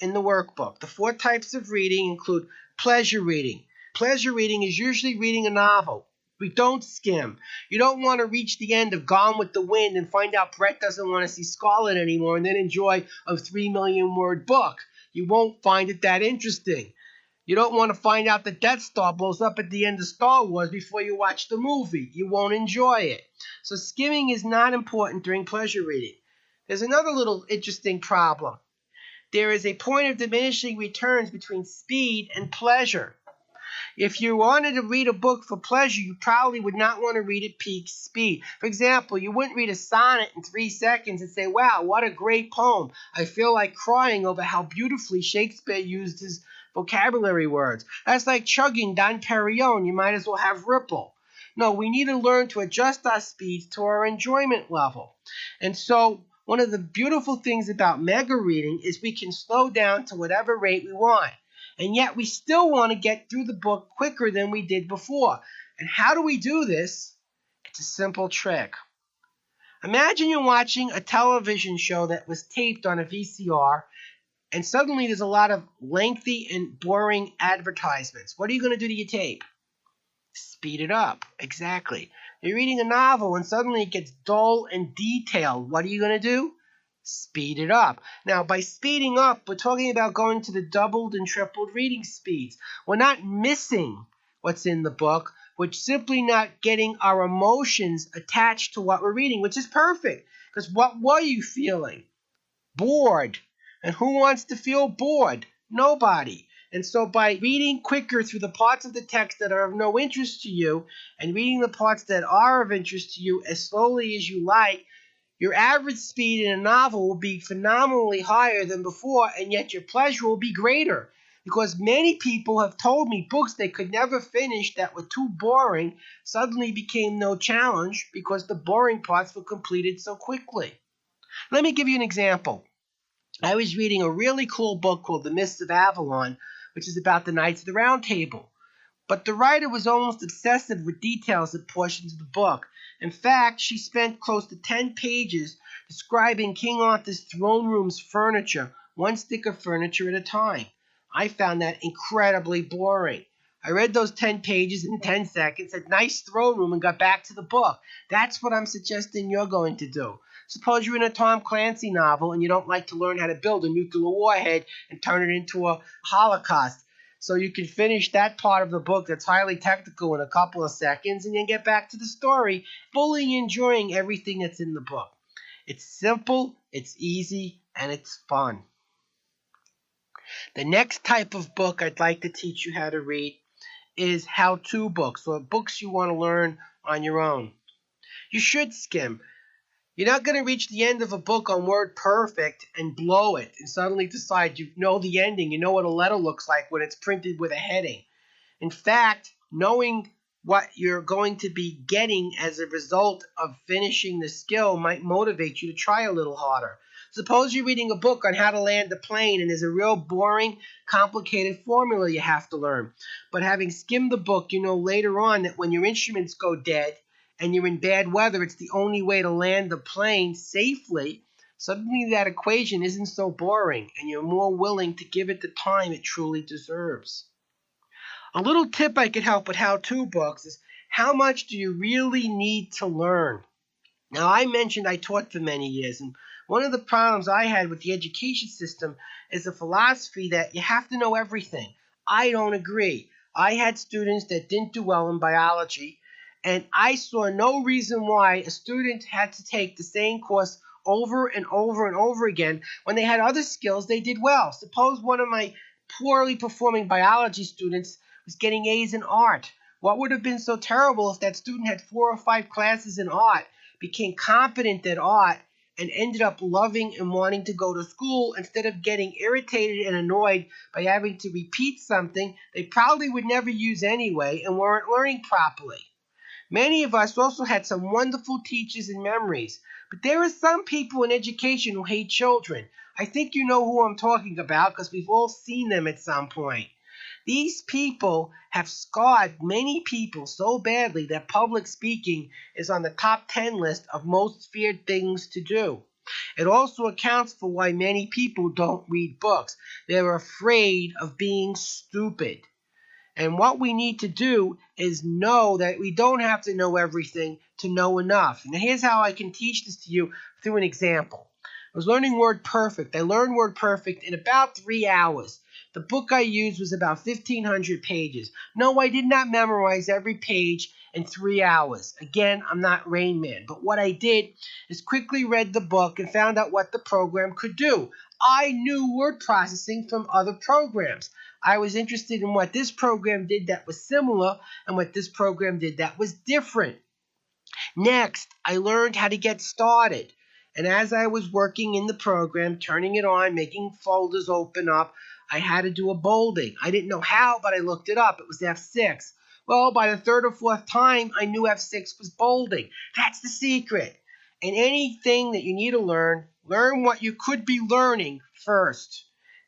in the workbook. The 4 types of reading include pleasure reading. Pleasure reading is usually reading a novel. We don't skim. You don't want to reach the end of Gone with the Wind and find out Brett doesn't want to see Scarlet anymore and then enjoy a 3 million word book. You won't find it that interesting. You don't want to find out the Death Star blows up at the end of Star Wars before you watch the movie. You won't enjoy it. So skimming is not important during pleasure reading. There's another little interesting problem. There is a point of diminishing returns between speed and pleasure. If you wanted to read a book for pleasure, you probably would not want to read at peak speed. For example, you wouldn't read a sonnet in 3 seconds and say, wow, what a great poem. I feel like crying over how beautifully Shakespeare used his vocabulary words. That's like chugging Don Perignon. You might as well have Ripple. No, we need to learn to adjust our speeds to our enjoyment level. And so one of the beautiful things about mega reading is we can slow down to whatever rate we want. And yet we still want to get through the book quicker than we did before. And how do we do this? It's a simple trick. Imagine you're watching a television show that was taped on a VCR, and suddenly there's a lot of lengthy and boring advertisements. What are you going to do to your tape? Speed it up. Exactly. You're reading a novel, and suddenly it gets dull and detailed. What are you going to do? Speed it up. Now, by speeding up, we're talking about going to the doubled and tripled reading speeds. We're not missing what's in the book. We're simply not getting our emotions attached to what we're reading, which is perfect. Because what were you feeling? Bored. And who wants to feel bored? Nobody. And so by reading quicker through the parts of the text that are of no interest to you and reading the parts that are of interest to you as slowly as you like, your average speed in a novel will be phenomenally higher than before, and yet your pleasure will be greater. Because many people have told me books they could never finish that were too boring suddenly became no challenge because the boring parts were completed so quickly. Let me give you an example. I was reading a really cool book called The Mists of Avalon, which is about the Knights of the Round Table. But the writer was almost obsessive with details at portions of the book. In fact, she spent close to 10 pages describing King Arthur's throne room's furniture, one stick of furniture at a time. I found that incredibly boring. I read those 10 pages in 10 seconds, said nice throne room, and got back to the book. That's what I'm suggesting you're going to do. Suppose you're in a Tom Clancy novel and you don't like to learn how to build a nuclear warhead and turn it into a Holocaust. So you can finish that part of the book that's highly technical in a couple of seconds and then get back to the story, fully enjoying everything that's in the book. It's simple, it's easy, and it's fun. The next type of book I'd like to teach you how to read is how-to books, or books you want to learn on your own. You should skim. You're not going to reach the end of a book on Word Perfect and blow it and suddenly decide you know the ending, you know what a letter looks like when it's printed with a heading. In fact, knowing what you're going to be getting as a result of finishing the skill might motivate you to try a little harder. Suppose you're reading a book on how to land a plane and there's a real boring, complicated formula you have to learn. But having skimmed the book, you know later on that when your instruments go dead, and you're in bad weather, it's the only way to land the plane safely, suddenly that equation isn't so boring, and you're more willing to give it the time it truly deserves. A little tip I could help with how-to books is how much do you really need to learn? Now, I mentioned I taught for many years, and one of the problems I had with the education system is the philosophy that you have to know everything. I don't agree. I had students that didn't do well in biology, and I saw no reason why a student had to take the same course over and over and over again when they had other skills they did well. Suppose one of my poorly performing biology students was getting A's in art. What would have been so terrible if that student had 4 or 5 classes in art, became competent at art, and ended up loving and wanting to go to school instead of getting irritated and annoyed by having to repeat something they probably would never use anyway and weren't learning properly. Many of us also had some wonderful teachers and memories, but there are some people in education who hate children. I think you know who I'm talking about because we've all seen them at some point. These people have scarred many people so badly that public speaking is on the top 10 list of most feared things to do. It also accounts for why many people don't read books. They're afraid of being stupid. And what we need to do is know that we don't have to know everything to know enough. And here's how I can teach this to you through an example. I was learning Word Perfect. I learned Word Perfect in about 3 hours. The book I used was about 1,500 pages. No, I did not memorize every page in 3 hours. Again, I'm not Rain Man, but what I did is quickly read the book and found out what the program could do. I knew word processing from other programs. I was interested in what this program did that was similar and what this program did that was different. Next, I learned how to get started. And as I was working in the program, turning it on, making folders open up, I had to do a bolding. I didn't know how, but I looked it up. It was F6. Well, by the third or fourth time, I knew F6 was bolding. That's the secret. And anything that you need to learn what you could be learning first.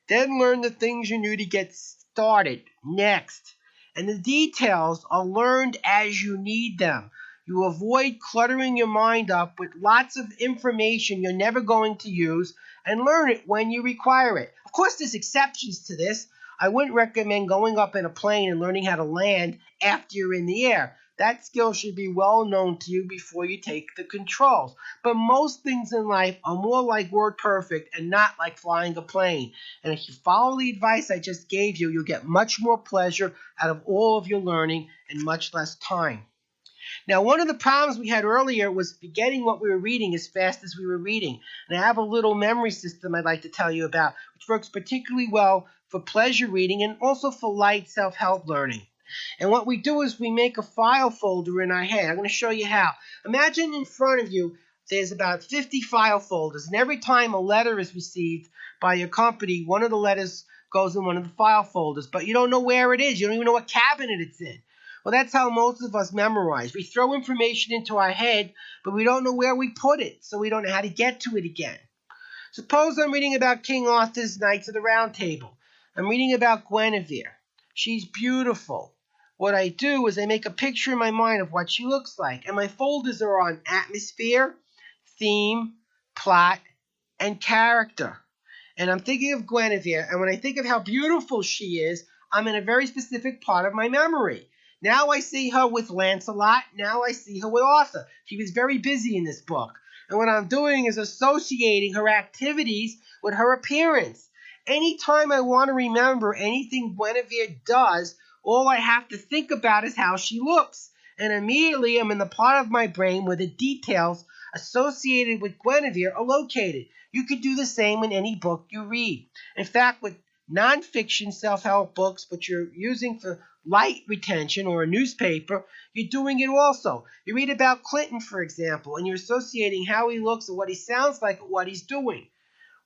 Then learn the things you knew to get started next. And the details are learned as you need them. You avoid cluttering your mind up with lots of information you're never going to use and learn it when you require it. Of course, there's exceptions to this. I wouldn't recommend going up in a plane and learning how to land after you're in the air. That skill should be well known to you before you take the controls. But most things in life are more like word perfect and not like flying a plane. And if you follow the advice I just gave you, you'll get much more pleasure out of all of your learning in much less time. Now, one of the problems we had earlier was forgetting what we were reading as fast as we were reading. And I have a little memory system I'd like to tell you about, which works particularly well for pleasure reading and also for light self-help learning. And what we do is we make a file folder in our head. I'm going to show you how. Imagine in front of you there's about 50 file folders, and every time a letter is received by your company, one of the letters goes in one of the file folders, but you don't know where it is. You don't even know what cabinet it's in. Well, that's how most of us memorize. We throw information into our head, but we don't know where we put it, so we don't know how to get to it again. Suppose I'm reading about King Arthur's Knights of the Round Table. I'm reading about Guinevere. She's beautiful. What I do is I make a picture in my mind of what she looks like, and my folders are on atmosphere, theme, plot, and character. And I'm thinking of Guinevere, and when I think of how beautiful she is, I'm in a very specific part of my memory. Now I see her with Lancelot. Now I see her with Arthur. She was very busy in this book. And what I'm doing is associating her activities with her appearance. Anytime I want to remember anything Guinevere does, all I have to think about is how she looks. And immediately I'm in the part of my brain where the details associated with Guinevere are located. You could do the same in any book you read. In fact, with nonfiction self-help books, which you're using for light retention or a newspaper, you're doing it also. You read about Clinton, for example, and you're associating how he looks and what he sounds like with what he's doing.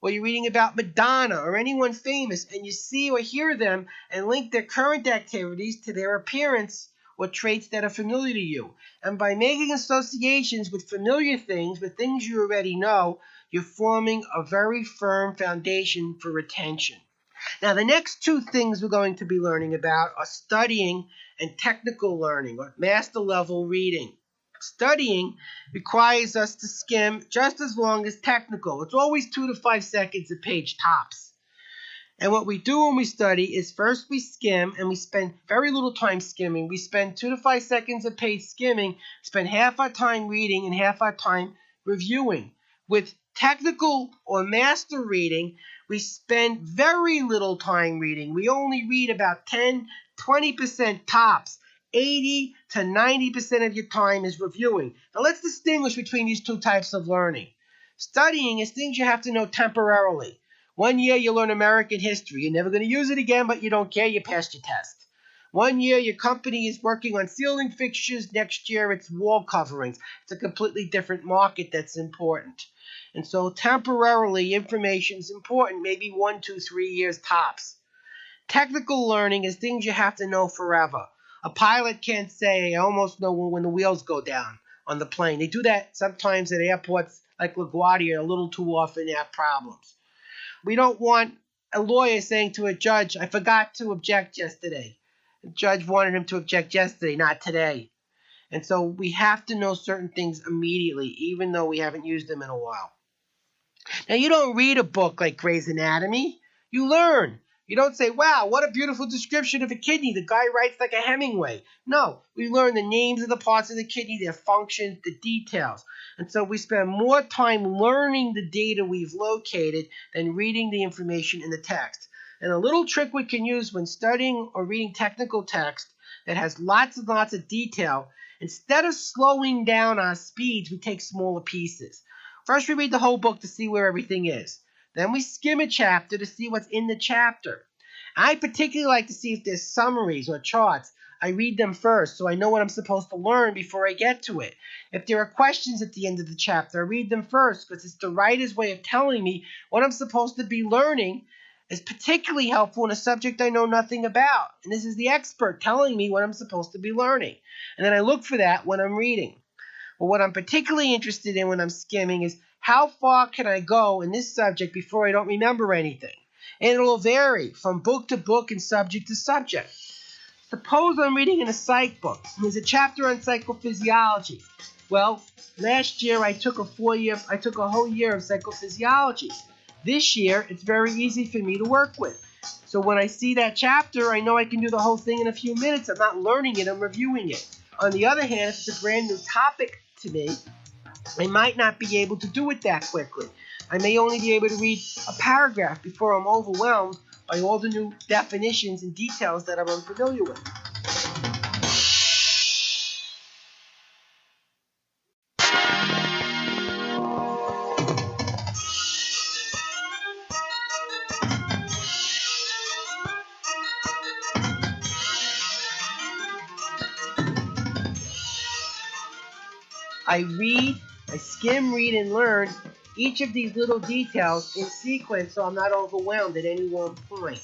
Or you're reading about Madonna or anyone famous, and you see or hear them and link their current activities to their appearance or traits that are familiar to you. And by making associations with familiar things, with things you already know, you're forming a very firm foundation for retention. Now, the next two things we're going to be learning about are studying and technical learning, or master level reading. Studying requires us to skim just as long as technical. It's always 2 to 5 seconds a page tops. And what we do when we study is first we skim, and we spend very little time skimming. We spend 2 to 5 seconds a page skimming, spend half our time reading and half our time reviewing. With technical or master reading, we spend very little time reading. We only read about 10-20% tops. 80 to 90% of your time is reviewing. Now let's distinguish between these two types of learning. Studying is things you have to know temporarily. 1 year you learn American history. You're never going to use it again, but you don't care. You passed your test. 1 year your company is working on ceiling fixtures. Next year it's wall coverings. It's a completely different market that's important. And so temporarily information is important, maybe 1, 2, 3 years tops. Technical learning is things you have to know forever. A pilot can't say, I almost know when the wheels go down on the plane. They do that sometimes at airports like LaGuardia a little too often. They have problems. We don't want a lawyer saying to a judge, I forgot to object yesterday. The judge wanted him to object yesterday, not today. And so we have to know certain things immediately, even though we haven't used them in a while. Now, you don't read a book like Gray's Anatomy. You learn. You don't say, wow, what a beautiful description of a kidney. The guy writes like a Hemingway. No, we learn the names of the parts of the kidney, their functions, the details. And so we spend more time learning the data we've located than reading the information in the text. And a little trick we can use when studying or reading technical text that has lots and lots of detail, instead of slowing down our speeds, we take smaller pieces. First, we read the whole book to see where everything is. Then we skim a chapter to see what's in the chapter. I particularly like to see if there's summaries or charts. I read them first so I know what I'm supposed to learn before I get to it. If there are questions at the end of the chapter, I read them first because it's the writer's way of telling me what I'm supposed to be learning. Is particularly helpful in a subject I know nothing about. And this is the expert telling me what I'm supposed to be learning. And then I look for that when I'm reading. Well, what I'm particularly interested in when I'm skimming is how far can I go in this subject before I don't remember anything? And it'll vary from book to book and subject to subject. Suppose I'm reading in a psych book, and there's a chapter on psychophysiology. Well, last year I took a whole year of psychophysiology. This year, it's very easy for me to work with. So when I see that chapter, I know I can do the whole thing in a few minutes. I'm not learning it, I'm reviewing it. On the other hand, if it's a brand new topic to me, I might not be able to do it that quickly. I may only be able to read a paragraph before I'm overwhelmed by all the new definitions and details that I'm unfamiliar with. I read, I skim, read, and learn each of these little details in sequence so I'm not overwhelmed at any one point.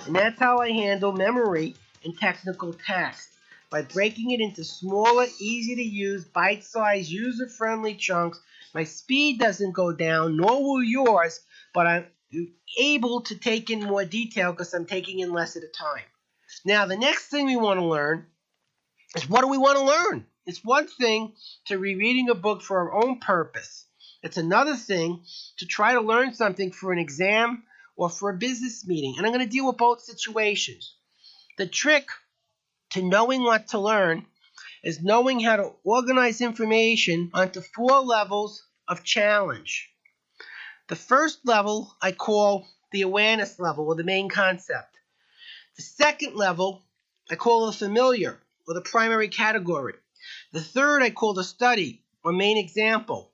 And that's how I handle memory in technical text, by breaking it into smaller, easy-to-use, bite-sized, user-friendly chunks. My speed doesn't go down, nor will yours, but I'm able to take in more detail because I'm taking in less at a time. Now, the next thing we want to learn is what do we want to learn? It's one thing to be reading a book for our own purpose. It's another thing to try to learn something for an exam or for a business meeting. And I'm going to deal with both situations. The trick to knowing what to learn is knowing how to organize information onto 4 levels of challenge. The first level I call the awareness level, or the main concept. The second level I call the familiar, or the primary category. The third I call the study, or main example.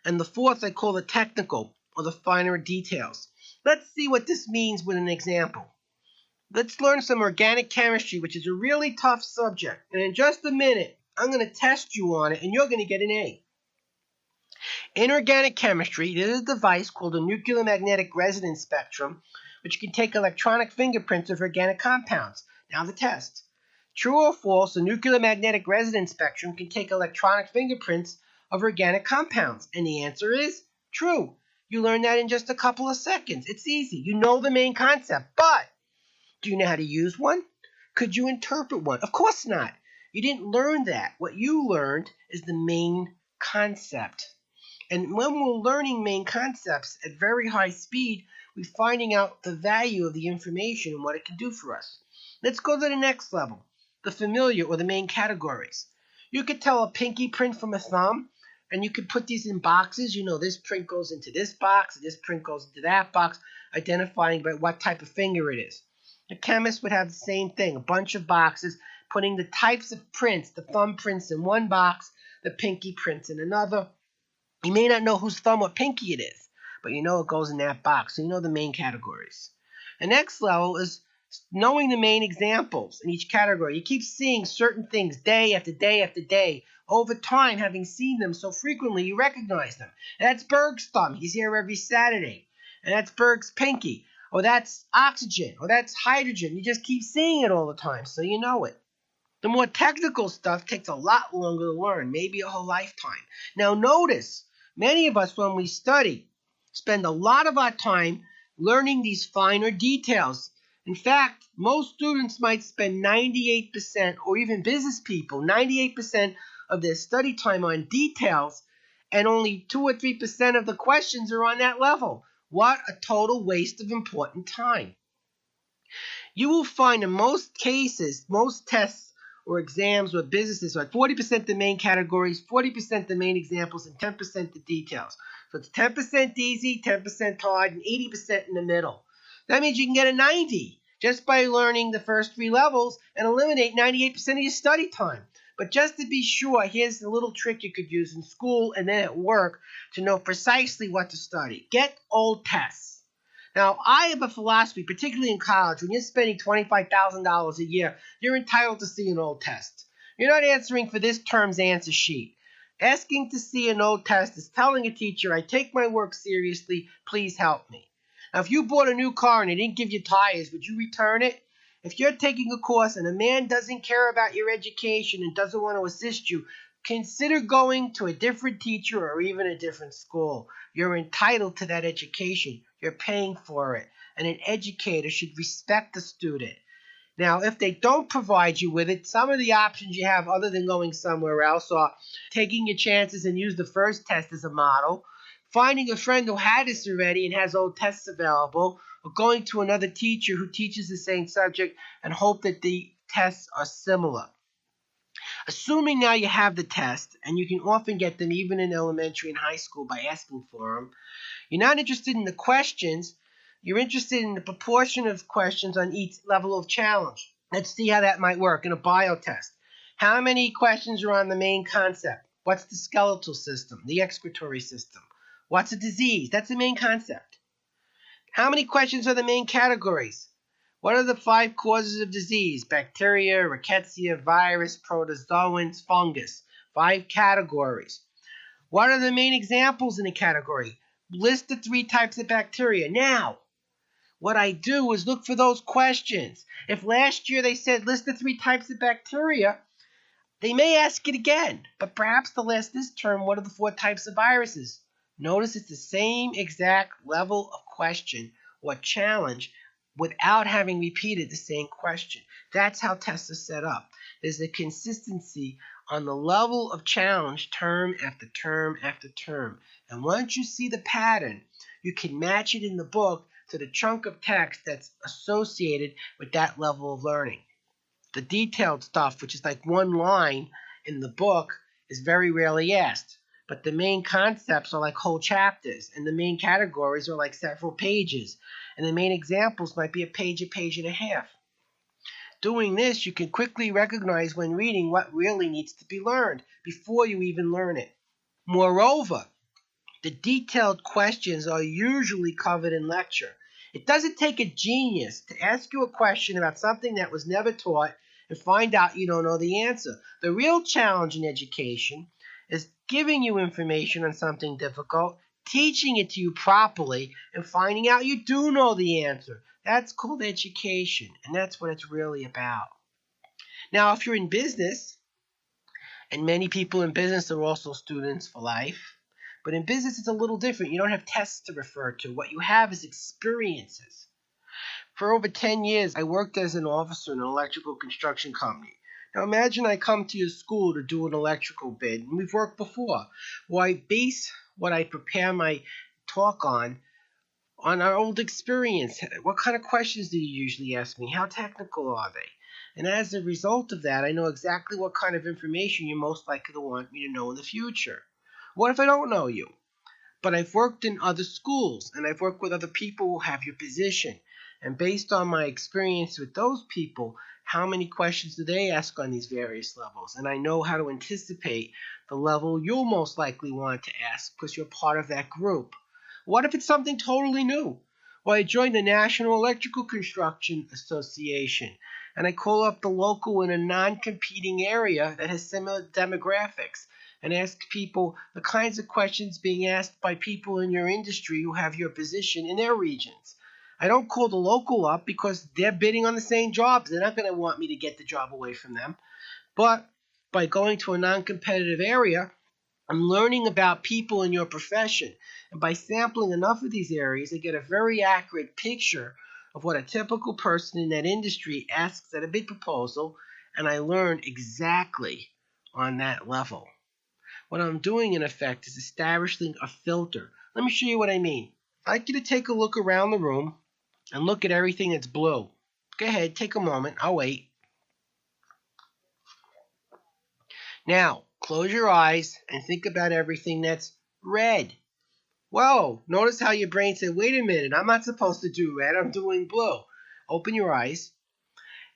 And the fourth I call the technical, or the finer details. Let's see what this means with an example. Let's learn some organic chemistry, which is a really tough subject. And in just a minute, I'm going to test you on it, and you're going to get an A. In organic chemistry, there's a device called a nuclear magnetic resonance spectrum, which can take electronic fingerprints of organic compounds. Now the test. True or false, a nuclear magnetic resonance spectrum can take electronic fingerprints of organic compounds. And the answer is true. You learn that in just a couple of seconds. It's easy. You know the main concept. But do you know how to use one? Could you interpret one? Of course not. You didn't learn that. What you learned is the main concept. And when we're learning main concepts at very high speed, we're finding out the value of the information and what it can do for us. Let's go to the next level. The familiar, or the main categories. You could tell a pinky print from a thumb, and you could put these in boxes. You know, this print goes into this box, and this print goes into that box, identifying by what type of finger it is. A chemist would have the same thing, a bunch of boxes, putting the types of prints, the thumb prints in one box, the pinky prints in another. You may not know whose thumb or pinky it is, but you know it goes in that box, so you know the main categories. The next level is knowing the main examples in each category. You keep seeing certain things day after day after day. Over time, having seen them so frequently, you recognize them. And that's Berg's thumb. He's here every Saturday. And that's Berg's pinky. Or that's oxygen. Or that's hydrogen. You just keep seeing it all the time, so you know it. The more technical stuff takes a lot longer to learn, maybe a whole lifetime. Now notice, many of us, when we study, spend a lot of our time learning these finer details. In fact, most students might spend 98%, or even business people, 98% of their study time on details, and only 2 or 3% of the questions are on that level. What a total waste of important time. You will find in most cases, most tests or exams or businesses are 40% the main categories, 40% the main examples, and 10% the details. So it's 10% easy, 10% hard, and 80% in the middle. That means you can get a 90 just by learning the first 3 levels and eliminate 98% of your study time. But just to be sure, here's a little trick you could use in school and then at work to know precisely what to study. Get old tests. Now, I have a philosophy, particularly in college, when you're spending $25,000 a year, you're entitled to see an old test. You're not answering for this term's answer sheet. Asking to see an old test is telling a teacher, I take my work seriously, please help me. Now, if you bought a new car and they didn't give you tires, would you return it? If you're taking a course and a man doesn't care about your education and doesn't want to assist you, consider going to a different teacher or even a different school. You're entitled to that education. You're paying for it. And an educator should respect the student. Now, if they don't provide you with it, some of the options you have other than going somewhere else are taking your chances and use the first test as a model, finding a friend who had this already and has old tests available, or going to another teacher who teaches the same subject and hope that the tests are similar. Assuming now you have the test, and you can often get them even in elementary and high school by asking for them, you're not interested in the questions. You're interested in the proportion of questions on each level of challenge. Let's see how that might work in a bio test. How many questions are on the main concept? What's the skeletal system, the excretory system? What's a disease? That's the main concept. How many questions are the main categories? What are the 5 causes of disease? Bacteria, rickettsia, virus, protozoans, fungus. 5 categories. What are the main examples in a category? List the 3 types of bacteria. Now, what I do is look for those questions. If last year they said list the 3 types of bacteria, they may ask it again. But perhaps they'll ask this term, what are the 4 types of viruses? Notice it's the same exact level of question or challenge without having repeated the same question. That's how tests are set up. There's a consistency on the level of challenge term after term after term. And once you see the pattern, you can match it in the book to the chunk of text that's associated with that level of learning. The detailed stuff, which is like 1 line in the book, is very rarely asked. But the main concepts are like whole chapters, and the main categories are like several pages. And the main examples might be a page and a half. Doing this, you can quickly recognize when reading what really needs to be learned before you even learn it. Moreover, the detailed questions are usually covered in lecture. It doesn't take a genius to ask you a question about something that was never taught and find out you don't know the answer. The real challenge in education is giving you information on something difficult, teaching it to you properly, and finding out you do know the answer. That's called education, and that's what it's really about. Now, if you're in business, and many people in business are also students for life, but in business it's a little different. You don't have tests to refer to. What you have is experiences. For over 10 years, I worked as an officer in an electrical construction company. Now imagine I come to your school to do an electrical bid, and we've worked before. Well, I base what I prepare my talk on our old experience. What kind of questions do you usually ask me? How technical are they? And as a result of that, I know exactly what kind of information you're most likely to want me to know in the future. What if I don't know you? But I've worked in other schools, and I've worked with other people who have your position. And based on my experience with those people, how many questions do they ask on these various levels? And I know how to anticipate the level you'll most likely want to ask because you're part of that group. What if it's something totally new? Well, I joined the National Electrical Construction Association, and I call up the local in a non-competing area that has similar demographics and ask people the kinds of questions being asked by people in your industry who have your position in their regions. I don't call the local up because they're bidding on the same jobs. They're not going to want me to get the job away from them. But by going to a non-competitive area, I'm learning about people in your profession. And by sampling enough of these areas, I get a very accurate picture of what a typical person in that industry asks at a bid proposal, and I learn exactly on that level. What I'm doing, in effect, is establishing a filter. Let me show you what I mean. I'd like you to take a look around the room and look at everything that's blue. Go ahead, take a moment. I'll wait. Now, close your eyes and think about everything that's red. Whoa, notice how your brain said, wait a minute, I'm not supposed to do red, I'm doing blue. Open your eyes.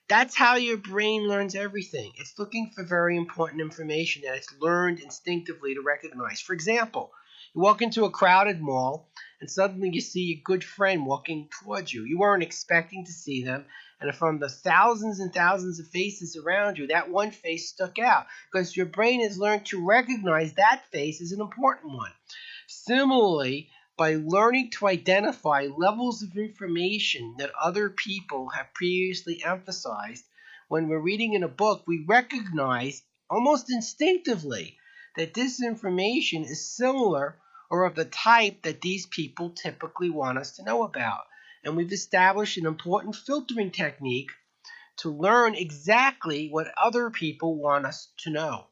That's how your brain learns everything. It's looking for very important information that it's learned instinctively to recognize. For example, you walk into a crowded mall and suddenly you see a good friend walking towards you. You weren't expecting to see them, and from the thousands and thousands of faces around you, that one face stuck out because your brain has learned to recognize that face as an important one. Similarly, by learning to identify levels of information that other people have previously emphasized, when we're reading in a book, we recognize almost instinctively that this information is similar or of the type that these people typically want us to know about. And we've established an important filtering technique to learn exactly what other people want us to know.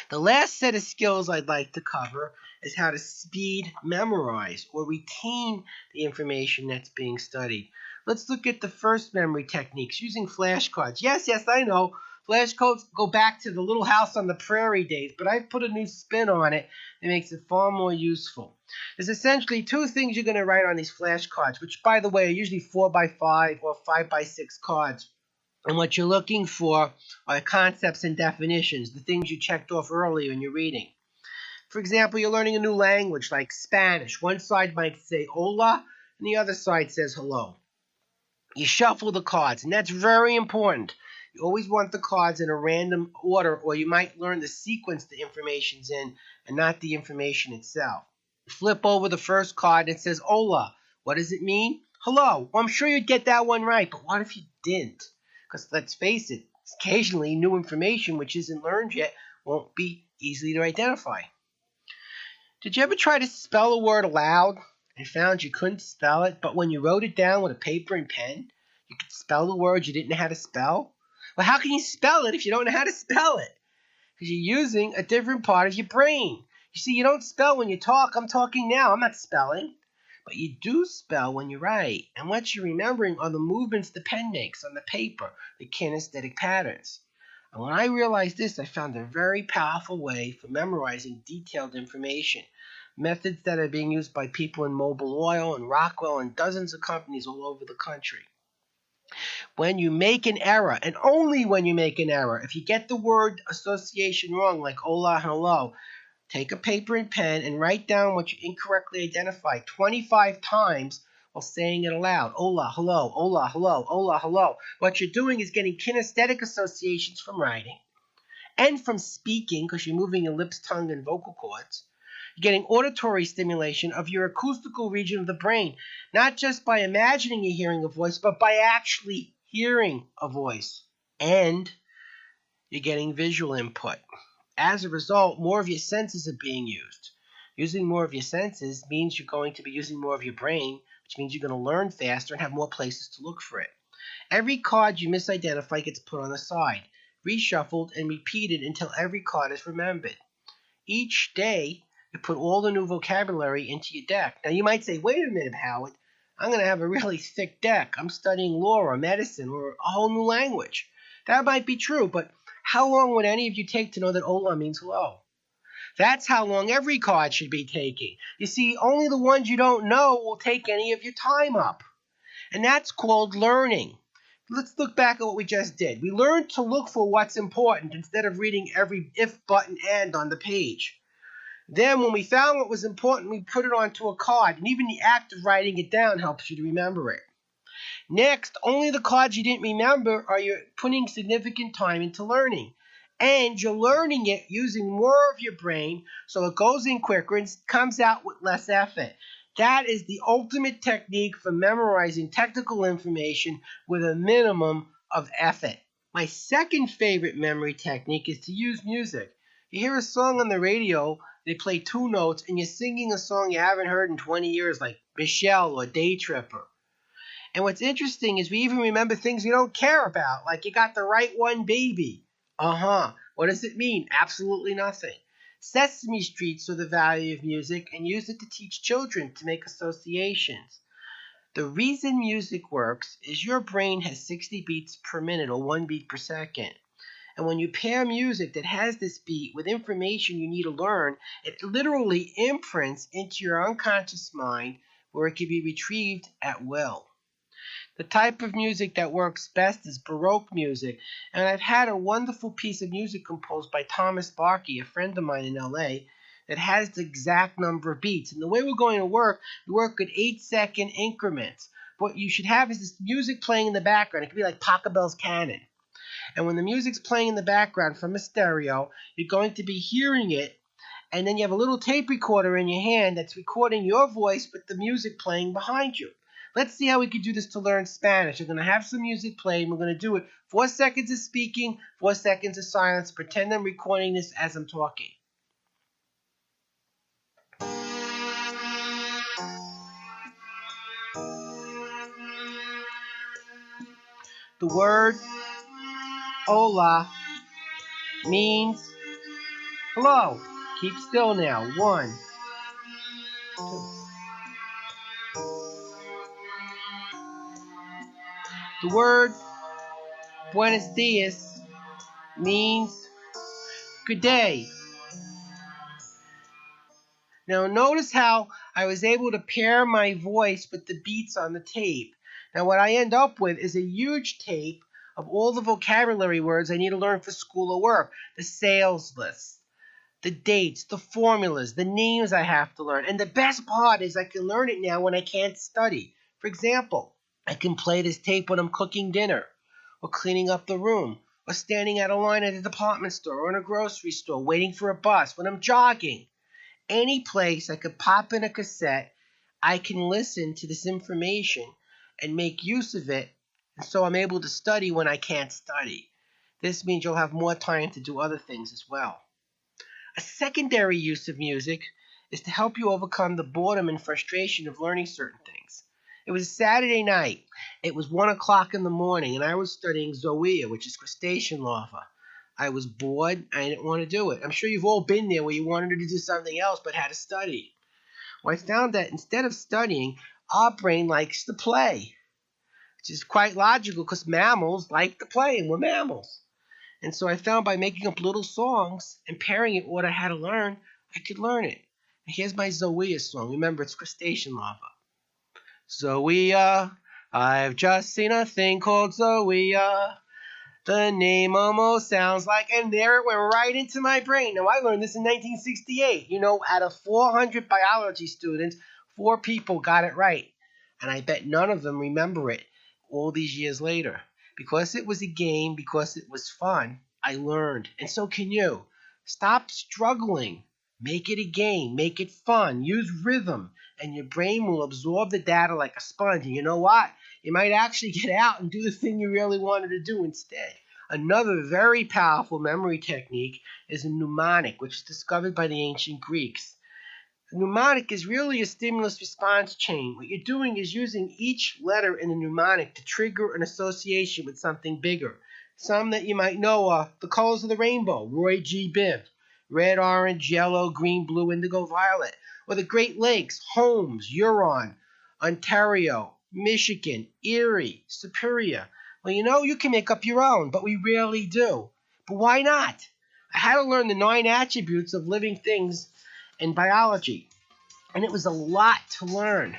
The last set of skills I'd like to cover is how to speed memorize or retain the information that's being studied. Let's look at the first memory techniques using flashcards. Yes, I know. Flashcards go back to the Little House on the Prairie days, but I've put a new spin on it that makes it far more useful. There's essentially two things you're going to write on these flashcards, which, by the way, are usually 4x5 or 5x6 cards. And what you're looking for are concepts and definitions, the things you checked off earlier in your reading. For example, you're learning a new language like Spanish. One side might say hola, and the other side says hello. You shuffle the cards, and that's very important. You always want the cards in a random order, or you might learn the sequence the information's in and not the information itself. Flip over the first card and it says hola. What does it mean? Hello. Well, I'm sure you'd get that one right, but what if you didn't? Because let's face it, occasionally new information which isn't learned yet won't be easy to identify. Did you ever try to spell a word aloud and found you couldn't spell it, but when you wrote it down with a paper and pen, you could spell the words you didn't know how to spell? Well, how can you spell it if you don't know how to spell it? Because you're using a different part of your brain. You see, you don't spell when you talk. I'm talking now. I'm not spelling. But you do spell when you write, and what you're remembering are the movements the pen makes on the paper, the kinesthetic patterns. And when I realized this, I found a very powerful way for memorizing detailed information, methods that are being used by people in Mobil Oil and Rockwell and dozens of companies all over the country. When you make an error, and only when you make an error, if you get the word association wrong, like hola and hello, take a paper and pen and write down what you incorrectly identified 25 times while saying it aloud. Hola, hello, hola, hello, hola, hello. What you're doing is getting kinesthetic associations from writing and from speaking because you're moving your lips, tongue, and vocal cords. You're getting auditory stimulation of your acoustical region of the brain, not just by imagining you're hearing a voice, but by actually hearing a voice. And you're getting visual input. As a result, more of your senses are being used. Using more of your senses means you're going to be using more of your brain, which means you're going to learn faster and have more places to look for it. Every card you misidentify gets put on the side, reshuffled, and repeated until every card is remembered. Each day, you put all the new vocabulary into your deck. Now, you might say, wait a minute, Howard. I'm going to have a really thick deck. I'm studying law or medicine or a whole new language. That might be true, but how long would any of you take to know that hola means hello? That's how long every card should be taking. You see, only the ones you don't know will take any of your time up. And that's called learning. Let's look back at what we just did. We learned to look for what's important instead of reading every if, but, and and on the page. Then when we found what was important, we put it onto a card, and even the act of writing it down helps you to remember it. Next, only the cards you didn't remember are you putting significant time into learning. And you're learning it using more of your brain so it goes in quicker and comes out with less effort. That is the ultimate technique for memorizing technical information with a minimum of effort. My second favorite memory technique is to use music. You hear a song on the radio, they play two notes, and you're singing a song you haven't heard in 20 years like Michelle or Day Tripper. And what's interesting is we even remember things we don't care about, like you got the right one, baby. What does it mean? Absolutely nothing. Sesame Street saw the value of music and used it to teach children to make associations. The reason music works is your brain has 60 beats per minute or 1 beat per second. And when you pair music that has this beat with information you need to learn, it literally imprints into your unconscious mind where it can be retrieved at will. The type of music that works best is Baroque music, and I've had a wonderful piece of music composed by Thomas Barkey, a friend of mine in LA, that has the exact number of beats. And the way we're going to work, we work at 8-second increments. What you should have is this music playing in the background. It could be like Pachelbel's Canon. And when the music's playing in the background from a stereo, you're going to be hearing it, and then you have a little tape recorder in your hand that's recording your voice with the music playing behind you. Let's see how we can do this to learn Spanish. We're going to have some music played, and we're going to do it 4 seconds of speaking, 4 seconds of silence. Pretend I'm recording this as I'm talking. The word hola means hello. Keep still now. 1, 2. The word buenos dias means good day. Now notice how I was able to pair my voice with the beats on the tape. Now what I end up with is a huge tape of all the vocabulary words I need to learn for school or work. The sales lists, the dates, the formulas, the names I have to learn. And the best part is I can learn it now when I can't study. For example, I can play this tape when I'm cooking dinner, or cleaning up the room, or standing at a line at a department store or in a grocery store waiting for a bus, when I'm jogging. Any place I could pop in a cassette, I can listen to this information and make use of it, and so I'm able to study when I can't study. This means you'll have more time to do other things as well. A secondary use of music is to help you overcome the boredom and frustration of learning certain things. It was a Saturday night. It was 1 o'clock in the morning, and I was studying zoea, which is crustacean larvae. I was bored. I didn't want to do it. I'm sure you've all been there where you wanted to do something else but had to study. Well, I found that instead of studying, our brain likes to play, which is quite logical because mammals like to play, and we're mammals. And so I found by making up little songs and pairing it with what I had to learn, I could learn it. And here's my zoea song. Remember, it's crustacean larva. Zoea, I've just seen a thing called zoea. The name almost sounds like, and there it went right into my brain. Now, I learned this in 1968. You know, out of 400 biology students, 4 people got it right. And I bet none of them remember it all these years later. Because it was a game, because it was fun, I learned. And so can you. Stop struggling. Make it a game. Make it fun. Use rhythm. And your brain will absorb the data like a sponge. And you know what? You might actually get out and do the thing you really wanted to do instead. Another very powerful memory technique is a mnemonic, which was discovered by the ancient Greeks. A mnemonic is really a stimulus response chain. What you're doing is using each letter in the mnemonic to trigger an association with something bigger. Some that you might know are the colors of the rainbow, Roy G. Biv, red, orange, yellow, green, blue, indigo, violet. Or the Great Lakes, Holmes, Huron, Ontario, Michigan, Erie, Superior. Well, you know, you can make up your own, but we rarely do. But why not? I had to learn the 9 attributes of living things in biology, and it was a lot to learn.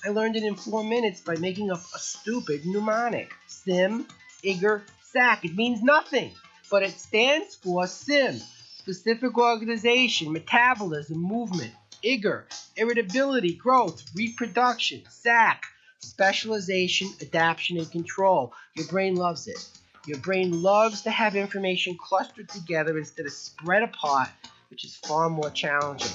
I learned it in 4 minutes by making up a stupid mnemonic. SIM, IGER, SAC. It means nothing, but it stands for SIM, specific organization, metabolism, movement. IGER, irritability, growth, reproduction. SAC, specialization, adaptation, and control. Your brain loves it. Your brain loves to have information clustered together instead of spread apart, which is far more challenging.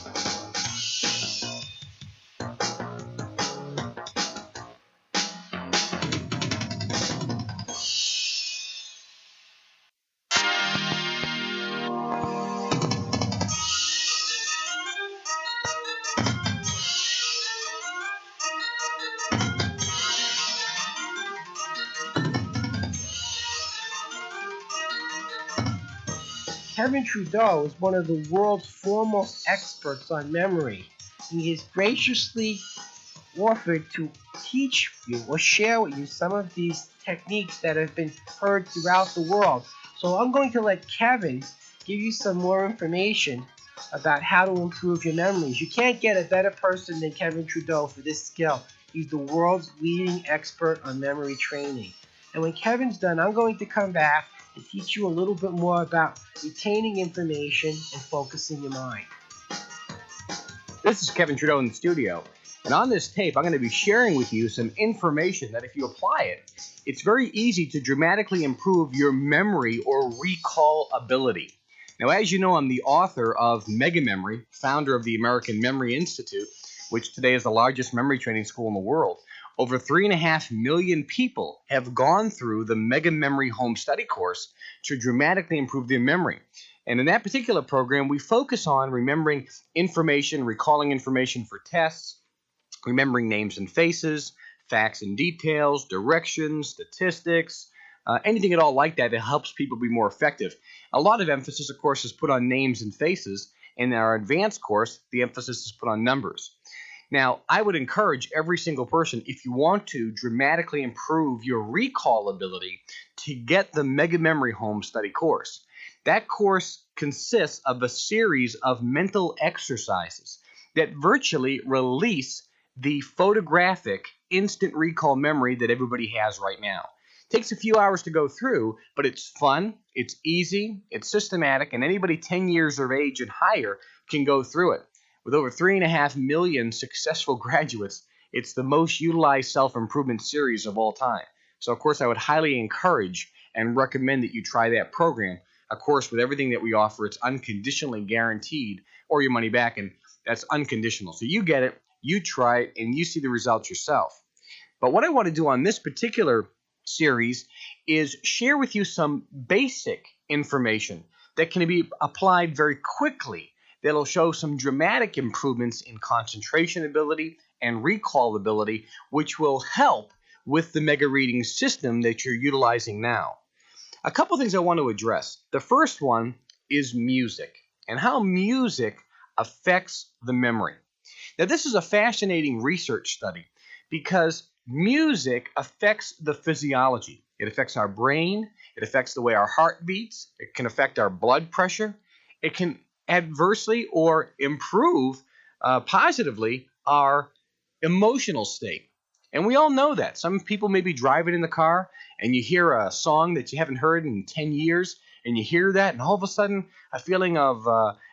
Kevin Trudeau is one of the world's foremost experts on memory, and he has graciously offered to teach you or share with you some of these techniques that have been heard throughout the world. So I'm going to let Kevin give you some more information about how to improve your memories. You can't get a better person than Kevin Trudeau for this skill. He's the world's leading expert on memory training. And when Kevin's done, I'm going to come back and teach you a little bit more about retaining information and focusing your mind. This is Kevin Trudeau in the studio, and on this tape I'm going to be sharing with you some information that if you apply it, it's very easy to dramatically improve your memory or recall ability. Now, as you know, I'm the author of Mega Memory, founder of the American Memory Institute, which today is the largest memory training school in the world. Over 3.5 million people have gone through the Mega Memory Home Study course to dramatically improve their memory. And in that particular program, we focus on remembering information, recalling information for tests, remembering names and faces, facts and details, directions, statistics, anything at all like that that helps people be more effective. A lot of emphasis, of course, is put on names and faces. In our advanced course, the emphasis is put on numbers. Now, I would encourage every single person, if you want to dramatically improve your recall ability, to get the Mega Memory Home Study course. That course consists of a series of mental exercises that virtually release the photographic instant recall memory that everybody has right now. It takes a few hours to go through, but it's fun, it's easy, it's systematic, and anybody 10 years of age and higher can go through it. With over 3.5 million successful graduates, it's the most utilized self-improvement series of all time. So, of course, I would highly encourage and recommend that you try that program. Of course, with everything that we offer, it's unconditionally guaranteed, or your money back, and that's unconditional. So you get it, you try it, and you see the results yourself. But what I want to do on this particular series is share with you some basic information that can be applied very quickly that'll show some dramatic improvements in concentration ability and recall ability, which will help with the mega reading system that you're utilizing now. A couple things I want to address. The first one is music and how music affects the memory. Now, this is a fascinating research study because music affects the physiology. It affects our brain. It affects the way our heart beats. It can affect our blood pressure. It can adversely or improve positively our emotional state. And we all know that. Some people may be driving in the car and you hear a song that you haven't heard in 10 years and you hear that and all of a sudden a feeling of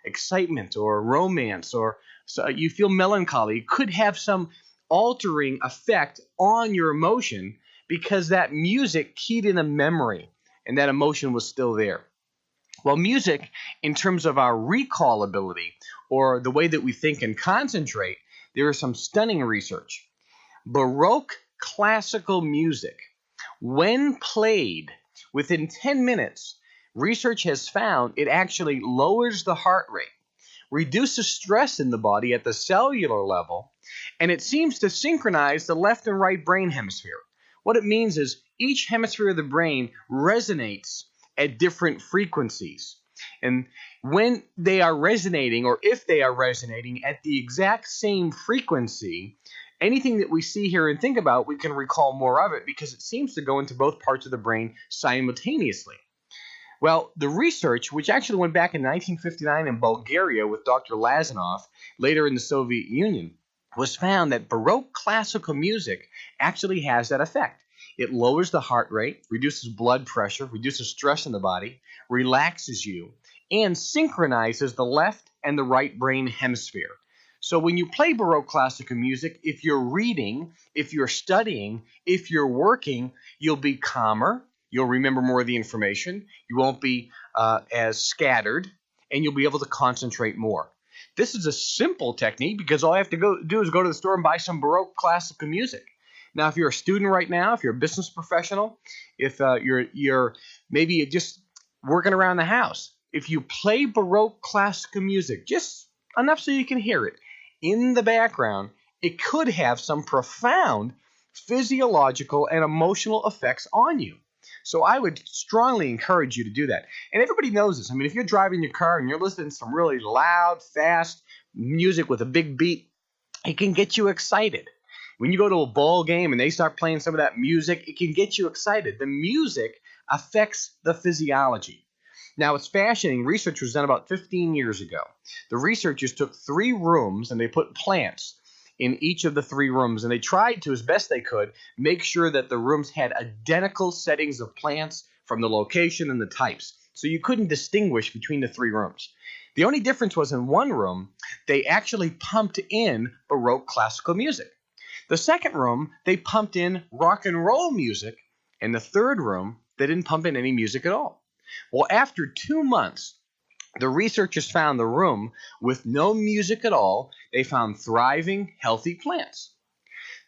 excitement or romance or so you feel melancholy. It could have some altering effect on your emotion because that music keyed in a memory and that emotion was still there. Well, music, in terms of our recall ability or the way that we think and concentrate, there is some stunning research. Baroque classical music, when played within 10 minutes, research has found it actually lowers the heart rate, reduces stress in the body at the cellular level, and it seems to synchronize the left and right brain hemisphere. What it means is each hemisphere of the brain resonates at different frequencies. And when they are resonating, or if they are resonating at the exact same frequency, anything that we see here and think about, we can recall more of it because it seems to go into both parts of the brain simultaneously. Well, the research, which actually went back in 1959 in Bulgaria with Dr. Lazanov, later in the Soviet Union, was found that Baroque classical music actually has that effect. It lowers the heart rate, reduces blood pressure, reduces stress in the body, relaxes you, and synchronizes the left and the right brain hemisphere. So when you play Baroque classical music, if you're reading, if you're studying, if you're working, you'll be calmer, you'll remember more of the information, you won't be as scattered, and you'll be able to concentrate more. This is a simple technique because all I have to do is go to the store and buy some Baroque classical music. Now, if you're a student right now, if you're a business professional, if you're maybe just working around the house, if you play Baroque classical music, just enough so you can hear it in the background, it could have some profound physiological and emotional effects on you. So I would strongly encourage you to do that. And everybody knows this. I mean, if you're driving your car and you're listening to some really loud, fast music with a big beat, it can get you excited. When you go to a ball game and they start playing some of that music, it can get you excited. The music affects the physiology. Now, it's fascinating. Research was done about 15 years ago. The researchers took 3 rooms and they put plants in each of the 3 rooms, and they tried to, as best they could, make sure that the rooms had identical settings of plants from the location and the types. So you couldn't distinguish between the 3 rooms. The only difference was in one room, they actually pumped in Baroque classical music. The second room, they pumped in rock and roll music. And the third room, they didn't pump in any music at all. Well, after 2 months, the researchers found the room with no music at all. They found thriving, healthy plants.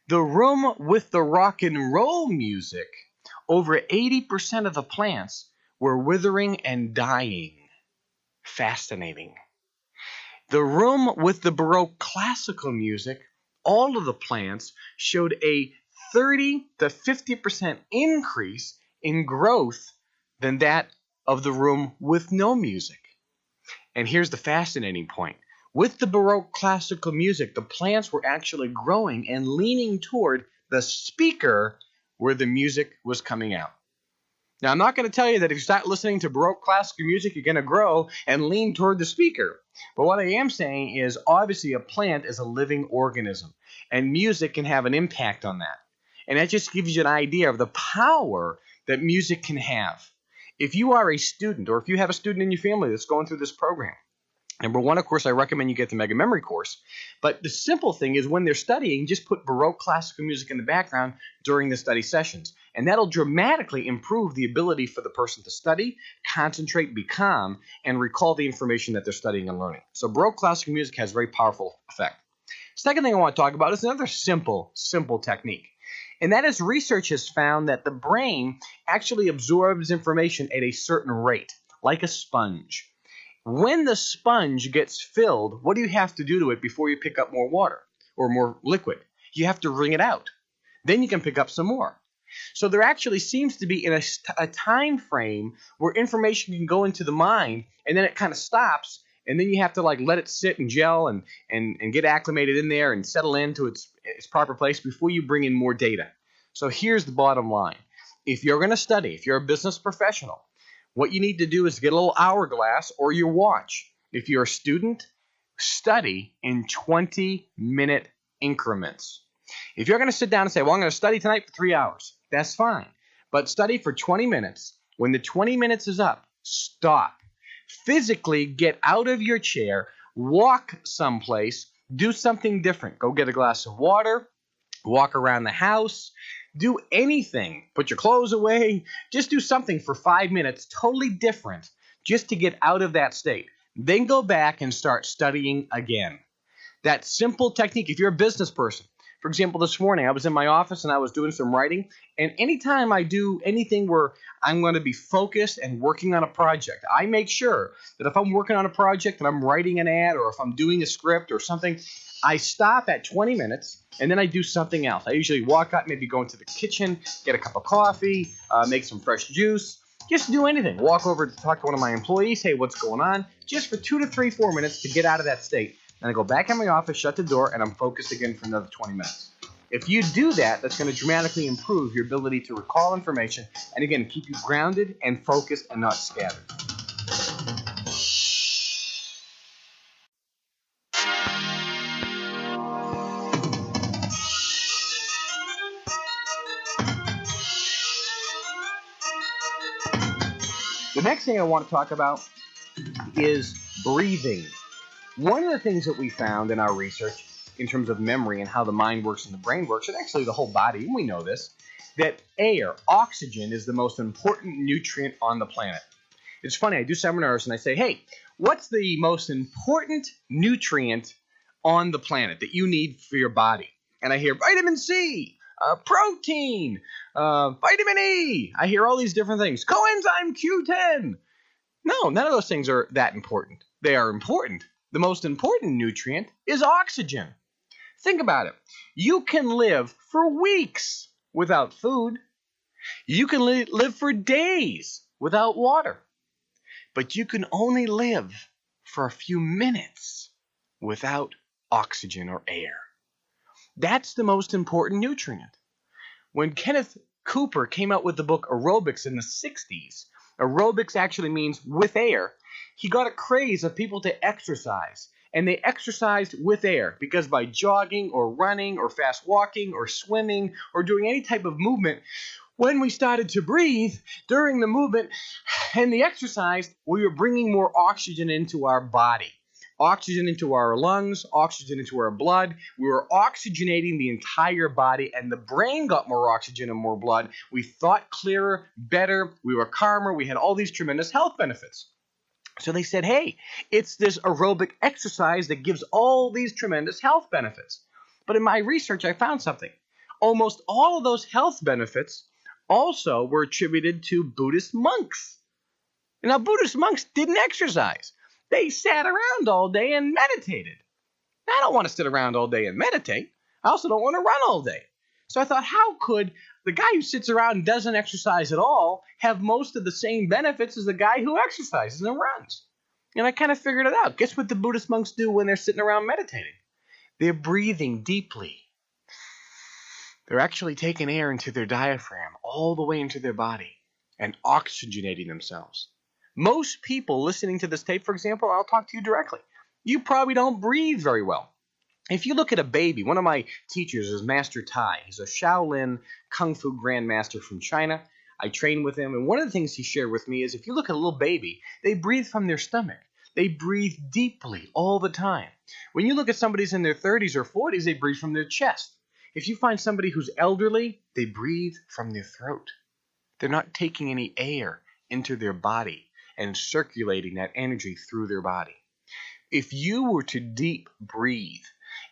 The room with the rock and roll music, over 80% of the plants were withering and dying. Fascinating. The room with the Baroque classical music, all of the plants showed a 30 to 50% increase in growth than that of the room with no music. And here's the fascinating point. With the Baroque classical music, the plants were actually growing and leaning toward the speaker where the music was coming out. Now, I'm not going to tell you that if you start listening to Baroque classical music, you're going to grow and lean toward the speaker. But what I am saying is, obviously, a plant is a living organism, and music can have an impact on that. And that just gives you an idea of the power that music can have. If you are a student, or if you have a student in your family that's going through this program, number one, of course, I recommend you get the Mega Memory course. But the simple thing is when they're studying, just put Baroque classical music in the background during the study sessions. And that'll dramatically improve the ability for the person to study, concentrate, be calm, and recall the information that they're studying and learning. So Baroque classical music has a very powerful effect. Second thing I want to talk about is another simple technique. And that is research has found that the brain actually absorbs information at a certain rate, like a sponge. When the sponge gets filled, what do you have to do to it before you pick up more water or more liquid? You have to wring it out. Then you can pick up some more. So there actually seems to be in a time frame where information can go into the mind, and then it kind of stops, and then you have to let it sit and gel and get acclimated in there and settle into its proper place before you bring in more data. So here's the bottom line. If you're going to study, if you're a business professional, what you need to do is get a little hourglass or your watch. If you're a student, study in 20-minute increments. If you're going to sit down and say, well, I'm going to study tonight for 3 hours, that's fine. But study for 20 minutes. When the 20 minutes is up, stop. Physically get out of your chair, walk someplace, do something different. Go get a glass of water, walk around the house, do anything. Put your clothes away. Just do something for 5 minutes, totally different, just to get out of that state. Then go back and start studying again. That simple technique, if you're a business person, for example, this morning I was in my office and I was doing some writing, and anytime I do anything where I'm going to be focused and working on a project, I make sure that if I'm working on a project and I'm writing an ad or if I'm doing a script or something, I stop at 20 minutes and then I do something else. I usually walk out, maybe go into the kitchen, get a cup of coffee, make some fresh juice, just do anything. Walk over to talk to one of my employees, hey, what's going on? Just for 2 to 3, 4 minutes to get out of that state. Then I go back in my office, shut the door, and I'm focused again for another 20 minutes. If you do that, that's going to dramatically improve your ability to recall information and, again, keep you grounded and focused and not scattered. The next thing I want to talk about is breathing. One of the things that we found in our research in terms of memory and how the mind works and the brain works, and actually the whole body, and we know this, that air, oxygen, is the most important nutrient on the planet. It's funny, I do seminars and I say, hey, what's the most important nutrient on the planet that you need for your body? And I hear vitamin C, protein, vitamin E. I hear all these different things. Coenzyme Q10. No, none of those things are that important. They are important. The most important nutrient is oxygen. Think about it. You can live for weeks without food. You can live for days without water. But you can only live for a few minutes without oxygen or air. That's the most important nutrient. When Kenneth Cooper came out with the book Aerobics in the 60s. Aerobics actually means with air. He got a craze of people to exercise, and they exercised with air because by jogging or running or fast walking or swimming or doing any type of movement, when we started to breathe during the movement and the exercise, we were bringing more oxygen into our body. Oxygen into our lungs, oxygen into our blood. We were oxygenating the entire body, and the brain got more oxygen and more blood. We thought clearer, better, we were calmer, we had all these tremendous health benefits. So they said, hey, it's this aerobic exercise that gives all these tremendous health benefits. But in my research, I found something. Almost all of those health benefits also were attributed to Buddhist monks. Now, Buddhist monks didn't exercise. They sat around all day and meditated. Now, I don't want to sit around all day and meditate. I also don't want to run all day. So I thought, how could the guy who sits around and doesn't exercise at all have most of the same benefits as the guy who exercises and runs? And I kind of figured it out. Guess what the Buddhist monks do when they're sitting around meditating? They're breathing deeply. They're actually taking air into their diaphragm all the way into their body and oxygenating themselves. Most people listening to this tape, for example, I'll talk to you directly. You probably don't breathe very well. If you look at a baby, one of my teachers is Master Tai. He's a Shaolin Kung Fu grandmaster from China. I train with him, and one of the things he shared with me is if you look at a little baby, they breathe from their stomach. They breathe deeply all the time. When you look at somebody who's in their 30s or 40s, they breathe from their chest. If you find somebody who's elderly, they breathe from their throat. They're not taking any air into their body and circulating that energy through their body. If you were to deep breathe,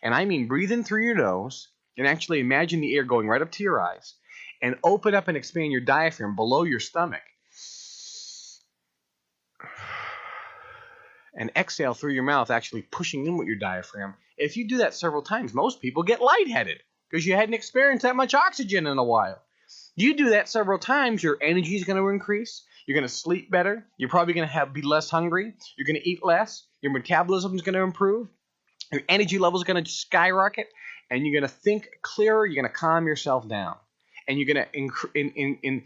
and I mean breathe in through your nose, and actually imagine the air going right up to your eyes, and open up and expand your diaphragm below your stomach, and exhale through your mouth, actually pushing in with your diaphragm. If you do that several times, most people get lightheaded because you hadn't experienced that much oxygen in a while. You do that several times, your energy is going to increase. You're going to sleep better. You're probably going to be less hungry. You're going to eat less. Your metabolism is going to improve. Your energy level is going to skyrocket. And you're going to think clearer. You're going to calm yourself down. And you're going to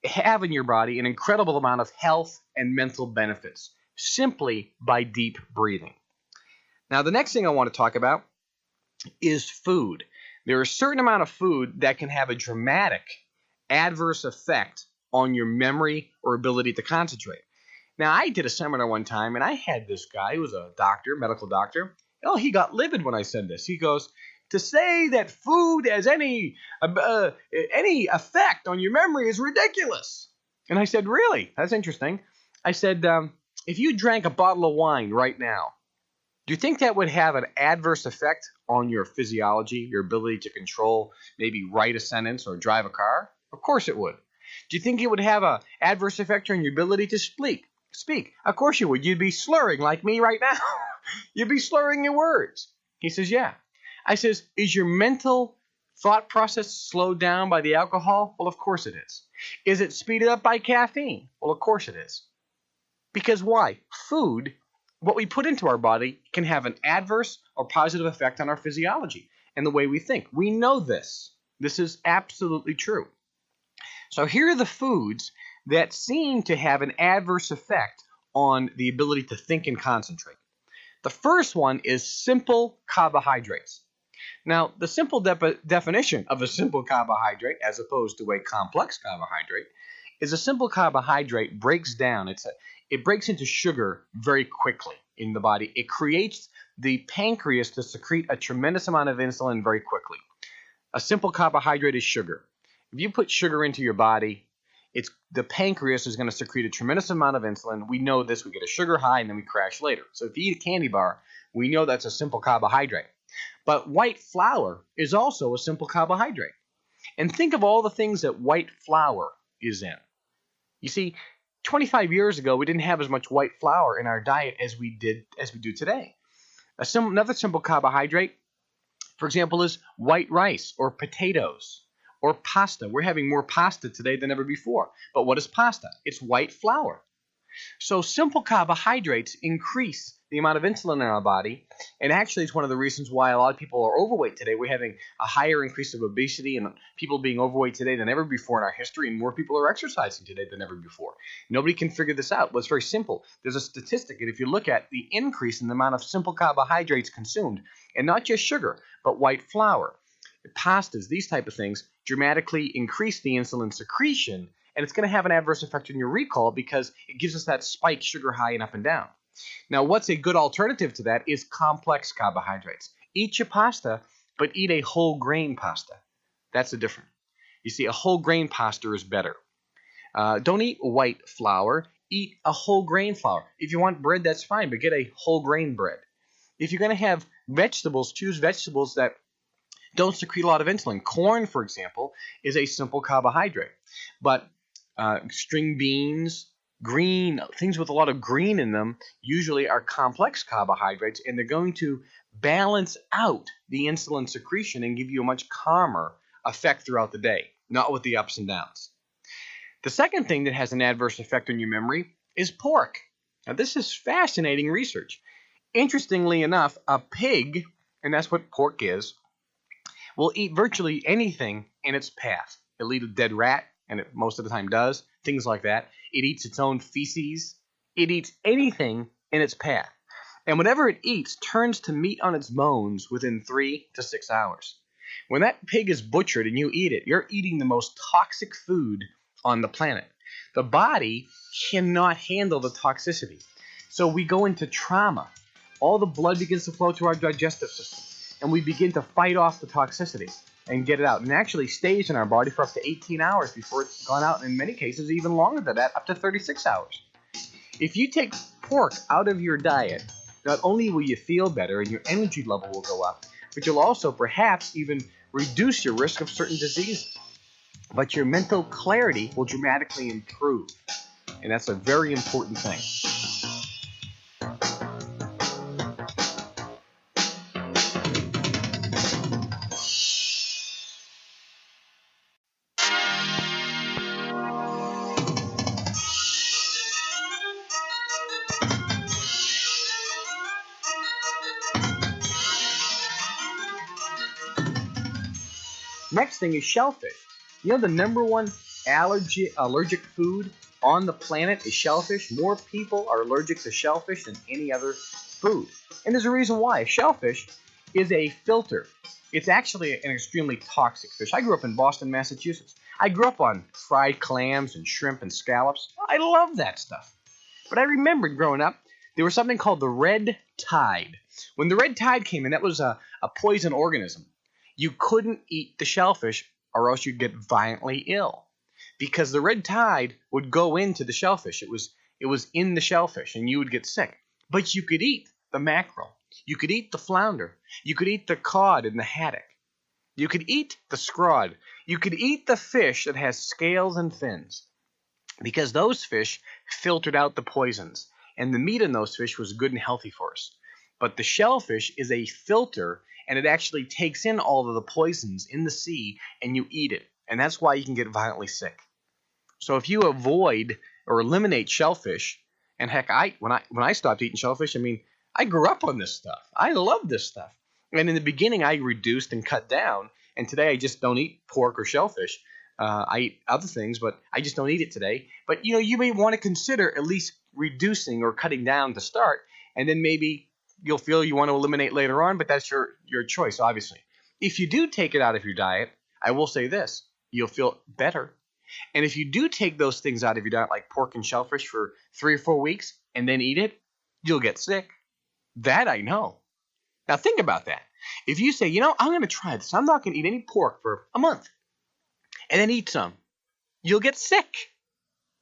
have in your body an incredible amount of health and mental benefits simply by deep breathing. Now, the next thing I want to talk about is food. There are a certain amount of food that can have a dramatic adverse effect on your memory or ability to concentrate. Now, I did a seminar one time, and I had this guy who was a doctor, medical doctor. Oh, he got livid when I said this. He goes, to say that food has any effect on your memory is ridiculous. And I said, really? That's interesting. I said, if you drank a bottle of wine right now, do you think that would have an adverse effect on your physiology, your ability to control, maybe write a sentence or drive a car? Of course it would. Do you think it would have an adverse effect on your ability to speak? Of course you would. You'd be slurring like me right now. You'd be slurring your words. He says, yeah. I says, is your mental thought process slowed down by the alcohol? Well, of course it is. Is it speeded up by caffeine? Well, of course it is. Because why? Food, what we put into our body, can have an adverse or positive effect on our physiology and the way we think. We know this. This is absolutely true. So here are the foods that seem to have an adverse effect on the ability to think and concentrate. The first one is simple carbohydrates. Now, the simple definition of a simple carbohydrate, as opposed to a complex carbohydrate, is a simple carbohydrate breaks down. It breaks into sugar very quickly in the body. It creates the pancreas to secrete a tremendous amount of insulin very quickly. A simple carbohydrate is sugar. If you put sugar into your body, the pancreas is going to secrete a tremendous amount of insulin. We know this. We get a sugar high and then we crash later. So if you eat a candy bar, we know that's a simple carbohydrate. But white flour is also a simple carbohydrate. And think of all the things that white flour is in. You see, 25 years ago, we didn't have as much white flour in our diet as we do today. Another simple carbohydrate, for example, is white rice or potatoes. Or pasta. We're having more pasta today than ever before. But what is pasta? It's white flour. So simple carbohydrates increase the amount of insulin in our body. And actually, it's one of the reasons why a lot of people are overweight today. We're having a higher increase of obesity and people being overweight today than ever before in our history, and more people are exercising today than ever before. Nobody can figure this out. Well, it's very simple. There's a statistic, and if you look at the increase in the amount of simple carbohydrates consumed, and not just sugar, but white flour, pastas, these type of things, dramatically increase the insulin secretion, and it's going to have an adverse effect on your recall because it gives us that spike sugar high and up and down. Now, what's a good alternative to that is complex carbohydrates. Eat your pasta, but eat a whole grain pasta. That's the difference. You see, a whole grain pasta is better. Don't eat white flour. Eat a whole grain flour. If you want bread, that's fine, but get a whole grain bread. If you're going to have vegetables, choose vegetables that don't secrete a lot of insulin. Corn, for example, is a simple carbohydrate, but string beans, green, things with a lot of green in them usually are complex carbohydrates, and they're going to balance out the insulin secretion and give you a much calmer effect throughout the day, not with the ups and downs. The second thing that has an adverse effect on your memory is pork. Now, this is fascinating research. Interestingly enough, a pig, and that's what pork is, will eat virtually anything in its path. It'll eat a dead rat, and it most of the time does, things like that. It eats its own feces. It eats anything in its path. And whatever it eats turns to meat on its bones within 3 to 6 hours. When that pig is butchered and you eat it, you're eating the most toxic food on the planet. The body cannot handle the toxicity. So we go into trauma. All the blood begins to flow to our digestive system, and we begin to fight off the toxicity and get it out. And it actually stays in our body for up to 18 hours before it's gone out, and in many cases even longer than that, up to 36 hours. If you take pork out of your diet, not only will you feel better and your energy level will go up, but you'll also perhaps even reduce your risk of certain diseases. But your mental clarity will dramatically improve, and that's a very important thing. Next thing is shellfish. You know the number one allergic food on the planet is shellfish. More people are allergic to shellfish than any other food. And there's a reason why. Shellfish is a filter. It's actually an extremely toxic fish. I grew up in Boston, Massachusetts. I grew up on fried clams and shrimp and scallops. I love that stuff. But I remembered growing up, there was something called the red tide. When the red tide came in, that was a poison organism. You couldn't eat the shellfish or else you'd get violently ill, because the red tide would go into the shellfish. It was in the shellfish, and you would get sick. But you could eat the mackerel. You could eat the flounder. You could eat the cod and the haddock. You could eat the scrod. You could eat the fish that has scales and fins, because those fish filtered out the poisons, and the meat in those fish was good and healthy for us. But the shellfish is a filter, and it actually takes in all of the poisons in the sea, and you eat it. And that's why you can get violently sick. So if you avoid or eliminate shellfish, and heck, when I stopped eating shellfish, I grew up on this stuff. I love this stuff. And in the beginning, I reduced and cut down, and today I just don't eat pork or shellfish. I eat other things, but I just don't eat it today. But you may want to consider at least reducing or cutting down to start, and then maybe you'll feel you want to eliminate later on, but that's your choice, obviously. If you do take it out of your diet, I will say this, you'll feel better. And if you do take those things out of your diet, like pork and shellfish, for 3 or 4 weeks and then eat it, you'll get sick. That I know. Now think about that. If you say, I'm going to try this. I'm not going to eat any pork for a month, and then eat some, you'll get sick.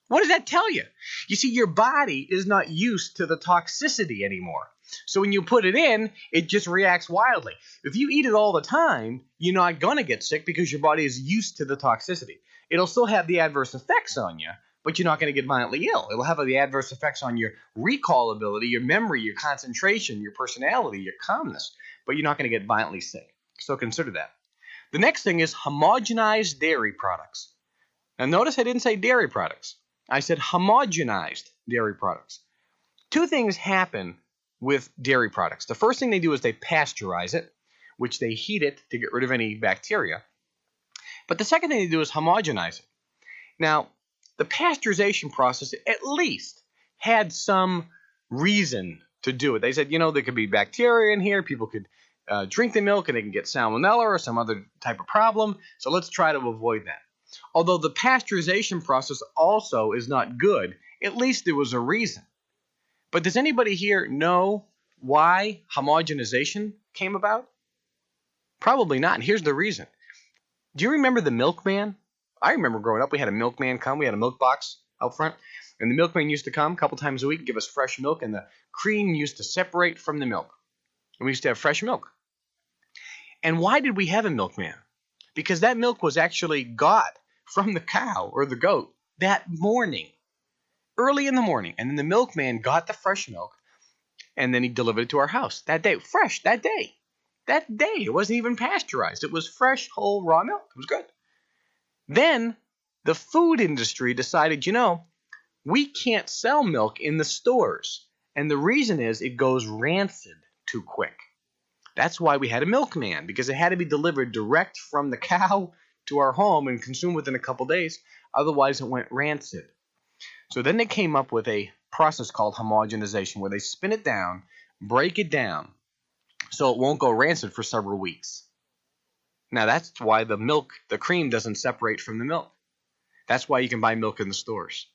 What does that tell you? You see, your body is not used to the toxicity anymore. So when you put it in, it just reacts wildly. If you eat it all the time, you're not going to get sick because your body is used to the toxicity. It'll still have the adverse effects on you, but you're not going to get violently ill. It'll have the adverse effects on your recall ability, your memory, your concentration, your personality, your calmness, but you're not going to get violently sick. So consider that. The next thing is homogenized dairy products. Now notice I didn't say dairy products. I said homogenized dairy products. Two things happen with dairy products. The first thing they do is they pasteurize it, which they heat it to get rid of any bacteria. But the second thing they do is homogenize it. Now, the pasteurization process at least had some reason to do it. They said, there could be bacteria in here. People could drink the milk and they can get salmonella or some other type of problem. So let's try to avoid that. Although the pasteurization process also is not good, at least there was a reason. But does anybody here know why homogenization came about? Probably not. And here's the reason. Do you remember the milkman? I remember growing up, we had a milkman come. We had a milk box out front. And the milkman used to come a couple times a week and give us fresh milk. And the cream used to separate from the milk. And we used to have fresh milk. And why did we have a milkman? Because that milk was actually got from the cow or the goat that morning, early in the morning. And then the milkman got the fresh milk. And then he delivered it to our house that day, fresh, that day. That day, it wasn't even pasteurized. It was fresh, whole, raw milk. It was good. Then the food industry decided, we can't sell milk in the stores. And the reason is it goes rancid too quick. That's why we had a milkman, because it had to be delivered direct from the cow to our home and consumed within a couple days. Otherwise, it went rancid. So then they came up with a process called homogenization, where they spin it down, break it down, so it won't go rancid for several weeks. Now, that's why the cream doesn't separate from the milk. That's why you can buy milk in the stores.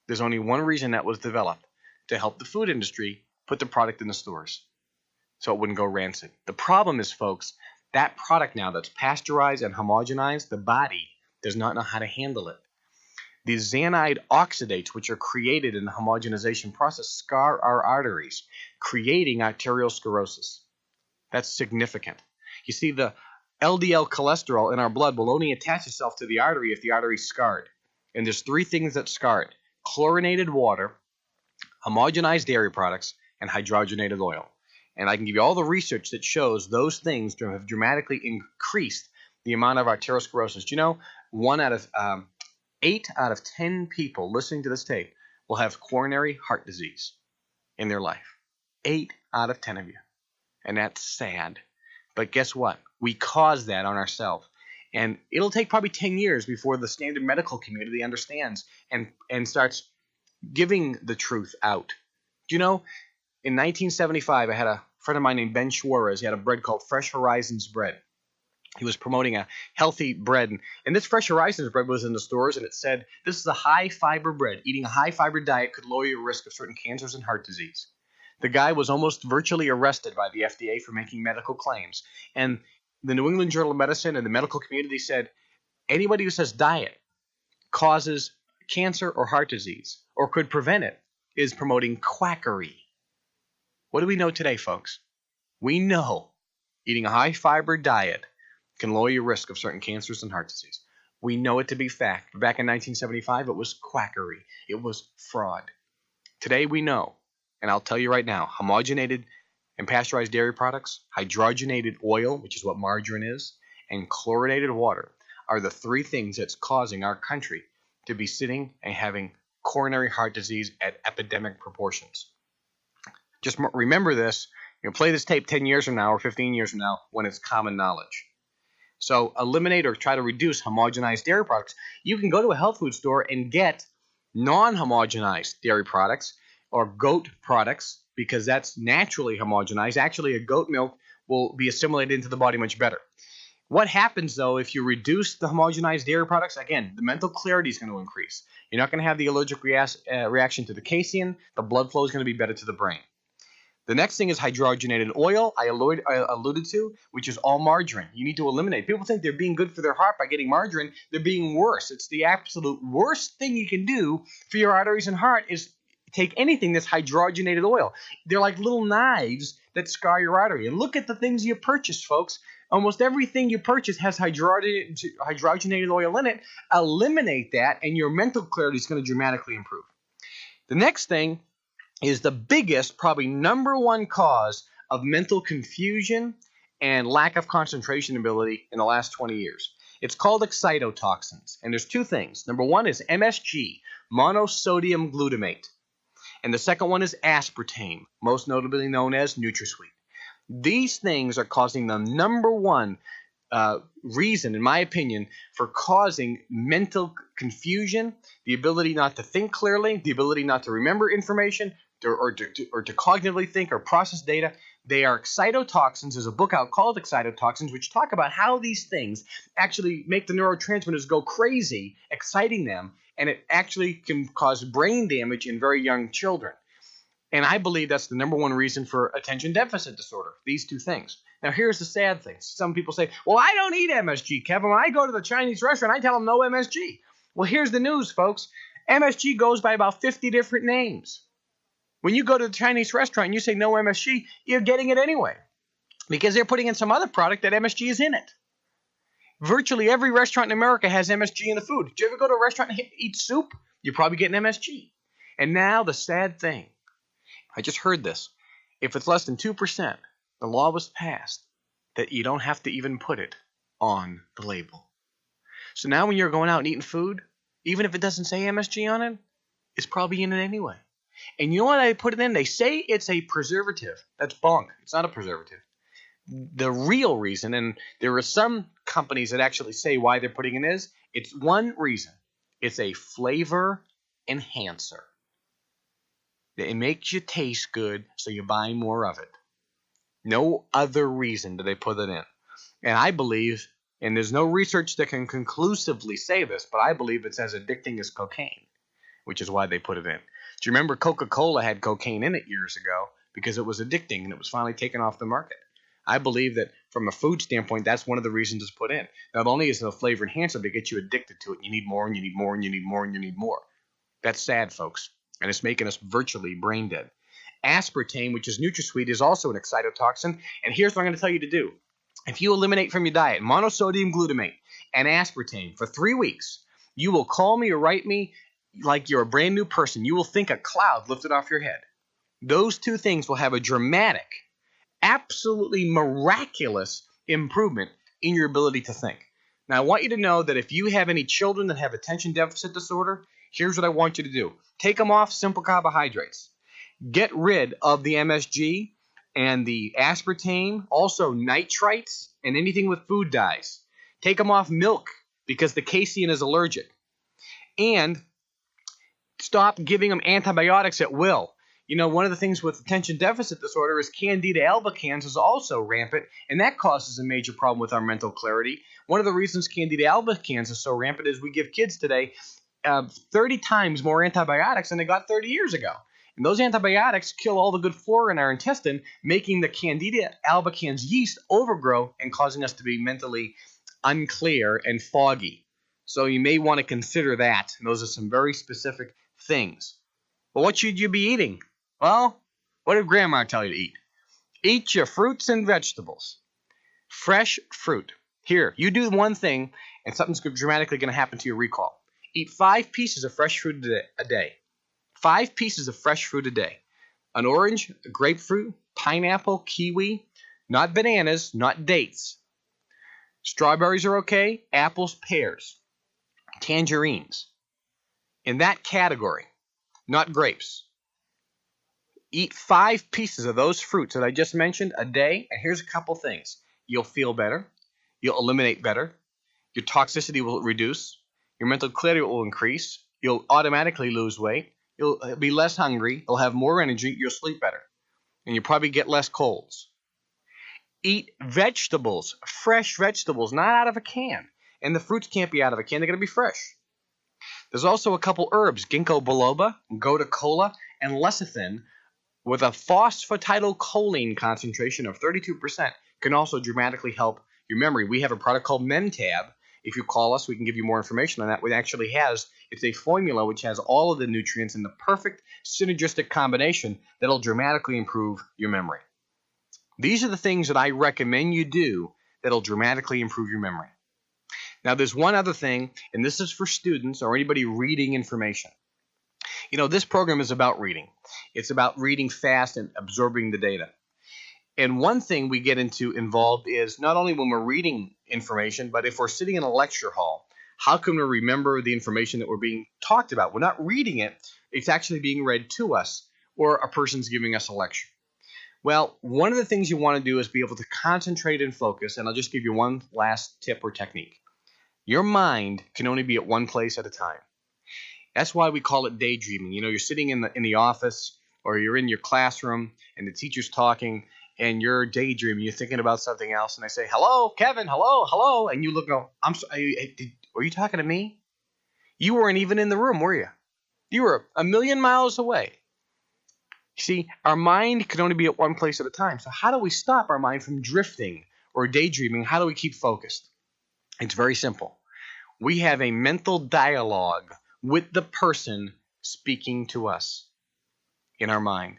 There's only one reason that was developed, to help the food industry put the product in the stores so it wouldn't go rancid. The problem is, folks, that product now that's pasteurized and homogenized, the body does not know how to handle it. The xanide oxidates, which are created in the homogenization process, scar our arteries, creating arteriosclerosis. That's significant. You see, the LDL cholesterol in our blood will only attach itself to the artery if the artery is scarred. And there's three things that scar it: chlorinated water, homogenized dairy products, and hydrogenated oil. And I can give you all the research that shows those things have dramatically increased the amount of arteriosclerosis. 8 out of 10 people listening to this tape will have coronary heart disease in their life. 8 out of 10 of you. And that's sad. But guess what? We cause that on ourselves. And it'll take probably 10 years before the standard medical community understands and starts giving the truth out. In 1975, I had a friend of mine named Ben Schwarez. He had a bread called Fresh Horizons bread. He was promoting a healthy bread. And this Fresh Horizons bread was in the stores, and it said, this is a high-fiber bread. Eating a high-fiber diet could lower your risk of certain cancers and heart disease. The guy was almost virtually arrested by the FDA for making medical claims. And the New England Journal of Medicine and the medical community said, anybody who says diet causes cancer or heart disease or could prevent it is promoting quackery. What do we know today, folks? We know eating a high-fiber diet can lower your risk of certain cancers and heart disease. We know it to be fact. Back in 1975, it was quackery. It was fraud. Today we know, and I'll tell you right now, homogenated and pasteurized dairy products, hydrogenated oil, which is what margarine is, and chlorinated water are the three things that's causing our country to be sitting and having coronary heart disease at epidemic proportions. Just remember this. Play this tape 10 years from now or 15 years from now when it's common knowledge. So eliminate or try to reduce homogenized dairy products. You can go to a health food store and get non-homogenized dairy products or goat products because that's naturally homogenized. Actually, a goat milk will be assimilated into the body much better. What happens, though, if you reduce the homogenized dairy products? Again, the mental clarity is going to increase. You're not going to have the allergic reaction to the casein. The blood flow is going to be better to the brain. The next thing is hydrogenated oil, I alluded to, which is all margarine. You need to eliminate. People think they're being good for their heart by getting margarine. They're being worse. It's the absolute worst thing you can do for your arteries and heart is take anything that's hydrogenated oil. They're like little knives that scar your artery. And look at the things you purchase, folks. Almost everything you purchase has hydrogenated oil in it. Eliminate that, and your mental clarity is going to dramatically improve. The next thing is the biggest, probably number one cause of mental confusion and lack of concentration ability in the last 20 years. It's called excitotoxins, and there's two things. Number one is MSG, monosodium glutamate. And the second one is aspartame, most notably known as NutraSweet. These things are causing the number one reason, in my opinion, for causing mental confusion, the ability not to think clearly, the ability not to remember information, or to cognitively think or process data. They are excitotoxins. There's a book out called Excitotoxins, which talk about how these things actually make the neurotransmitters go crazy, exciting them, and it actually can cause brain damage in very young children. And I believe that's the number one reason for attention deficit disorder, these two things. Now, here's the sad thing. Some people say, well, I don't eat MSG, Kevin. When I go to the Chinese restaurant, I tell them no MSG. Well, here's the news, folks. MSG goes by about 50 different names. When you go to the Chinese restaurant and you say no MSG, you're getting it anyway because they're putting in some other product that MSG is in it. Virtually every restaurant in America has MSG in the food. Did you ever go to a restaurant and eat soup? You're probably getting MSG. And now the sad thing. I just heard this. If it's less than 2%, the law was passed that you don't have to even put it on the label. So now when you're going out and eating food, even if it doesn't say MSG on it, it's probably in it anyway. And you know what they put it in? They say it's a preservative. That's bunk. It's not a preservative. The real reason, and there are some companies that actually say why they're putting it in, it's one reason. It's a flavor enhancer. It makes you taste good, so you buy more of it. No other reason do they put it in. And I believe, and there's no research that can conclusively say this, but I believe it's as addicting as cocaine, which is why they put it in. Do you remember Coca-Cola had cocaine in it years ago because it was addicting and it was finally taken off the market? I believe that from a food standpoint, that's one of the reasons it's put in. Not only is it a flavor enhancer, but it gets you addicted to it. You need more and you need more and you need more and you need more. That's sad, folks. And it's making us virtually brain dead. Aspartame, which is NutraSweet, is also an excitotoxin. And here's what I'm going to tell you to do. If you eliminate from your diet monosodium glutamate and aspartame for 3 weeks, you will call me or write me like you're a brand new person. You will think a cloud lifted off your head. Those two things will have a dramatic, absolutely miraculous improvement in your ability to think. Now, I want you to know that if you have any children that have attention deficit disorder, here's what I want you to do. Take them off simple carbohydrates. Get rid of the MSG and the aspartame, also nitrites, and anything with food dyes. Take them off milk because the casein is allergic. And stop giving them antibiotics at will. You know, one of the things with attention deficit disorder is Candida albicans is also rampant, and that causes a major problem with our mental clarity. One of the reasons Candida albicans is so rampant is we give kids today 30 times more antibiotics than they got 30 years ago. And those antibiotics kill all the good flora in our intestine, making the Candida albicans yeast overgrow and causing us to be mentally unclear and foggy. So you may want to consider that. And those are some very specific things. But what should you be eating? Well, what did Grandma tell you to eat? Eat your fruits and vegetables. Fresh fruit. Here, you do one thing, and something's dramatically going to happen to your recall. Eat 5 pieces of fresh fruit a day. 5 pieces of fresh fruit a day. An orange, a grapefruit, pineapple, kiwi, not bananas, not dates. Strawberries are okay. Apples, pears, tangerines. In that category, not grapes. Eat 5 pieces of those fruits that I just mentioned a day, and here's a couple things. You'll feel better. You'll eliminate better. Your toxicity will reduce. Your mental clarity will increase. You'll automatically lose weight. You'll be less hungry. You'll have more energy. You'll sleep better. And you'll probably get less colds. Eat vegetables, fresh vegetables, not out of a can. And the fruits can't be out of a can. They're going to be fresh. There's also a couple herbs, ginkgo biloba, gotu kola, and lecithin, with a phosphatidylcholine concentration of 32%, can also dramatically help your memory. We have a product called Mentab. If you call us, we can give you more information on that. It's a formula which has all of the nutrients in the perfect synergistic combination that'll dramatically improve your memory. These are the things that I recommend you do that'll dramatically improve your memory. Now, there's one other thing, and this is for students or anybody reading information. You know, this program is about reading. It's about reading fast and absorbing the data. And one thing we get involved is not only when we're reading information, but if we're sitting in a lecture hall, how can we remember the information that we're being talked about? We're not reading it. It's actually being read to us. or a person's giving us a lecture? Well, one of the things you want to do is be able to concentrate and focus, and I'll just give you one last tip or technique. Your mind can only be at one place at a time. That's why we call it daydreaming. You're sitting in the office or you're in your classroom and the teacher's talking and you're daydreaming. You're thinking about something else, and they say, "Hello, Kevin, hello, hello," and you look and go, "I'm sorry, were you talking to me? You weren't even in the room, were you? You were a million miles away." See, our mind can only be at one place at a time. So how do we stop our mind from drifting or daydreaming? How do we keep focused? It's very simple. We have a mental dialogue with the person speaking to us in our mind.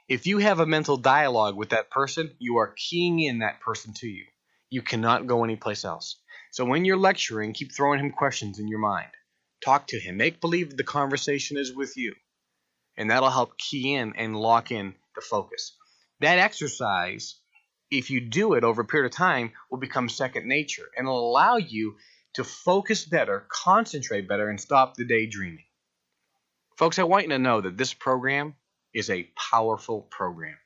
If you have a mental dialogue with that person, you are keying in that person to you. You cannot go anyplace else. So when you're lecturing, keep throwing him questions in your mind. Talk to him. Make believe the conversation is with you. And that'll help key in and lock in the focus. That exercise, if you do it over a period of time, will become second nature and it'll allow you to focus better, concentrate better, and stop the daydreaming. Folks, I want you to know that this program is a powerful program.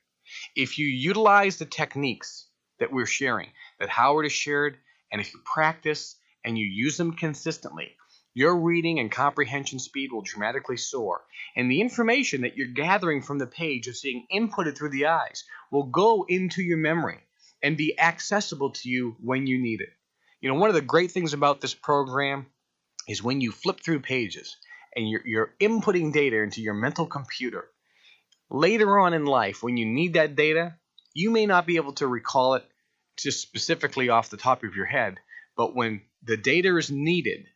If you utilize the techniques that we're sharing, that Howard has shared, and if you practice and you use them consistently, your reading and comprehension speed will dramatically soar, and the information that you're gathering from the page is being inputted through the eyes will go into your memory and be accessible to you when you need it. One of the great things about this program is when you flip through pages and you're inputting data into your mental computer, later on in life, when you need that data, you may not be able to recall it just specifically off the top of your head, but when the data is needed,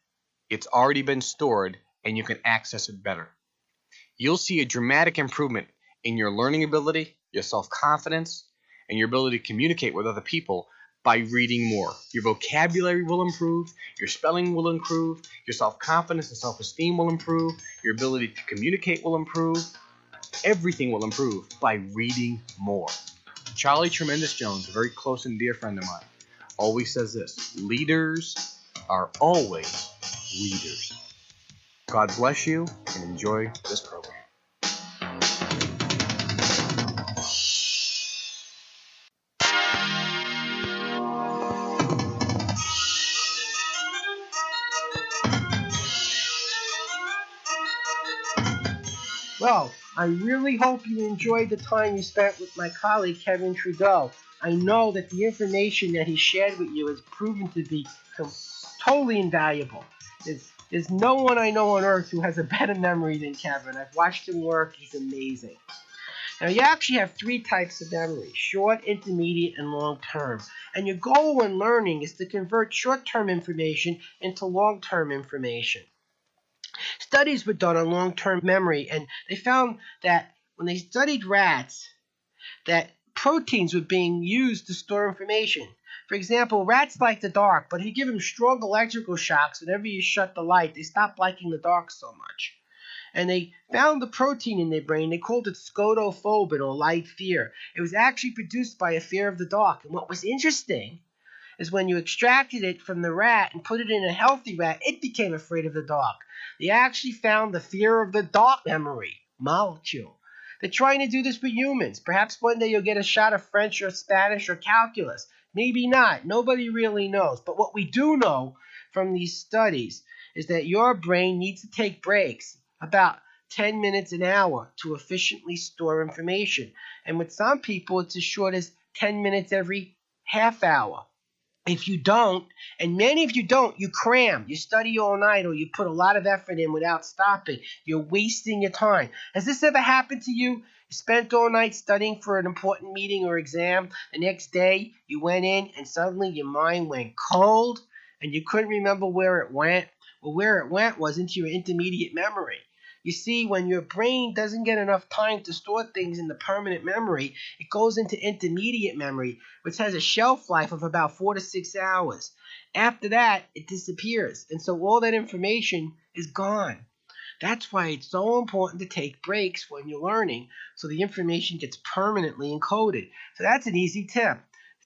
it's already been stored and you can access it better. You'll see a dramatic improvement in your learning ability, your self-confidence, and your ability to communicate with other people by reading more. Your vocabulary will improve, your spelling will improve, your self-confidence and self-esteem will improve, your ability to communicate will improve. Everything will improve by reading more. Charlie Tremendous Jones, a very close and dear friend of mine, always says this: leaders are always readers. God bless you and enjoy this program. Well, I really hope you enjoyed the time you spent with my colleague Kevin Trudeau. I know that the information that he shared with you has proven to be totally invaluable. There's no one I know on earth who has a better memory than Kevin. I've watched him work. He's amazing. Now, you actually have three types of memory: short, intermediate, and long-term. And your goal when learning is to convert short-term information into long-term information. Studies were done on long-term memory, and they found that when they studied rats, that proteins were being used to store information. For example, rats like the dark, but if you give them strong electrical shocks whenever you shut the light, they stop liking the dark so much. And they found the protein in their brain. They called it scotophobin, or light fear. It was actually produced by a fear of the dark. And what was interesting is when you extracted it from the rat and put it in a healthy rat, it became afraid of the dark. They actually found the fear of the dark memory molecule. They're trying to do this with humans. Perhaps one day you'll get a shot of French or Spanish or calculus. Maybe not. Nobody really knows. But what we do know from these studies is that your brain needs to take breaks, about 10 minutes an hour, to efficiently store information. And with some people, it's as short as 10 minutes every half hour. If you don't, and many of you don't, you cram, you study all night, or you put a lot of effort in without stopping. You're wasting your time. Has this ever happened to you? You spent all night studying for an important meeting or exam. The next day, you went in, and suddenly your mind went cold, and you couldn't remember where it went. Well, where it went was into your intermediate memory. You see, when your brain doesn't get enough time to store things in the permanent memory, it goes into intermediate memory, which has a shelf life of about 4 to 6 hours. After that, it disappears, and so all that information is gone. That's why it's so important to take breaks when you're learning, so the information gets permanently encoded. So that's an easy tip.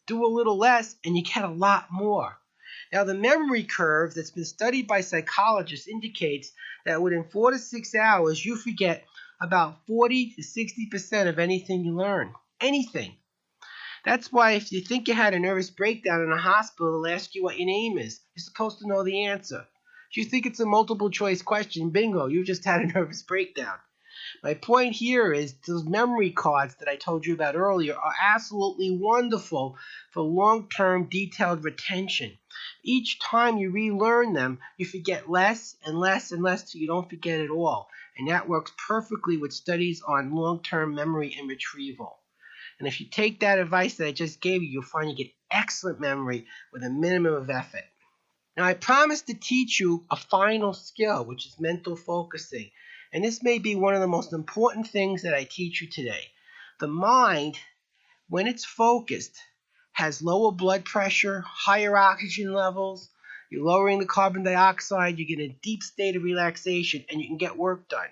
Do a little less, and you get a lot more. Now, the memory curve that's been studied by psychologists indicates that within 4 to 6 hours, you forget about 40 to 60% of anything you learn. Anything. That's why if you think you had a nervous breakdown in a hospital, they'll ask you what your name is. You're supposed to know the answer. If you think it's a multiple choice question, bingo, you just had a nervous breakdown. My point here is those memory cards that I told you about earlier are absolutely wonderful for long-term detailed retention. Each time you relearn them, you forget less and less and less till you don't forget at all. And that works perfectly with studies on long-term memory and retrieval. And if you take that advice that I just gave you, you'll find you get excellent memory with a minimum of effort. Now, I promised to teach you a final skill, which is mental focusing. And this may be one of the most important things that I teach you today. The mind, when it's focused, has lower blood pressure, higher oxygen levels. You're lowering the carbon dioxide. You get a deep state of relaxation, and you can get work done.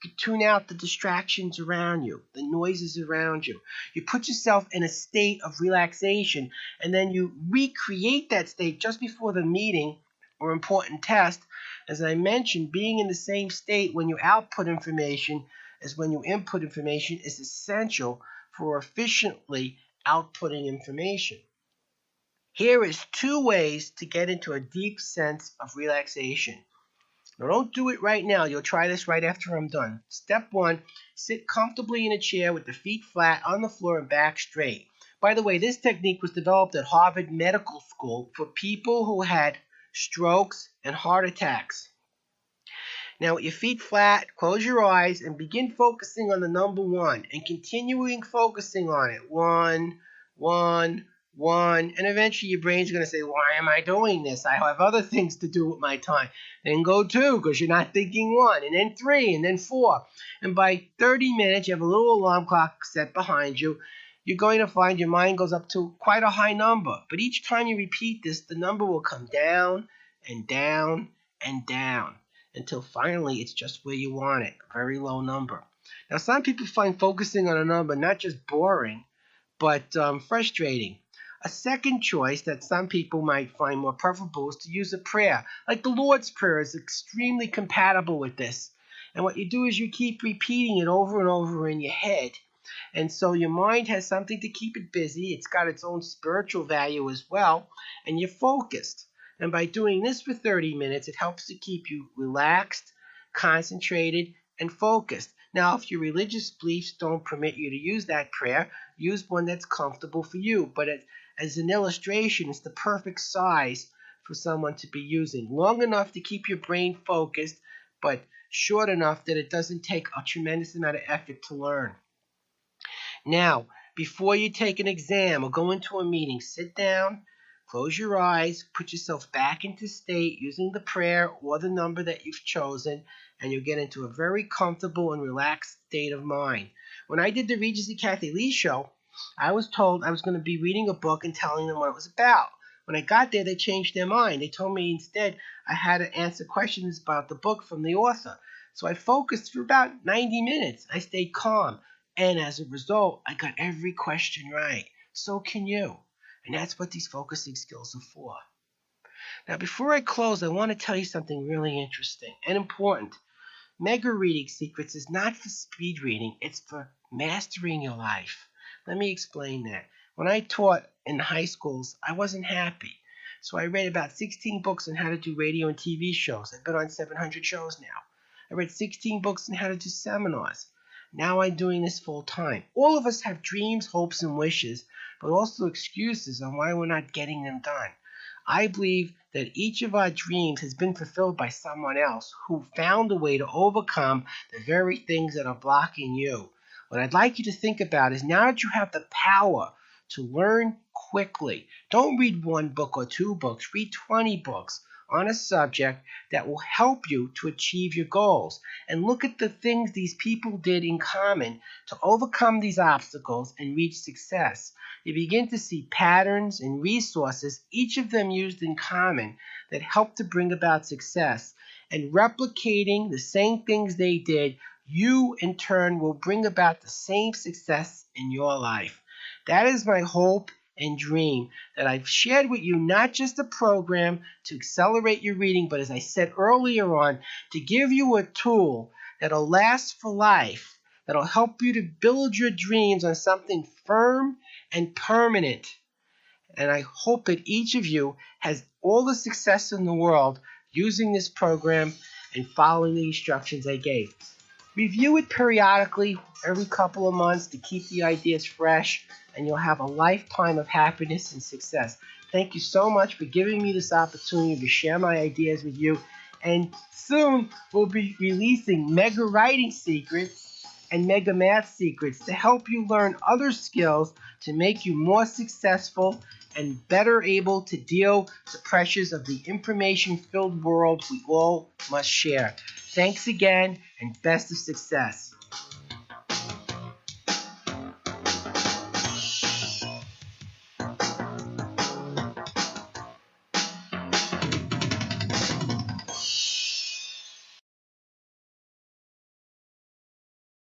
You can tune out the distractions around you, the noises around you. You put yourself in a state of relaxation, and then you recreate that state just before the meeting or important test. As I mentioned, being in the same state when you output information as when you input information is essential for efficiently outputting information. Here is 2 ways to get into a deep sense of relaxation. Now, don't do it right now. You'll try this right after I'm done. Step 1, sit comfortably in a chair with the feet flat on the floor and back straight. By the way, this technique was developed at Harvard Medical School for people who had strokes and heart attacks. Now, with your feet flat, close your eyes and begin focusing on the number 1 and continuing focusing on it. 1, 1, 1, and eventually your brain's going to say, why am I doing this? I have other things to do with my time. Then go 2 because you're not thinking 1, and then 3, and then 4. And by 30 minutes, you have a little alarm clock set behind you. You're going to find your mind goes up to quite a high number. But each time you repeat this, the number will come down and down and down until finally it's just where you want it, a very low number. Now, some people find focusing on a number not just boring, but frustrating. A second choice that some people might find more preferable is to use a prayer. Like the Lord's Prayer is extremely compatible with this. And what you do is you keep repeating it over and over in your head. And so your mind has something to keep it busy. It's got its own spiritual value as well. And you're focused. And by doing this for 30 minutes, it helps to keep you relaxed, concentrated, and focused. Now, if your religious beliefs don't permit you to use that prayer, use one that's comfortable for you. But as an illustration, it's the perfect size for someone to be using. Long enough to keep your brain focused, but short enough that it doesn't take a tremendous amount of effort to learn. Now, before you take an exam or go into a meeting, sit down, close your eyes, put yourself back into state using the prayer or the number that you've chosen, and you'll get into a very comfortable and relaxed state of mind. When I did the Regency Kathy Lee show, I was told I was going to be reading a book and telling them what it was about. When I got there, they changed their mind. They told me instead I had to answer questions about the book from the author. So I focused for about 90 minutes. I stayed calm. And as a result, I got every question right. So can you. And that's what these focusing skills are for. Now, before I close, I want to tell you something really interesting and important. Mega Reading Secrets is not for speed reading. It's for mastering your life. Let me explain that. When I taught in high schools, I wasn't happy. So I read about 16 books on how to do radio and TV shows. I've been on 700 shows now. I read 16 books on how to do seminars. Now I'm doing this full time. All of us have dreams, hopes, and wishes, but also excuses on why we're not getting them done. I believe that each of our dreams has been fulfilled by someone else who found a way to overcome the very things that are blocking you. What I'd like you to think about is now that you have the power to learn quickly, don't read 1 book or 2 books, read 20 books on a subject that will help you to achieve your goals. And look at the things these people did in common to overcome these obstacles and reach success. You begin to see patterns and resources, each of them used in common, that help to bring about success. And replicating the same things they did, you in turn will bring about the same success in your life. That is my hope and dream, that I've shared with you, not just a program to accelerate your reading, but as I said earlier on, to give you a tool that'll last for life, that'll help you to build your dreams on something firm and permanent. And I hope that each of you has all the success in the world using this program and following the instructions I gave. Review it periodically every couple of months to keep the ideas fresh, and you'll have a lifetime of happiness and success. Thank you so much for giving me this opportunity to share my ideas with you. And soon we'll be releasing Mega Writing Secrets and Mega Math Secrets to help you learn other skills to make you more successful and better able to deal with the pressures of the information-filled world we all must share. Thanks again, and best of success.